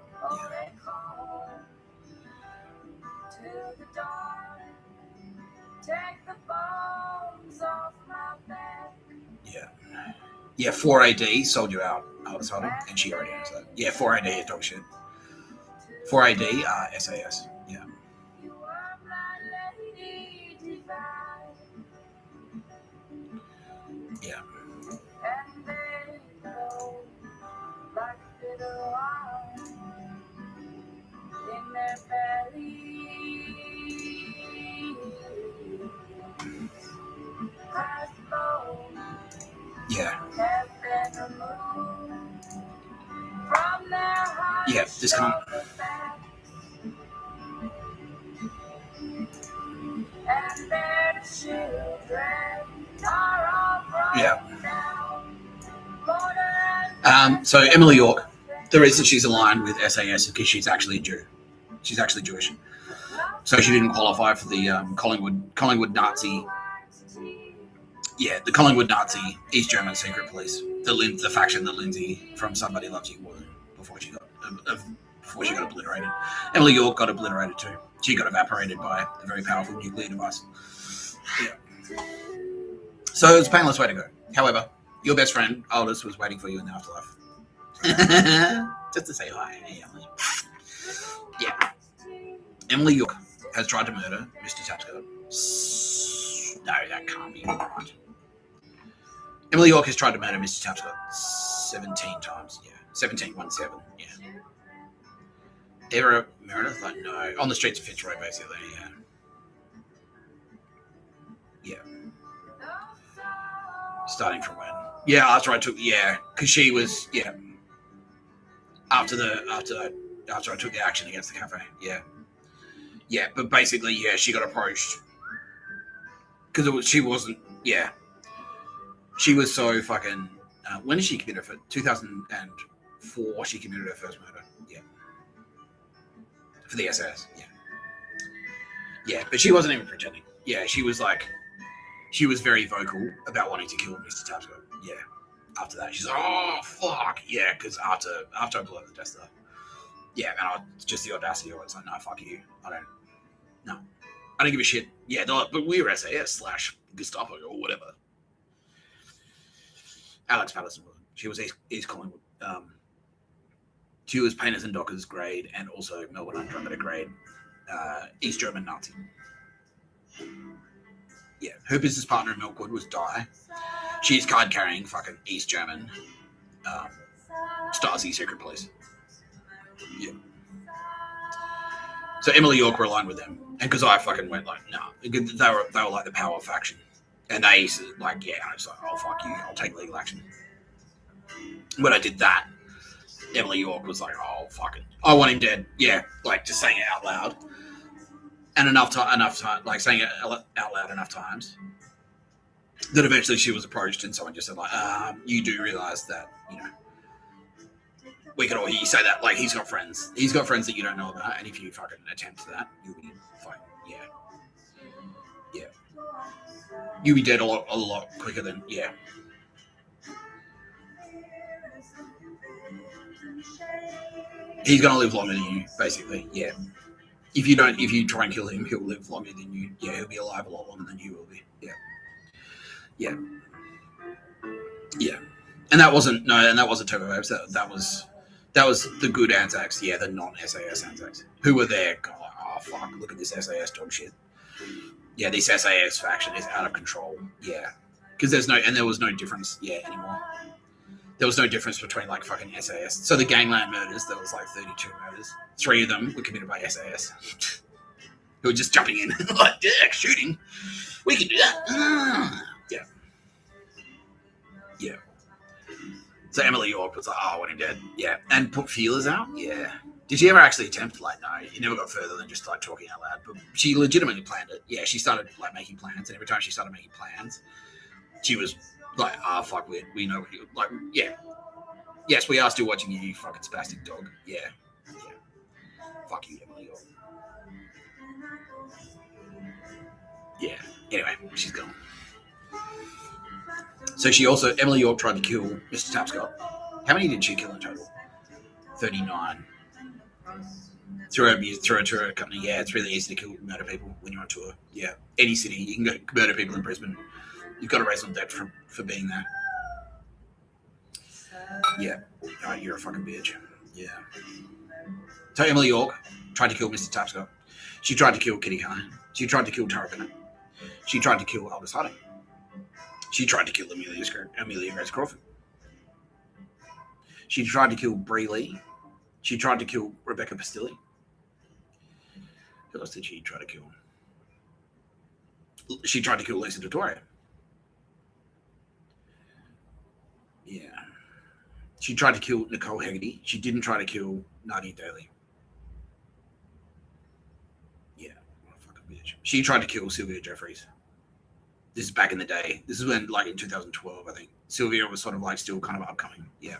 A: Yeah. Yeah, 4AD sold you out, Aldous Harding, and she already knows that. Yeah, 4AD is dog shit. 4AD, SAS. Yeah. Yeah. This cunt. Yeah. So Emily York, the reason she's aligned with SAS is because she's actually Jew. She's actually Jewish. So she didn't qualify for the Collingwood Nazi. Yeah, the Collingwood Nazi East German secret police, the faction that Lindsay from Somebody Loves You was before she got obliterated. Emily York got obliterated too. She got evaporated by a very powerful nuclear device. Yeah. So it's a painless way to go. However, your best friend Aldous was waiting for you in the afterlife. Just to say hi. Hey, Emily. Yeah. Emily York has tried to murder Mr. Tapscott. No, that can't be right. Emily York has tried to murder Mr. Tapscott 17 times. Yeah. 17, 1-7. Yeah. Ever Meredith? Like, no. On the streets of Fitzroy, basically. Yeah. Yeah. Starting from when? Yeah, after I took. Yeah, because she was. Yeah. After I took the action against the cafe. Yeah. Yeah, but basically, yeah, she got approached because she wasn't. Yeah. She was so fucking. When did she commit her? 2004. She committed her first murder. Yeah. For the SAS. Yeah. Yeah, but she wasn't even pretending. Yeah, she was like, she was very vocal about wanting to kill Mr. Tapscott. Yeah. After that, she's like, oh fuck, yeah, because after I blew up the Death Star. Yeah, and just the audacity of it. It's like, no, fuck you. I don't give a shit. Yeah, but we were SAS / Gestapo or whatever. Alex Patterson, she was East Collingwood. She was Painters and Dockers grade and also Melbourne Andromeda grade. East German Nazi. Yeah, her business partner in Milkwood was Di. She's card carrying fucking East German Stasi secret police. Yeah. So Emily York were aligned with them, and because I fucking went like, nah, they were like the power faction, and they used to, like, yeah, I was like, oh fuck you, I'll take legal action. When I did that, Emily York was like, oh fucking, I want him dead. Yeah, like just saying it out loud, and enough time, like saying it out loud enough times that eventually she was approached, and someone just said like, you do realize that, you know, we could all hear you say that, like, he's got friends that you don't know about, and if you fucking attempt that, you'll be fine. Yeah, you'll be dead a lot quicker than, yeah. He's gonna live longer than you, basically. Yeah. If you try and kill him, he'll live longer than you. Yeah, he'll be alive a lot longer than you will be. Yeah. And that wasn't Turbo Babes. That was the good Anzacs. Yeah, the non-SAS Anzacs who were there. God, like, oh fuck, look at this SAS dog shit. Yeah, this SAS faction is out of control. Yeah, because there was no difference. Yeah, anymore. There was no difference between like fucking SAS. So the gangland murders, there was like 32 murders. 3 of them were committed by SAS. Who were just jumping in like, yeah, shooting. We can do that. Yeah. So Emily York was like, oh, I want him dead. Yeah. And put feelers out? Yeah. Did she ever actually attempt? Like, no, it never got further than just like talking out loud. But she legitimately planned it. Yeah, she started like making plans, and every time she started making plans, she was like, fuck, we know what you like. Yeah. Yes, we are still watching you fucking spastic dog. Yeah. Fuck you, Emily York. Yeah. Anyway, she's gone. So Emily York tried to kill Mr. Tapscott. How many did she kill in total? 39. Through a tour company. Yeah, it's really easy to murder people when you're on tour. Yeah. Any city, you can go murder people in Brisbane. You've got to raise them debt for being there. Yeah. Oh, you're a fucking bitch. Yeah. So Emily York tried to kill Mr. Tapscott. She tried to kill Kitty Kine. She tried to kill Tara Bennett. She tried to kill Aldous Harding. She tried to kill Amelia Grace Crawford. She tried to kill Bree Lee. She tried to kill Rebecca Pastilli. Who else did she try to kill? She tried to kill Lisa Vittoria. Yeah. She tried to kill Nicole Hegarty. She didn't try to kill Nadia Daly. Yeah, what a fucking bitch. She tried to kill Sylvia Jeffries. This is back in the day. This is when, like, in 2012, I think. Sylvia was sort of, like, still kind of upcoming. Yeah.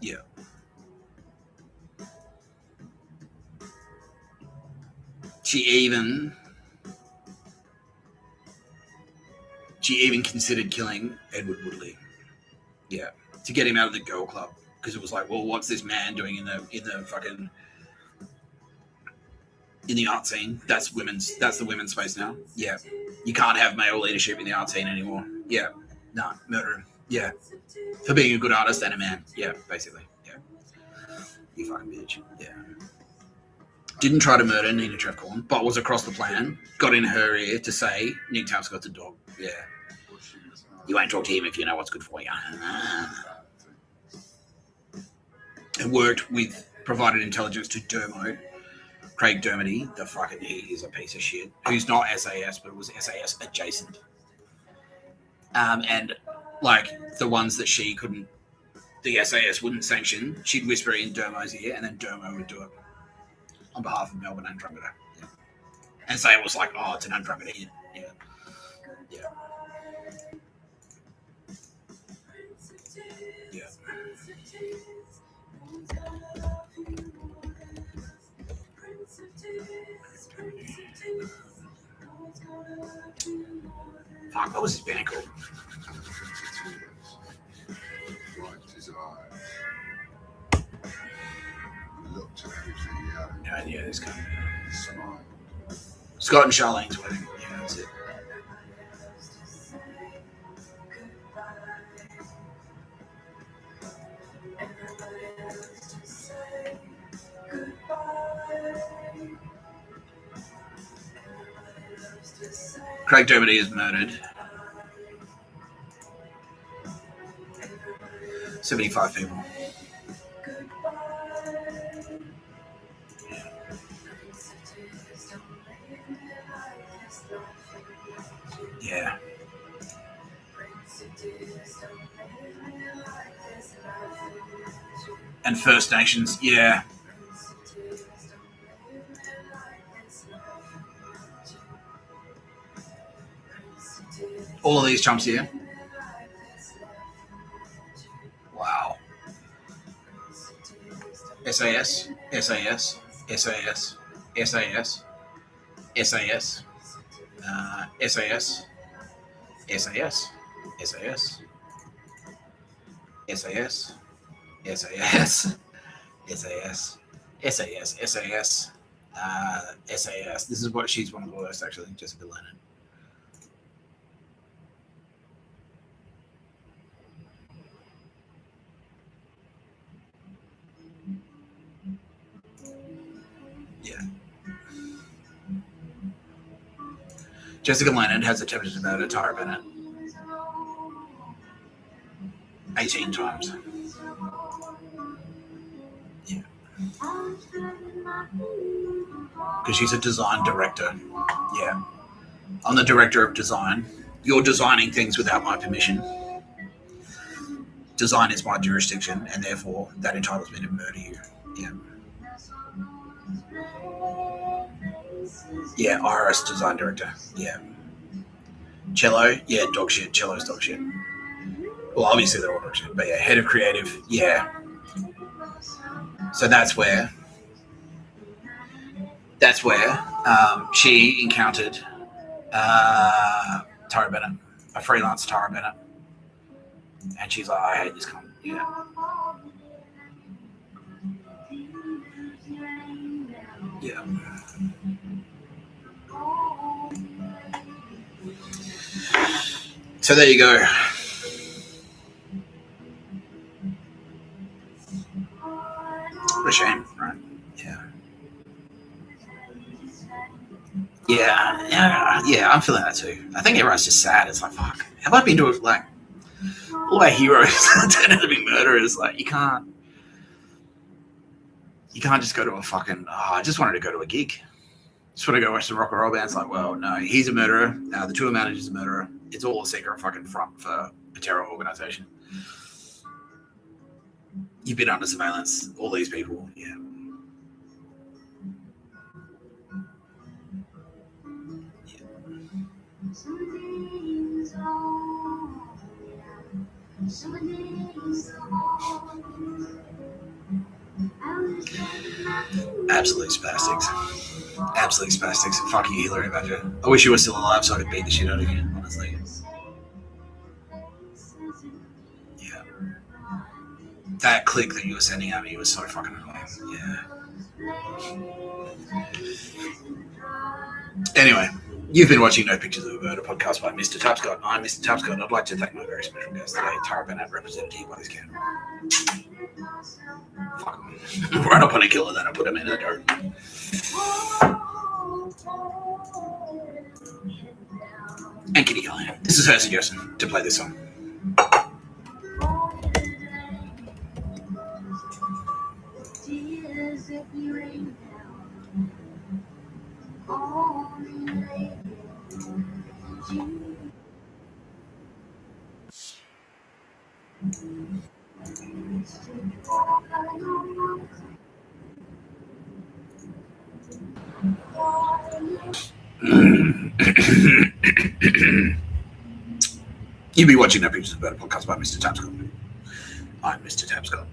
A: Yeah. She even considered killing Edward Woodley. Yeah, to get him out of the girl club, because it was like, well, what's this man doing in the fucking in the art scene? That's the women's space now. Yeah, you can't have male leadership in the art scene anymore. Yeah, no, murder him. Yeah, for being a good artist and a man. Yeah, basically. Yeah, you fucking bitch. Yeah. Didn't try to murder Nina Trefcorn, but was across the plan. Got in her ear to say Nick Tapscott's a dog. Yeah. You won't talk to him if you know what's good for you. And provided intelligence to Craig Dermody, the fucking, he is a piece of shit, who's not SAS, but was SAS adjacent. And like the ones that the SAS wouldn't sanction, she'd whisper in Dermo's ear, and then Dermo would do it on behalf of Melbourne Andromeda. Yeah. And say it was like, oh, it's an Andromeda hit. Yeah. Yeah. Yeah. Fuck, what was his band called? No idea, this guy. Scott and Charlene's wedding. Yeah, that's it. Craig Dermody is murdered. 75 people. Yeah. And First Nations, yeah. All of these chumps here. Wow. SAS, SAS, SAS, SAS, SAS, SAS, SAS, SAS, SAS, SAS, SAS, SAS, SAS, SAS. This is what she's one of the worst, actually, Jessica Lennon. Yeah. Jessica Lennon has attempted to murder Tara Bennett 18 times. Yeah. Because she's a design director. Yeah. I'm the director of design. You're designing things without my permission. Design is my jurisdiction, and therefore that entitles me to murder you. Yeah. Yeah, IRS design director. Yeah. Cello, yeah, dog shit. Cello's dog shit. Well, obviously they're all dog shit, but yeah, head of creative, yeah. So that's where she encountered Tara Bennett, a freelance Tara Bennett, and she's like, I hate this cunt. Yeah. Yeah. So there you go. What a shame, right? Yeah. Yeah, I'm feeling that too. I think everyone's just sad. It's like, fuck, have I been to it? Like, all our heroes turn out to be murderers. Like, you can't just go to a fucking, I just wanted to go to a gig. Just want to go watch some rock and roll bands. Like, well, no, he's a murderer. The tour manager's a murderer. It's all a secret fucking front for a terror organization. You've been under surveillance, all these people, yeah. Absolute spastics. Absolute spastics. Fuck you, Hilary Badger. I wish you were still alive so I could beat the shit out of you, honestly. Yeah. That click that you were sending at me was so fucking annoying. Yeah. Anyway, you've been watching No Pictures of a Murder podcast by Mr. Tapscott. I'm Mr. Tapscott. I'd like to thank my very special guest today, Tara Bennett, represented here by this camera. Fuck him. Run up on a killer, then I put him in the dirt. And Kitty Callahan. This is her suggestion to play this song. You'll be watching No Pictures of a Murder podcast by Mr. Tapscott. I'm Mr. Tapscott.